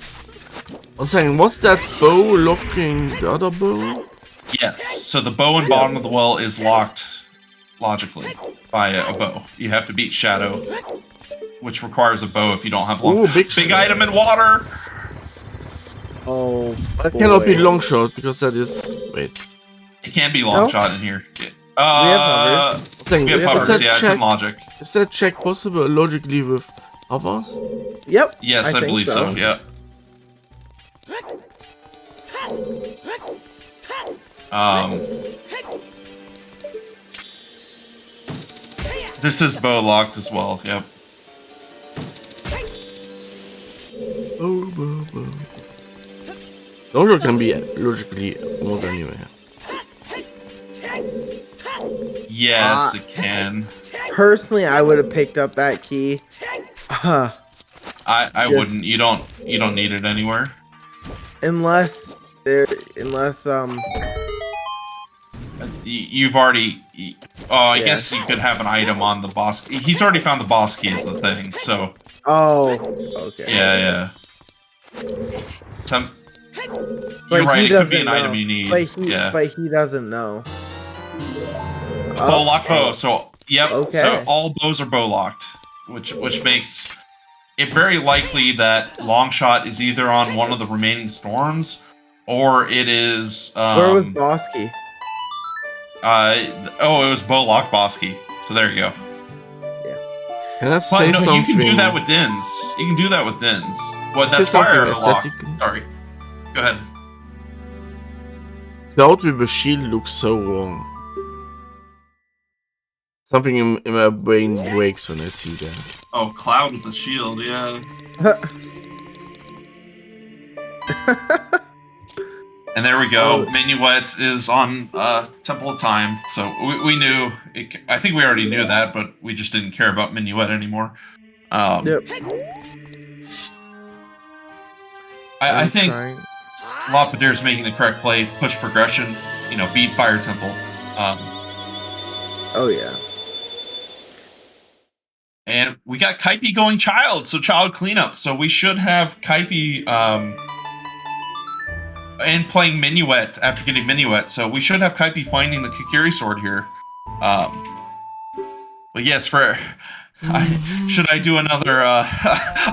I'm saying, what's that bow locking the other bow? Yes. So the bow in bottom of the well is locked logically by a bow. You have to beat Shadow, which requires a bow if you don't have long. Ooh, big item in water. Oh, that cannot be long shot because that is It can be long shot in here. We have hovers. It's in logic. Is that check possible logically with hovers? Yep. Yes, I believe so. Yeah. This is bow locked as well. Yep. Bow. Long shot can be logically more anyway. Yes, it can. Personally, I would have picked up that key. I wouldn't. You don't need it anywhere. Unless you've already. I guess you could have an item on the boss. He's already found the boss key is the thing. So. Oh. Okay. Yeah. Some. But You're right. he It could be doesn't an item know. you need. But he doesn't know. A bow locked bow. Oh. So yep. Okay. So all bows are bow locked, which makes it very likely that Longshot is either on one of the remaining storms, or it is. Where was Bosky? It was bow locked Bosky. So there you go. Can I say something? You can do that with Dins. You can do that with Dins. What? Say That's fire something lock. aesthetically. Sorry. Go ahead. Cloud with the shield looks so wrong. Something in my brain breaks when I see that. Oh, Cloud with the shield, yeah. And there we go. Oh. Minuet is on Temple of Time, so we knew. I think we already knew that, but we just didn't care about Minuet anymore. Yep. I think LaPedr is making the correct play, push progression, beat Fire Temple. Oh yeah. And we got Keipi going Child, so Child cleanup. So we should have Keipi and playing Minuet after getting Minuet. So we should have Keipi finding the Kikiri sword here. But yes, should I do another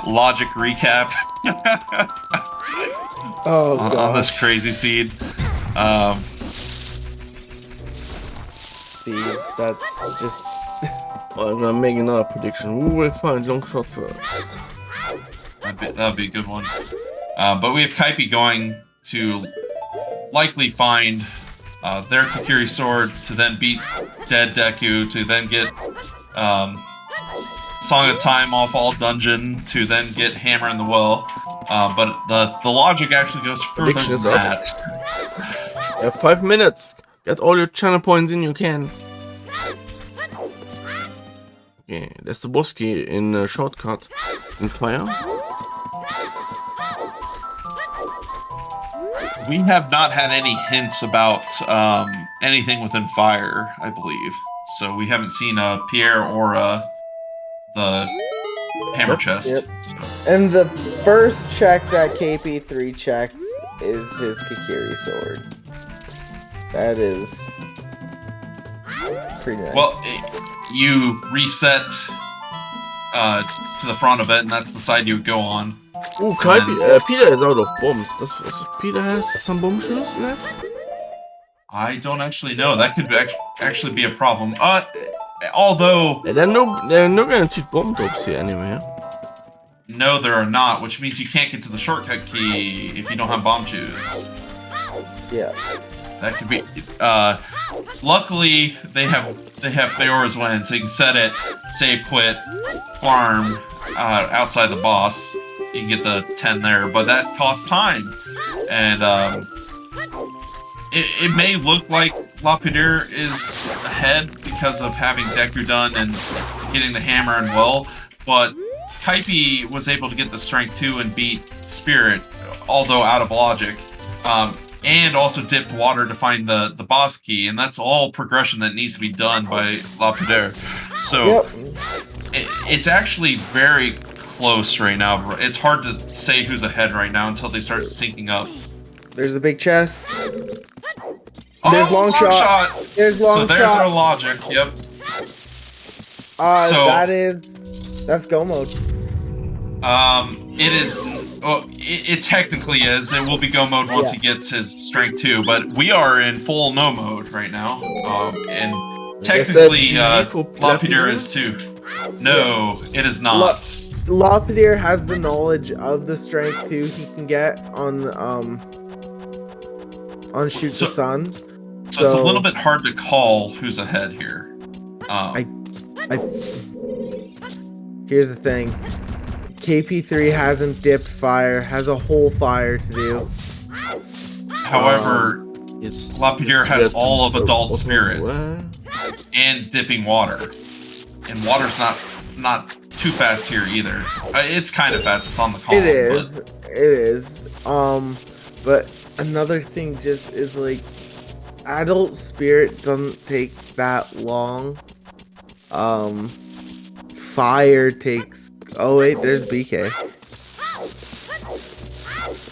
logic recap on this crazy seed? Steve, that's just. I'm gonna make another prediction. Who will find Longshot first? That'd be a good one. But we have Keipi going to likely find their Kikiri sword to then beat Dead Deku, to then get Song of Time off all dungeon, to then get Hammer in the Well. But the logic actually goes further than that. You have 5 minutes. Get all your channel points in you can. Okay, that's the boss key in shortcut in fire. We have not had any hints about anything within fire, I believe. So we haven't seen Pierre or the hammer chest. Yep. So. And the first check that Keipi3 checks is his Kikiri sword. That is pretty nice. Well, you reset to the front of it, and that's the side you would go on. Ooh, Peter is out of bombs. Peter has some bomb shoes left? I don't actually know. That could actually be a problem. Although... There are no guaranteed bomb drops here anyway. No, there are not, which means you can't get to the shortcut key if you don't have bomb shoes. Yeah. That could be... luckily, they have Theora's Wind, so you can set it, save, quit, farm outside the boss. You can get the 10 there, but that costs time. And it may look like LaPedr is ahead because of having Deku done and getting the hammer and well, but Keipi was able to get the strength 2 and beat Spirit, although out of logic. And also dipped water to find the boss key, and that's all progression that needs to be done by LaPedr. So it's actually very close right now. It's hard to say who's ahead right now until they start syncing up. There's a big chest. Oh, There's long shot. There's long shot. So there's our logic. Yep. That's go mode. It is. Well, it technically is. It will be go mode once he gets his strength 2, but we are in full no mode right now. And technically, LaPedr is too. No, it is not. LaPedr has the knowledge of the strength 2 he can get on Shoot the Sun. So it's a little bit hard to call who's ahead here. Here's the thing. Keipi3 hasn't dipped fire, has a whole fire to do. However, LaPedr has all of Adult Spirit and dipping water. And water's not too fast here either. It's kind of fast, it's on the column. It is. But another thing just is like, Adult Spirit doesn't take that long. Fire takes... Oh wait, there's BK.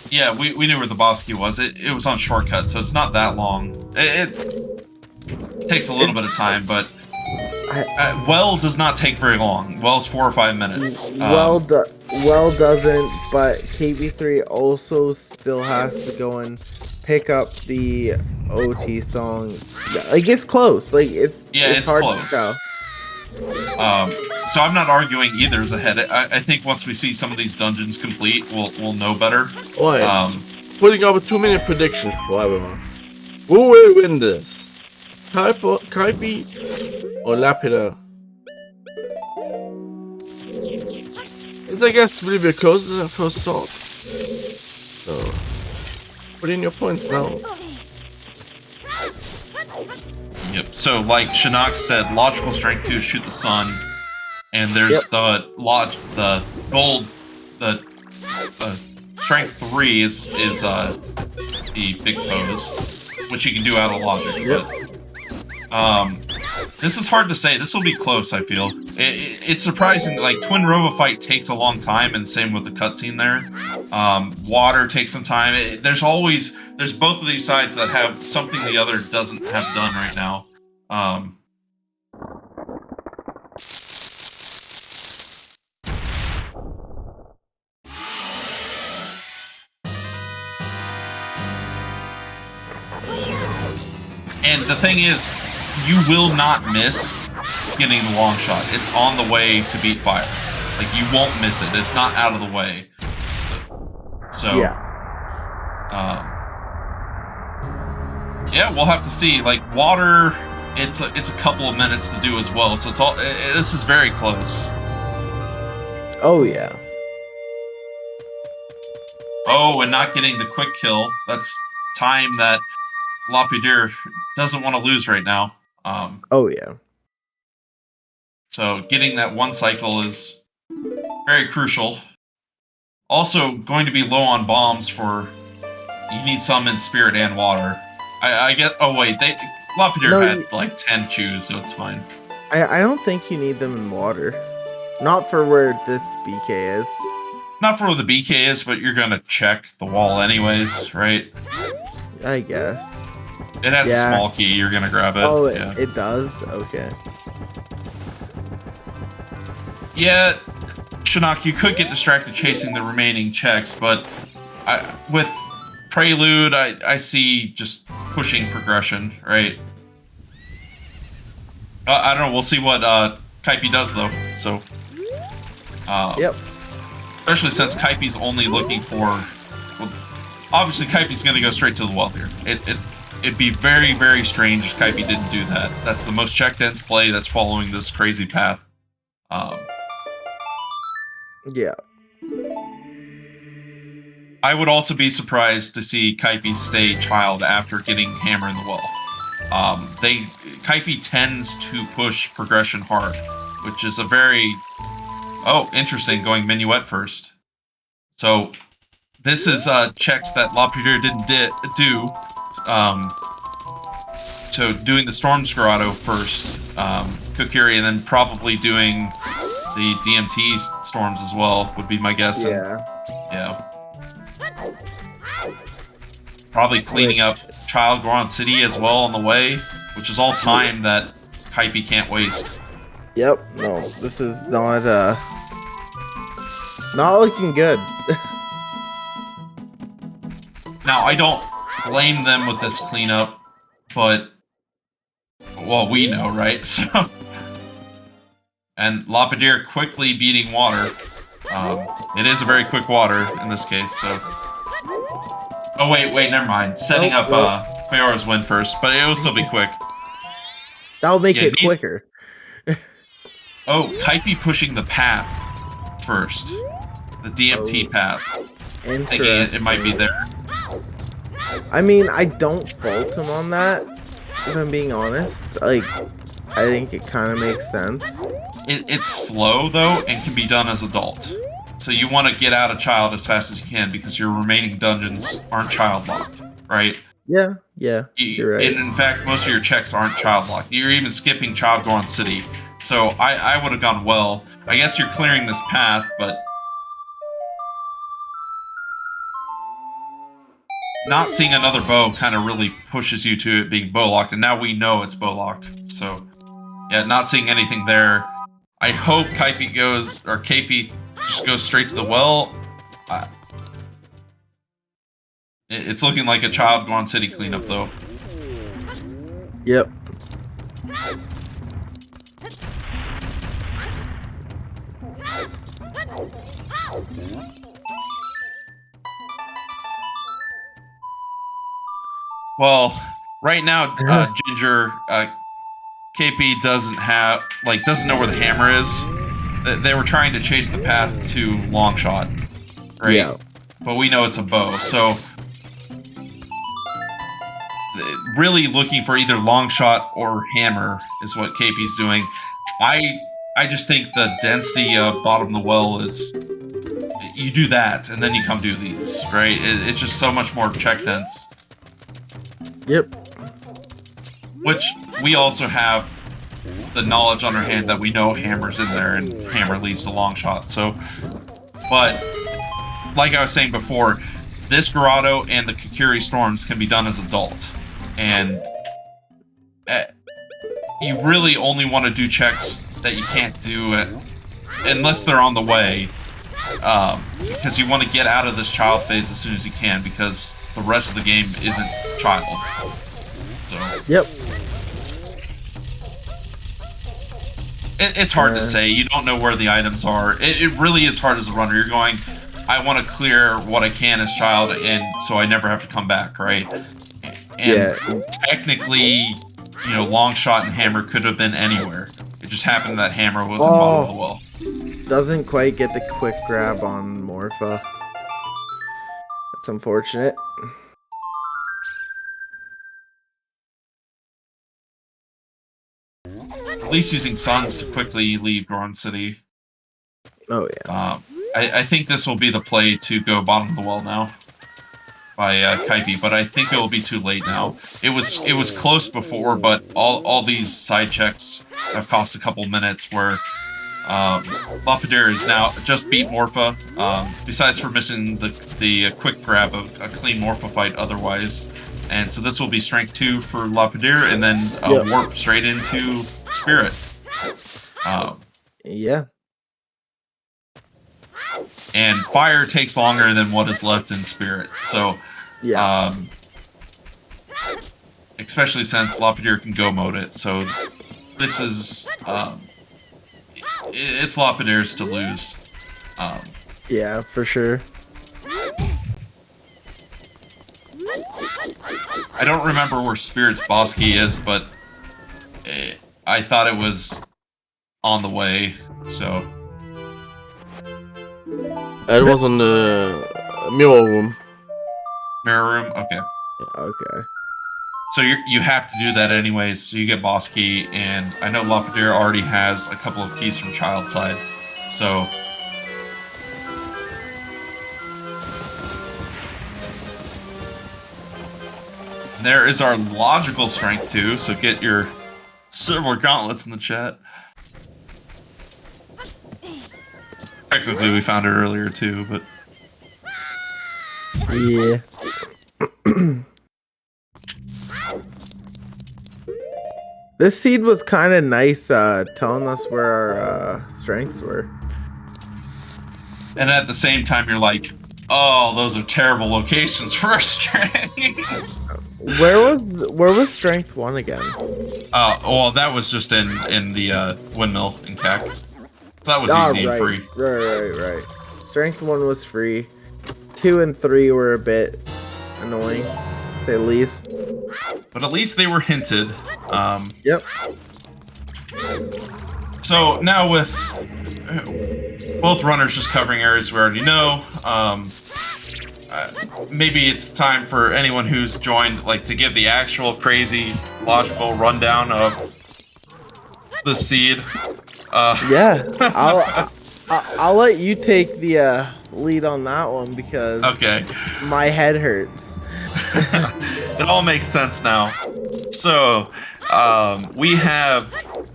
Yeah, we knew where the boss key was. It was on shortcut, so it's not that long. It takes a little bit of time, but well does not take very long. Well's 4 or 5 minutes. Well doesn't, but Keipi3 also still has to go and pick up the OT song. Like it's close. Like it's hard close. to tell. So I'm not arguing either is ahead. I think once we see some of these dungeons complete, we'll know better. Alright, putting up a 2-minute prediction for everyone. Who will win this? Keipi or LaPedr? It, I guess, will be closer than first thought. So, put in your points now. Yep. So, like Shinnok said, logical strength 2 is shoot the sun, and there's the gold, the strength 3 is the big pose, which you can do out of logic. But this is hard to say. This will be close. I feel it's surprising. Like Twin Rova fight takes a long time, and same with the cutscene there. Water takes some time. There's both of these sides that have something the other doesn't have done right now. And the thing is, you will not miss getting the long shot. It's on the way to beat fire. Like, you won't miss it. It's not out of the way. So, yeah, we'll have to see. Like, water, it's a couple of minutes to do as well. So this is very close. Oh yeah. Oh, and not getting the quick kill. That's time that LaPedr doesn't want to lose right now. Oh yeah. So getting that one cycle is very crucial. Also, going to be low on bombs for... You need some in spirit and water. I get... Oh wait, LaPedr had like 10 chews, so it's fine. I don't think you need them in water. Not for where this BK is. Not for where the BK is, but you're gonna check the wall anyways, right? I guess. It has a small key, you're gonna grab it. Oh, it does? Okay. Yeah, Shinnok, you could get distracted chasing the remaining checks, but with Prelude, I see just pushing progression, right? I don't know, we'll see what Keipi does, though, so... Yep. Especially since Keipi's only looking for... Well, obviously, Keipi's going to go straight to the well here. It'd be very, very strange if Keipi didn't do that. That's the most check-dense play that's following this crazy path. Yeah. I would also be surprised to see Keipi stay child after getting Hammer in the well. Keipi tends to push progression hard, which is a very... Oh, interesting, going Minuet first. So, this is checks that LaPedr didn't do. So, doing the Storm Scorado first, Kokiri, and then probably doing the DMT storms as well, would be my guess. Yeah. Probably cleaning up Child Goron City as well on the way, which is all time that Keipi can't waste. Yep, no, this is not looking good. Now, I don't blame them with this cleanup, but, well, we know, right? So, and LaPedr quickly beating water. It is a very quick water in this case, so... Oh, wait, never mind. Setting up Feora's win first, but it will still be quick. That'll make it quicker. Oh, Keipi pushing the path first. The DMT path. Thinking it might be there. I mean, I don't fault him on that, if I'm being honest. Like, I think it kind of makes sense. It's slow, though, and can be done as adult. So you want to get out of child as fast as you can, because your remaining dungeons aren't child-locked, right? Yeah, you're right. And in fact, most of your checks aren't child-locked. You're even skipping Child Goron City. So I would have gone well. I guess you're clearing this path, but... not seeing another bow kind of really pushes you to it being bow locked, and now we know it's bow locked. So, yeah, not seeing anything there. I hope Keipi just goes straight to the well. It's looking like a child Goron City cleanup, though. Yep. Well, right now, Ginger, KP doesn't know where the hammer is. They were trying to chase the path to Longshot, right? Yeah. But we know it's a bow, so really looking for either Longshot or hammer is what KP's doing. I just think the density of bottom of the well is you do that and then you come do these, right? It's just so much more check dense. Yep. Which we also have the knowledge on our hand that we know hammer's in there and hammer leads to Longshot. So, but like I was saying before, this Grotto and the Kukuri Storms can be done as adult. And you really only want to do checks that you can't do unless they're on the way. Because you want to get out of this child phase as soon as you can, because the rest of the game isn't child. So. Yep. It's hard to say. You don't know where the items are. It really is hard as a runner. You're going, I want to clear what I can as child, and so I never have to come back, right? And technically, Longshot and hammer could have been anywhere. It just happened that hammer was in bottom of the well. Doesn't quite get the quick grab on Morpha. That's unfortunate. At least using Suns to quickly leave Goron City. Oh, yeah. I think this will be the play to go bottom of the well now by Keipi, but I think it will be too late now. It was close before, but all these side checks have cost a couple minutes where LaPedr is now just beat Morpha, besides for missing the quick grab of a clean Morpha fight otherwise. And so this will be strength 2 for LaPedr, and then warp straight into Spirit. Yeah. And fire takes longer than what is left in Spirit. So, especially since LaPedr can go mode it. So this is it's LaPedr's to lose. Yeah, for sure. I don't remember where Spirit's boss key is, but I thought it was on the way, so... It was on the mirror room. Mirror room? Okay. Okay. So you have to do that anyways, so you get boss key, and I know LaPedr already has a couple of keys from child side, so... There is our logical strength too, so get your silver gauntlets in the chat. Technically we found it earlier too, but... Yeah. This seed was kind of nice, telling us where our strengths were. And at the same time you're like, oh, those are terrible locations for our strengths. Where was strength 1 again? Well, that was just in the windmill in CAC. So that was easy and free. Right. Strength 1 was free. 2 and 3 were a bit annoying, to say the least. But at least they were hinted. Yep. So now with both runners just covering areas we already know, maybe it's time for anyone who's joined, to give the actual crazy, logical rundown of the seed. Yeah, I'll let you take the lead on that one because my head hurts. It all makes sense now. So we have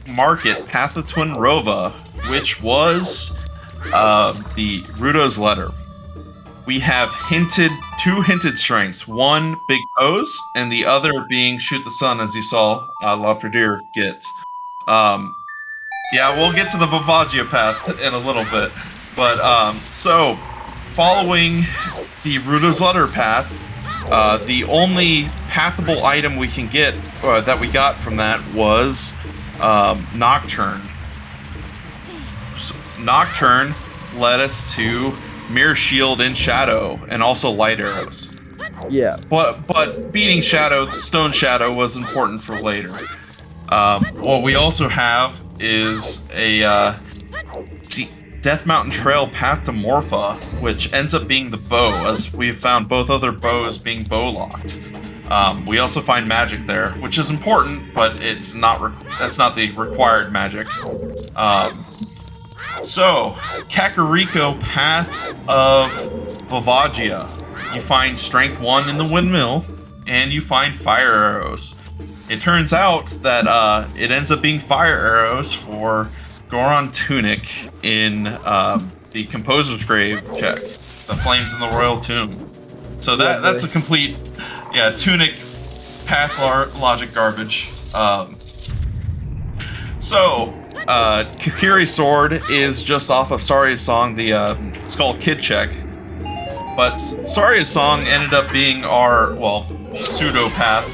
Market Path of Twin Rova, which was the Rudo's letter. we have two hinted strengths. One, big pose, and the other being shoot the sun, as you saw LaPedr get. Yeah, we'll get to the Vivagia path in a little bit. But, so, following the Rudo's Letter path, the only pathable item we can get, that we got from that was Nocturne. So, Nocturne led us to Mirror Shield and Shadow, and also Light Arrows. Yeah. But beating Stone Shadow was important for later. What we also have is a Death Mountain Trail Path to Morpha, which ends up being the bow, as we've found both other bows being bow locked. We also find magic there, which is important, but it's not that's not the required magic. So, Kakariko Path of Vivagia. You find Strength 1 in the Windmill, and you find Fire Arrows. It turns out that it ends up being Fire Arrows for Goron Tunic in the Composer's Grave check. The Flames in the Royal Tomb. So that's a complete, Tunic path logic garbage. Kikiri's Sword is just off of Saria's Song, the Skull Kid check. But Saria's Song ended up being our, pseudo path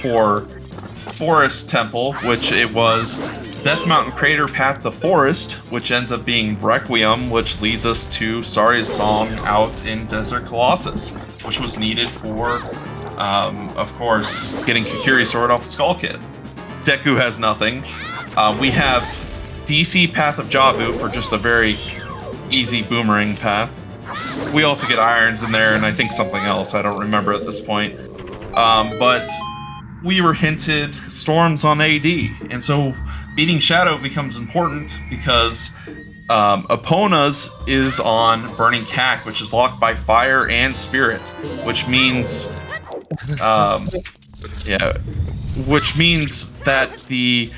for Forest Temple, which it was Death Mountain Crater Path to Forest, which ends up being Requiem, which leads us to Saria's Song out in Desert Colossus, which was needed for, of course, getting Kikiri's Sword off Skull Kid. Deku has nothing. We have DC Path of Jabu for just a very easy boomerang path. We also get irons in there, and I think something else. I don't remember at this point. But we were hinted storms on AD, and so beating Shadow becomes important because Epona's is on Burning Cack, which is locked by Fire and Spirit, which means, which means that the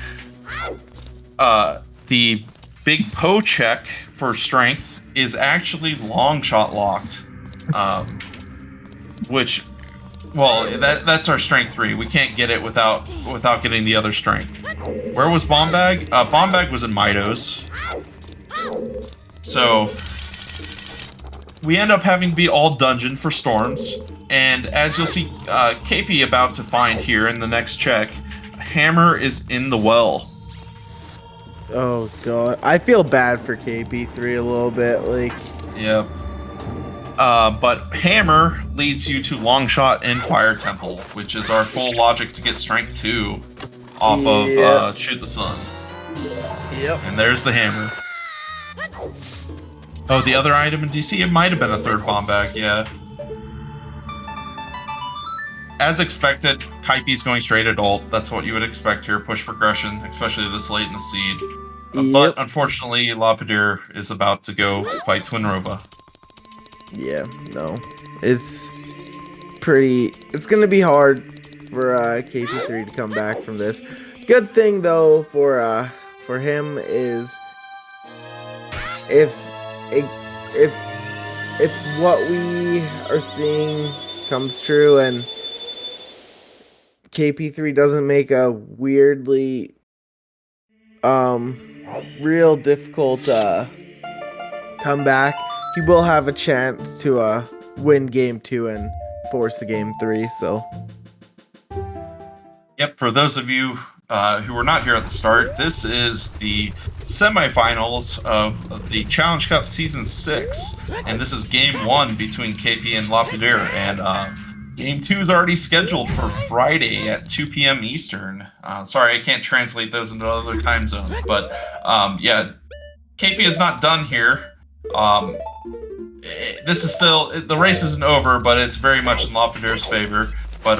Big Poe check for Strength is actually long shot locked, that's our Strength 3. We can't get it without getting the other Strength. Where was Bombag? Bombag was in Mitos. So we end up having to be all dungeon for storms, and as you'll see Keipi about to find here in the next check, Hammer is in the well. Oh god, I feel bad for Keipi3 a little bit, like. Yeah. But Hammer leads you to Longshot and Fire Temple, which is our full logic to get Strength 2 off of Shoot the Sun. Yep. And there's the Hammer. Oh, the other item in DC, it might have been a third bomb bag, yeah. As expected, Keipi's going straight at ult. That's what you would expect here. Push progression, especially this late in the seed. Yep. But unfortunately, LaPedr is about to go fight Twinrova. Yeah, no. It's gonna be hard for Keipi3 to come back from this. Good thing though for him is if what we are seeing comes true and Keipi3 doesn't make a weirdly real difficult comeback, he will have a chance to win game 2 and force the game 3. So yep, for those of you who were not here at the start, this is the semifinals of the Challenge Cup Season 6, and this is Game 1 between Keipi and LaPedr, and Game 2 is already scheduled for Friday at 2 p.m. Eastern. Sorry, I can't translate those into other time zones, but Keipi is not done here. This is still, the race isn't over, but it's very much in LaPedr's favor. But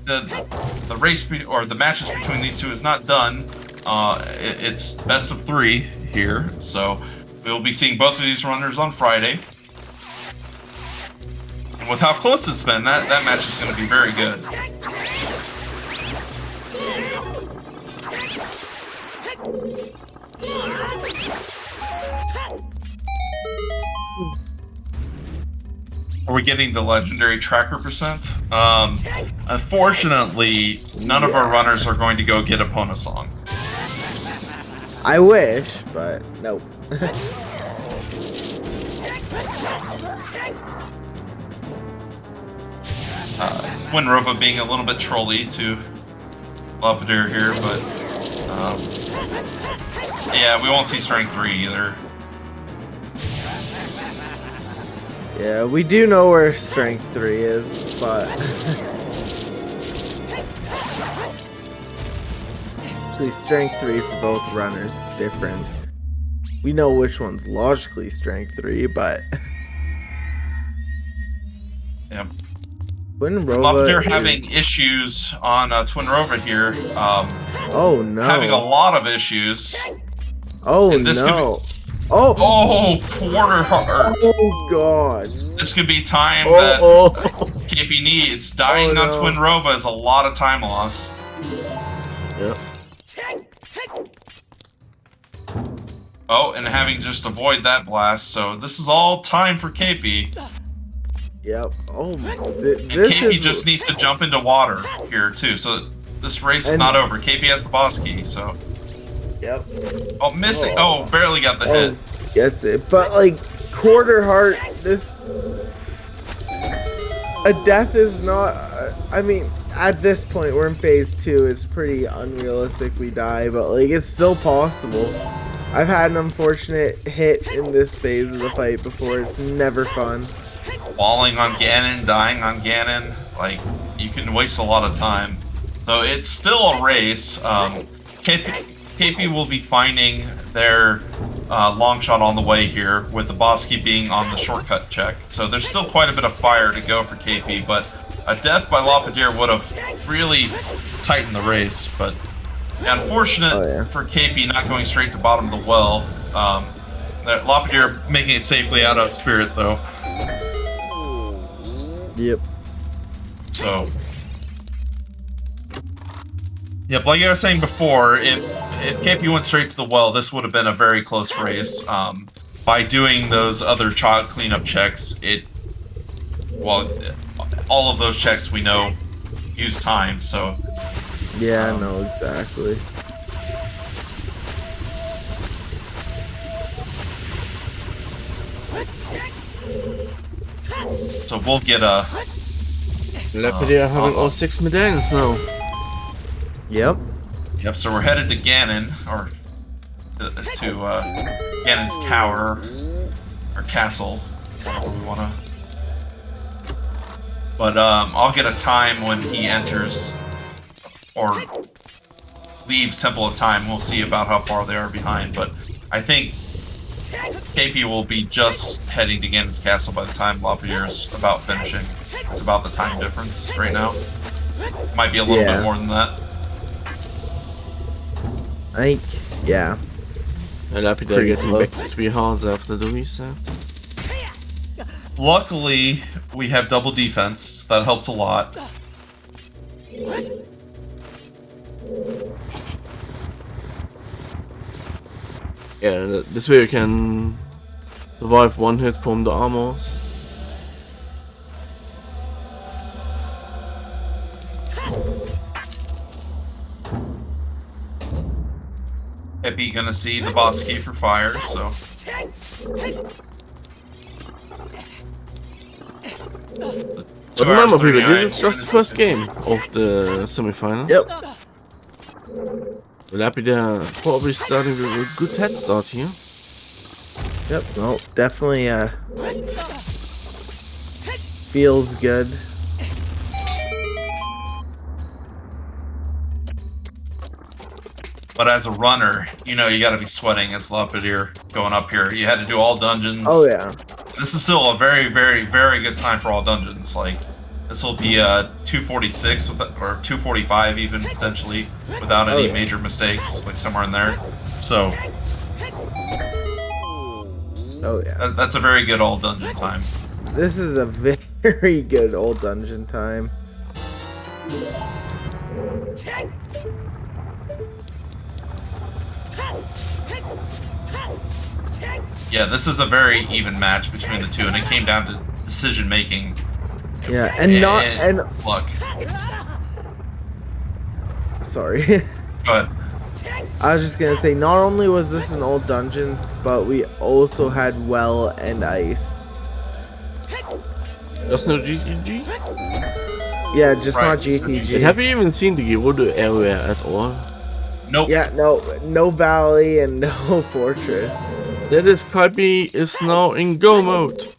the race or the matches between these two is not done. It's best of 3 here, so we'll be seeing both of these runners on Friday. And with how close it's been, that match is going to be very good. Are we getting the legendary tracker percent? Unfortunately, none of our runners are going to go get a Pona song. I wish, but nope. Twinrova being a little bit trolly to LaPedr here, but yeah, we won't see strength 3 either. Yeah, we do know where strength 3 is, but actually strength 3 for both runners is different. We know which one's logically strength 3, but yeah. Twinrova LaPedr having issues on Twinrova here. Oh no. Having a lot of issues. Oh and this no. Could be, oh quarter heart. Oh god. This could be time that Keipi needs. Dying no. on Twinrova is a lot of time loss. Yep. Oh, and having just avoid that blast, so this is all time for Keipi. Yep. Oh my. And Keipi just needs to jump into water here too. So this race is not over. Keipi has the boss key, so. Yep. Oh, missing. Oh, barely got the hit. Gets it. But like quarter heart, this a death is not. I mean, at this point we're in phase 2. It's pretty unrealistic we die, but like it's still possible. I've had an unfortunate hit in this phase of the fight before. It's never fun. Falling on Ganon, dying on Ganon, like, you can waste a lot of time. So it's still a race. Keipi will be finding their long shot on the way here, with the boss key being on the shortcut check. So there's still quite a bit of fire to go for Keipi, but a death by LaPedr would have really tightened the race. But unfortunate for Keipi not going straight to bottom of the well. LaPedr making it safely out of Spirit, though. Yep. So, yep, like I was saying before, if Keipi went straight to the well, this would have been a very close race. By doing those other child cleanup checks, all of those checks we know use time, so. Yeah, no, exactly. So we'll get a. LaPedr having all 6 medallions now. Yep. Yep. So we're headed to Ganon, or to Ganon's tower or castle, whatever we wanna. But I'll get a time when he enters or leaves Temple of Time. We'll see about how far they are behind, but I think Keipi will be just heading to Ganon's castle by the time LaPedr's about finishing. It's about the time difference right now. Might be a little bit more than that. I think, yeah. And LaPedr getting back to 3 hearts after the reset. Luckily, we have double defense, so that helps a lot. Yeah, this way you can survive 1 hit from the armors. Keipi gonna see the boss key for fire, so. But remember people, this is just the first game of the semifinals. Yep. LaPedr probably starting with a good head start here. Yep, well, definitely feels good. But as a runner, you know you gotta be sweating as LaPedr going up here. You had to do all dungeons. Oh yeah. This is still a very, very, very good time for all dungeons. Like, this will be 246 or 245 even potentially, without any major mistakes, like somewhere in there. So, oh yeah. That's a very good all dungeon time. This is a very good old dungeon time. Yeah, this is a very even match between the two, and it came down to decision making. Yeah, and luck. Sorry. Go ahead. I was just gonna say, not only was this an old dungeons, but we also had well and ice. Just no GTG? Yeah, just Right. not GTG. And have you even seen the Gerudo area at all? Nope. Yeah, no valley and no fortress. That is Keipi is now in go mode.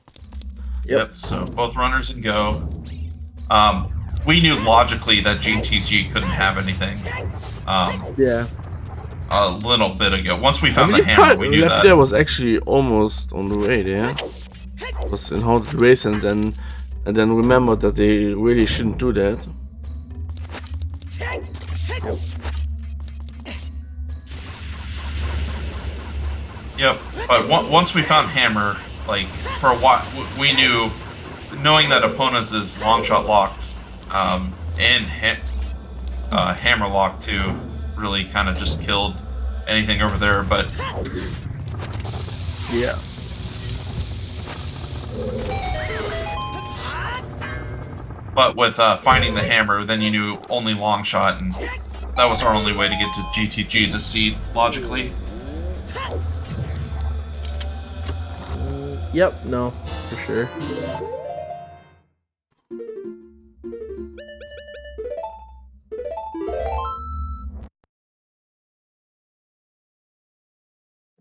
Yep. So both runners in go. We knew logically that GTG couldn't have anything. Yeah. A little bit ago. Once we I found the believe hammer, we knew that. LaPedr was actually almost on the way there. Was in haunted race and then remembered that they really shouldn't do that. Yep. But once we found hammer, like for a while, we knew, knowing that opponents is long shot locked, and hammer lock too, really kind of just killed anything over there. But Yeah. But with finding the hammer, then you knew only long shot, and that was our only way to get to GTG to seed logically. Yep, no, for sure.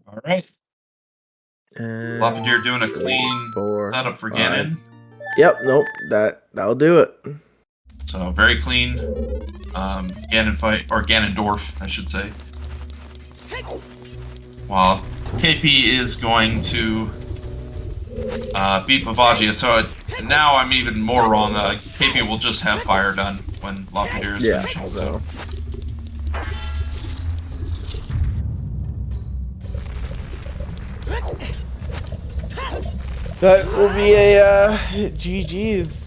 All right. And LaPedr doing a clean 4, setup for 5. Ganon. Yep, nope, that'll do it. So very clean Ganon fight, or Ganondorf, I should say. While KP is going to beat Vivagia, so now I'm even more wrong. KP will just have fire done when LaPedr is finishing. So. That will be a GG's.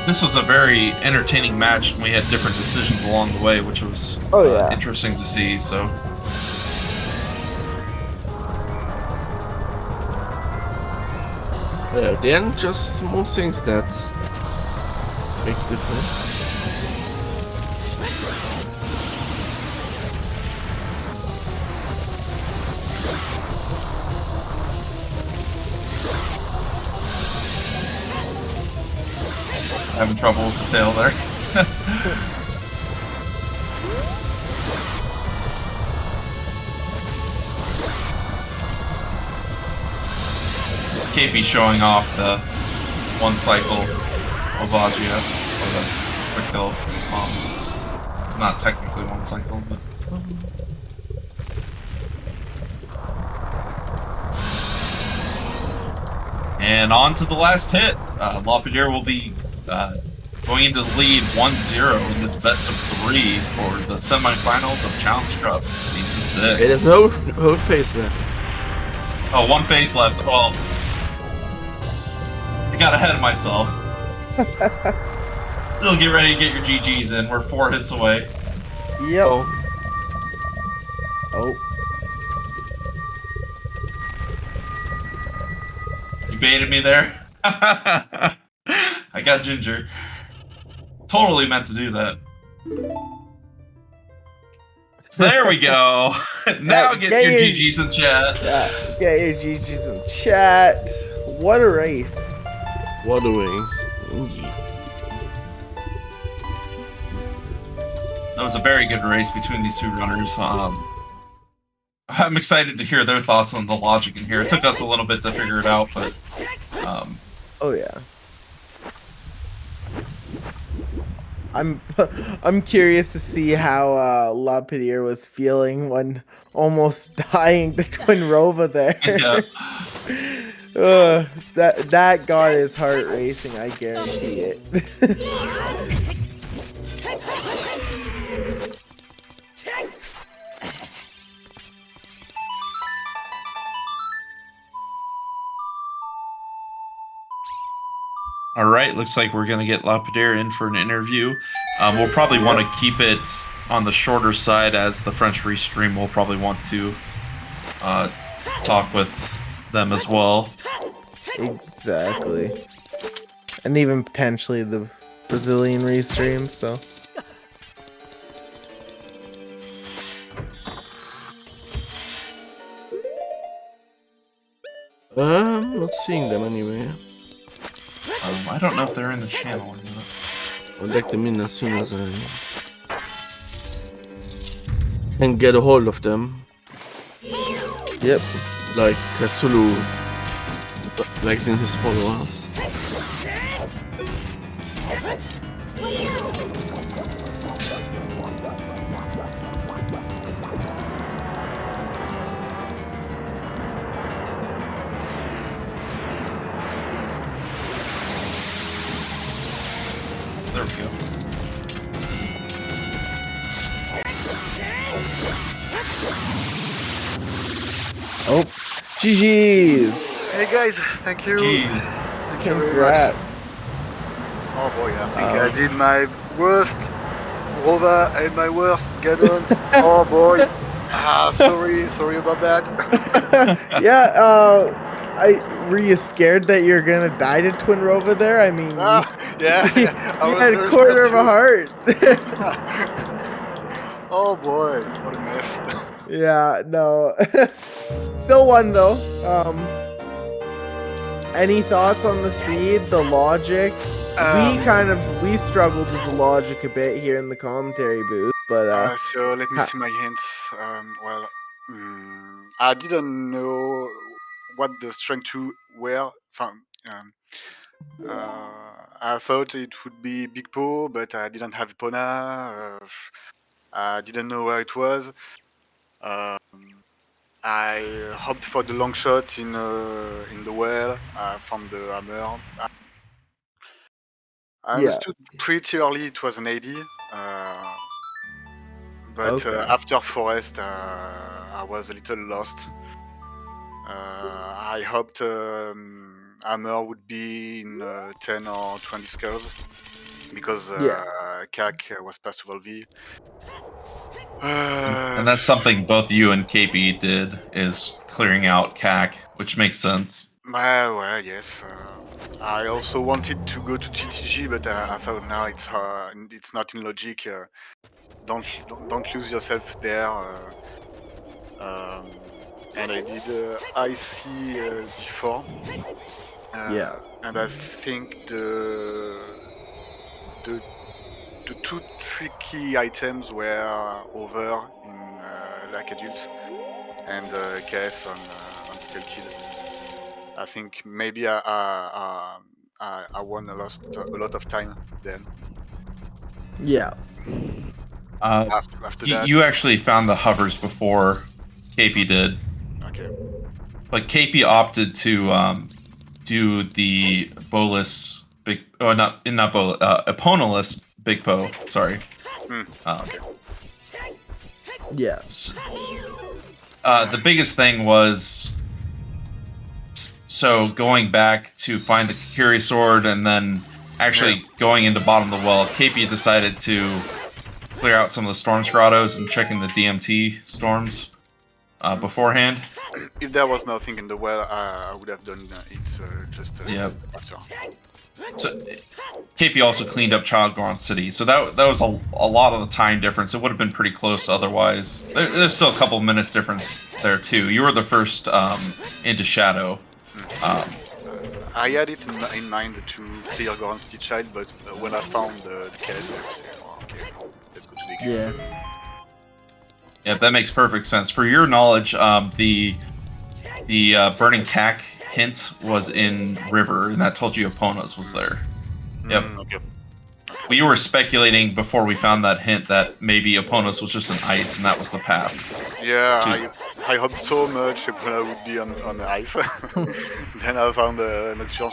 This was a very entertaining match, and we had different decisions along the way, which was interesting to see. So, Then just small things that make a difference. having trouble with the tail there. KP showing off the one cycle Ovagia, or the quick kill. It's not technically one cycle, but. And on to the last hit. LaPedr will be going into the lead 1-0 in this best of 3 for the semifinals of Challenge Cup Season 6. It is no face left. Oh, one face left. Well, I got ahead of myself. Still get ready to get your GGs in. We're 4 hits away. Yep. Oh. You baited me there. I got Ginger. Totally meant to do that. So there we go. Now get your GGs in chat. Get your GGs in chat. What a race. What a race. That was a very good race between these two runners. I'm excited to hear their thoughts on the logic in here. It took us a little bit to figure it out, but oh yeah. I'm curious to see how LaPedr was feeling when almost dying to Twin Rova there. Yeah. That got his heart racing, I guarantee it. All right, looks like we're gonna get LaPedr in for an interview. We'll probably want to keep it on the shorter side, as the French restream will probably want to talk with them as well. Exactly. And even potentially the Brazilian restream, so. Not seeing them anyway. I don't know if they're in the channel or not. I'll let them in as soon as I can get a hold of them. Yep. Like Kasulu likes in his followers. There we go. Oh, GG's. Hey guys, thank you. Gee. Thank you very much. Congrats. Oh boy, I think I did my worst Rova and my worst Ganon. Oh boy. Sorry about that. Were you scared that you're gonna die to Twin Rova there? I mean, Yeah. I you was had a very quarter of scared a too. heart. Oh boy, what a mess. Yeah, no. Still won though. Any thoughts on the seed, the logic? We struggled with the logic a bit here in the commentary booth, but So let me see my hints. I didn't know what the strength 2 were. I thought it would be Big Po, but I didn't have Epona. I didn't know where it was. Um, I hoped for the long shot in the well from the hammer. I yeah. understood pretty early it was an AD, but Okay. after Forest, I was a little lost. I hoped hammer would be in 10 or 20 skulls because Yeah. CAC was past 12V. And that's something both you and KP did, is clearing out CAC, which makes sense. Well, yes. I also wanted to go to GTG, but I thought now it's not in logic. Don't lose yourself there. And I did IC before, Yeah. and I think the two tricky items were over in like adult and KS on Scale Kid. I think maybe I won a lot of time then. Yeah. After that, You actually found the hovers before KP did, okay. but KP opted to do the bolus big. Oh, not bolus. Eponoless big po. Sorry. Okay. Yeah. The biggest thing was so going back to find the Kakiri sword and then actually going into bottom of the well. KP decided to clear out some of the storm grottos and checking the DMT storms beforehand. If there was nothing in the well, I would have done it just Yeah. after. So KP also cleaned up Childgorn City, so that was a lot of the time difference. It would have been pretty close otherwise. There's still a couple minutes difference there too. You were the first into Shadow. I had it in mind to clear Goron City Child, but when I found the case, I said, oh, okay, let's go to the game. Yeah, that makes perfect sense. For your knowledge, the burning cack hint was in River, and that told you Epona's was there. Yep. Okay. We were speculating before we found that hint that maybe Epona's was just an ice, and that was the path. Yeah, I hoped so much Epona would be on the ice. Then I found the Nocturne.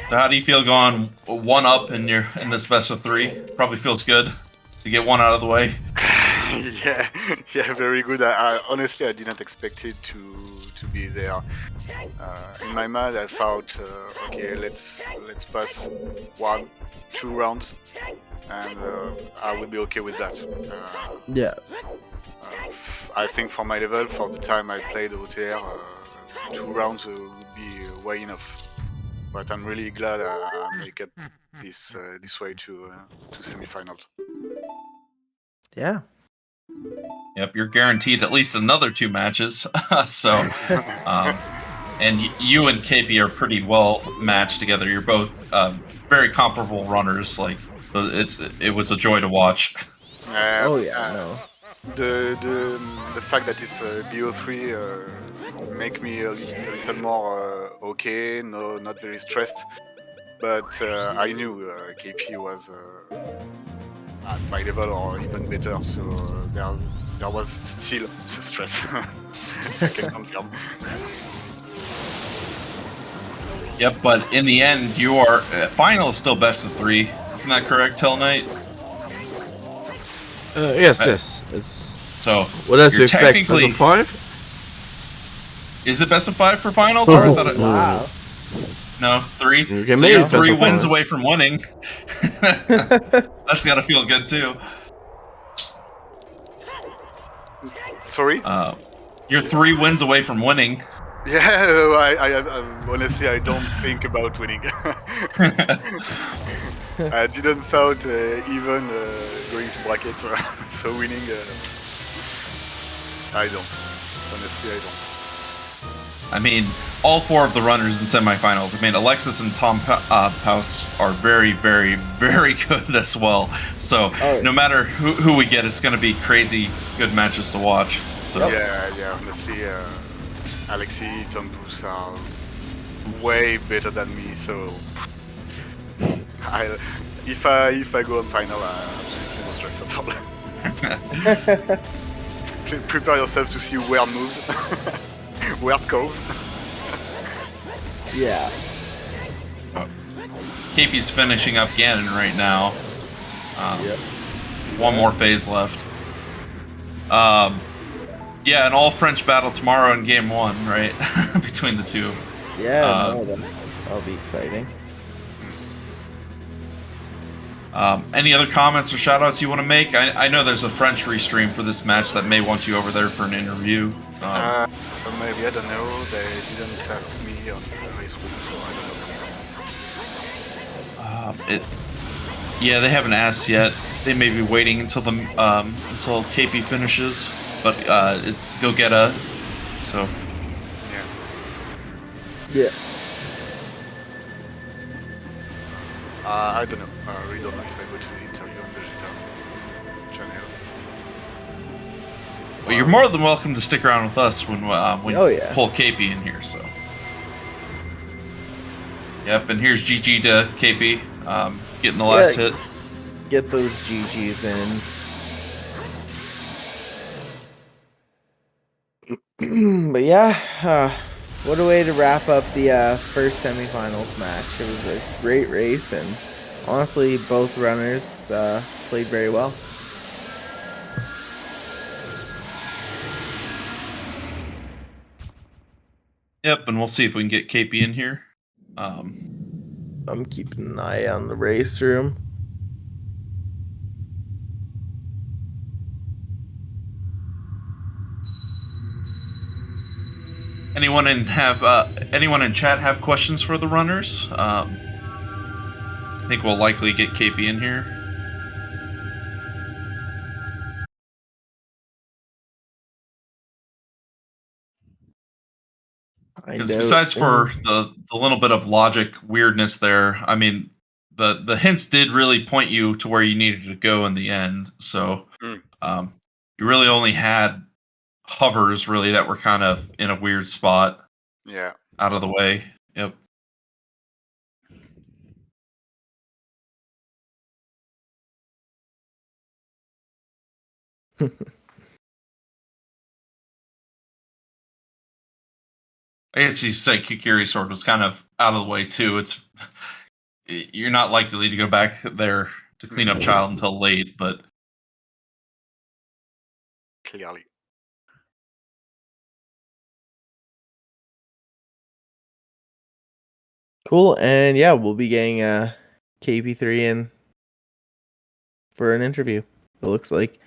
So how do you feel going 1-up in this best of 3? Probably feels good to get one out of the way. yeah, very good. Honestly, I didn't expect it to be there. In my mind, I thought, okay, let's pass 1, 2 rounds, and I will be okay with that. Yeah. I think for my level, for the time I played OTR, 2 rounds would be way enough. But I'm really glad I make it this way to semifinals. Yeah. Yep, you're guaranteed at least another 2 matches. So, and you and Keipi are pretty well matched together. You're both very comparable runners. Like, so it was a joy to watch. Oh yeah. No. The fact that it's BO3 make me a little more okay, no, not very stressed. But I knew KP was at my level or even better, so there was still stress. I can confirm. Yep, but in the end, your final is still best of 3. Isn't that correct, Hell Knight? Yes, yes. It's So what else you you're expect? Best technically- of 5? Is it best of 5 for finals? Or I Oh thought it, wow. no, 3. You can So make you're it best 3 of wins 5. away from winning. That's got to feel good too. Sorry? You're 3 wins away from winning. Yeah, I honestly I don't think about winning. I didn't thought even going to brackets, so winning. I don't. Honestly, I don't. I mean, all 4 of the runners in semifinals. I mean, Alexis and Tom Paus are very, very, very good as well. So no matter who we get, it's going to be crazy good matches to watch. So Yeah. Honestly, Alexi, Tom Paus are way better than me. So if I go on final, absolutely no stress at all. Prepare yourself to see weird moves, weird calls. Yeah. Keipi's finishing up Ganon right now. Yep. One more phase left. Yeah, an all-French battle tomorrow in Game 1, right? Between the two. Yeah, no, that'll be exciting. Any other comments or shoutouts you want to make? I know there's a French restream for this match that may want you over there for an interview. Maybe, I don't know. They didn't ask me on the race room, so I don't know. Yeah, they haven't asked yet. They may be waiting until until KP finishes, but it's go get a. So. Yeah. I don't know. I really don't know if I go to the interview on the channel. Well, you're more than welcome to stick around with us when you pull KP in here. So. Yep, and here's GG to KP, getting the last hit. Get those GGs in. But yeah, what a way to wrap up the first semifinals match. It was a great race, and honestly, both runners played very well. Yep, and we'll see if we can get KP in here. I'm keeping an eye on the race room. Anyone in chat have questions for the runners? I think we'll likely get KP in here. Because besides for the little bit of logic weirdness there, I mean, the hints did really point you to where you needed to go in the end. So you really only had hovers really that were kind of in a weird spot. Yeah. Out of the way. Yep. I guess you said Kukiri Sword was kind of out of the way too. You're not likely to go back there to clean up Child until late, but clearly. Cool, and yeah, we'll be getting Keipi3 in for an interview. It looks like.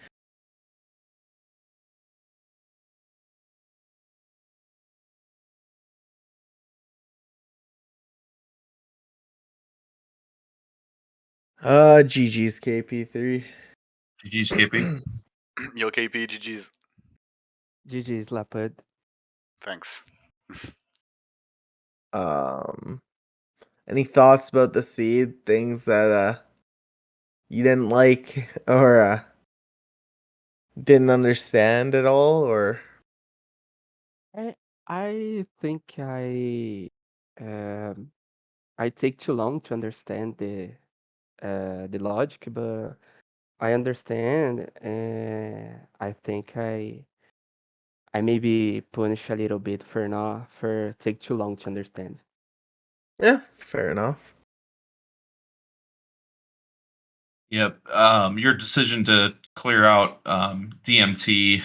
GG's Keipi3. GG's Keipi. Yo, KP, GG's. GG's LaPedr. Thanks. Any thoughts about the seed? Things that you didn't like or didn't understand at all, or I think I take too long to understand the logic, but I understand, and I think I maybe punish a little bit for take too long to understand. yeah, fair enough. Yep. Your decision to clear out DMT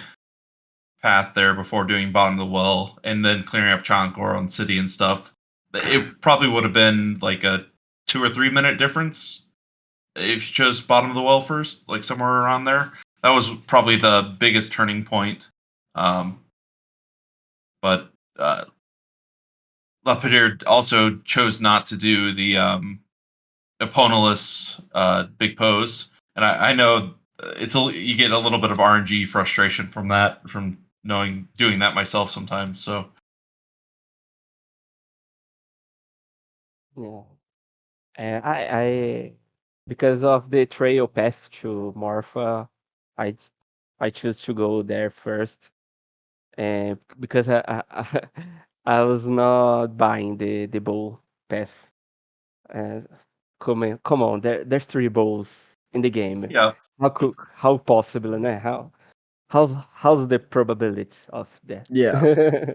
path there before doing bottom of the well, and then clearing up Chankor on city and stuff. It probably would have been like a 2 or 3 minute difference if you chose bottom of the well first, like somewhere around there. That was probably the biggest turning point. But LaPedr also chose not to do the opponentless big pose, and I know you get a little bit of RNG frustration from that, from doing that myself sometimes. So Yeah, and I because of the trail path to Morpha, I I choose to go there first, and because I was not buying the bowl path. Uh, come on, there's 3 bowls in the game. yeah, How possible, né? How's the probability of that? Yeah.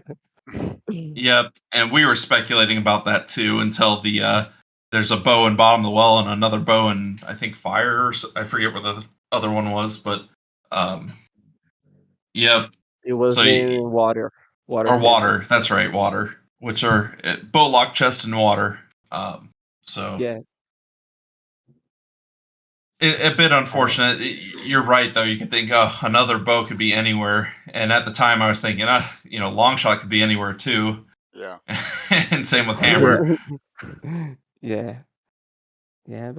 yep. And we were speculating about that too until there's a bow in bottom of the well and another bow in, I think, fire. I forget what the other one was, but yep. It was So in water or temple. water. That's right, water. Which are boat lock, chest, and water. So Yeah, a bit uh, unfortunate. You're right, though. You could think, oh, another bow could be anywhere. And at the time, I was thinking, long shot could be anywhere too. Yeah. And same with Yeah. hammer. yeah, yeah,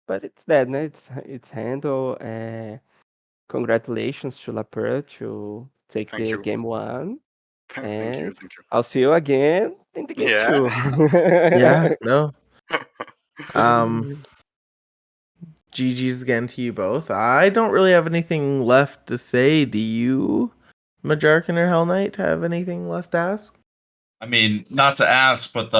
but it's that, né? It's handled. Congratulations to LaPedr to take Thank the you. game 1, Thank you. and Thank you. I'll see you again in the game Yeah. 2. Yeah, no. GG's again to you both. I don't really have anything left to say. Do you, Majarkin or Hell Knight, have anything left to ask? I mean, not to ask, but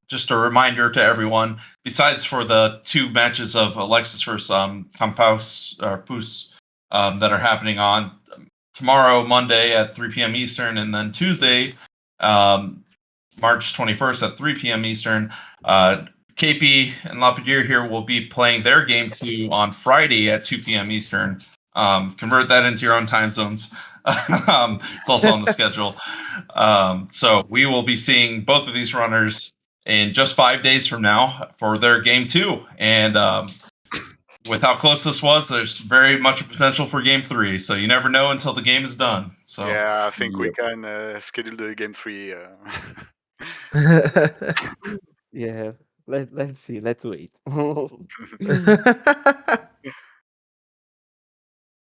just a reminder to everyone. Besides for the 2 matches of Alexis versus Tampaus or Pus that are happening on tomorrow, Monday at 3 p.m. Eastern, and then Tuesday, March 21st at 3 p.m. Eastern. Keipi and LaPedr here will be playing their game 2 on Friday at 2 p.m. Eastern. Convert that into your own time zones. It's also on the schedule. So we will be seeing both of these runners in just 5 days from now for their game 2. And with how close this was, there's very much a potential for game 3. So you never know until the game is done. So Yeah, I think we Yep. can schedule the game 3. Yeah, let's see, let's wait.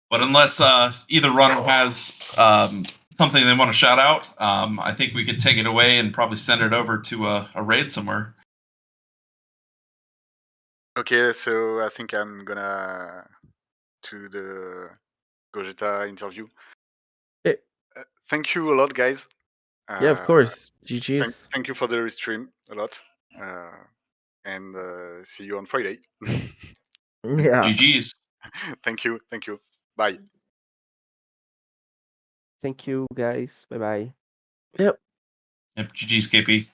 but unless either runner has something they want to shout out, I think we could take it away and probably send it over to a raid somewhere. Okay, so I think I'm gonna to the Gogeta interview. Eh, Thank you a lot, guys. yeah, of course. GG's. Thank you for the restream a lot, and see you on Friday. Yeah. GG's. Thank you. Bye. Thank you, guys. Bye bye. Yep. Yep, GG's, KP.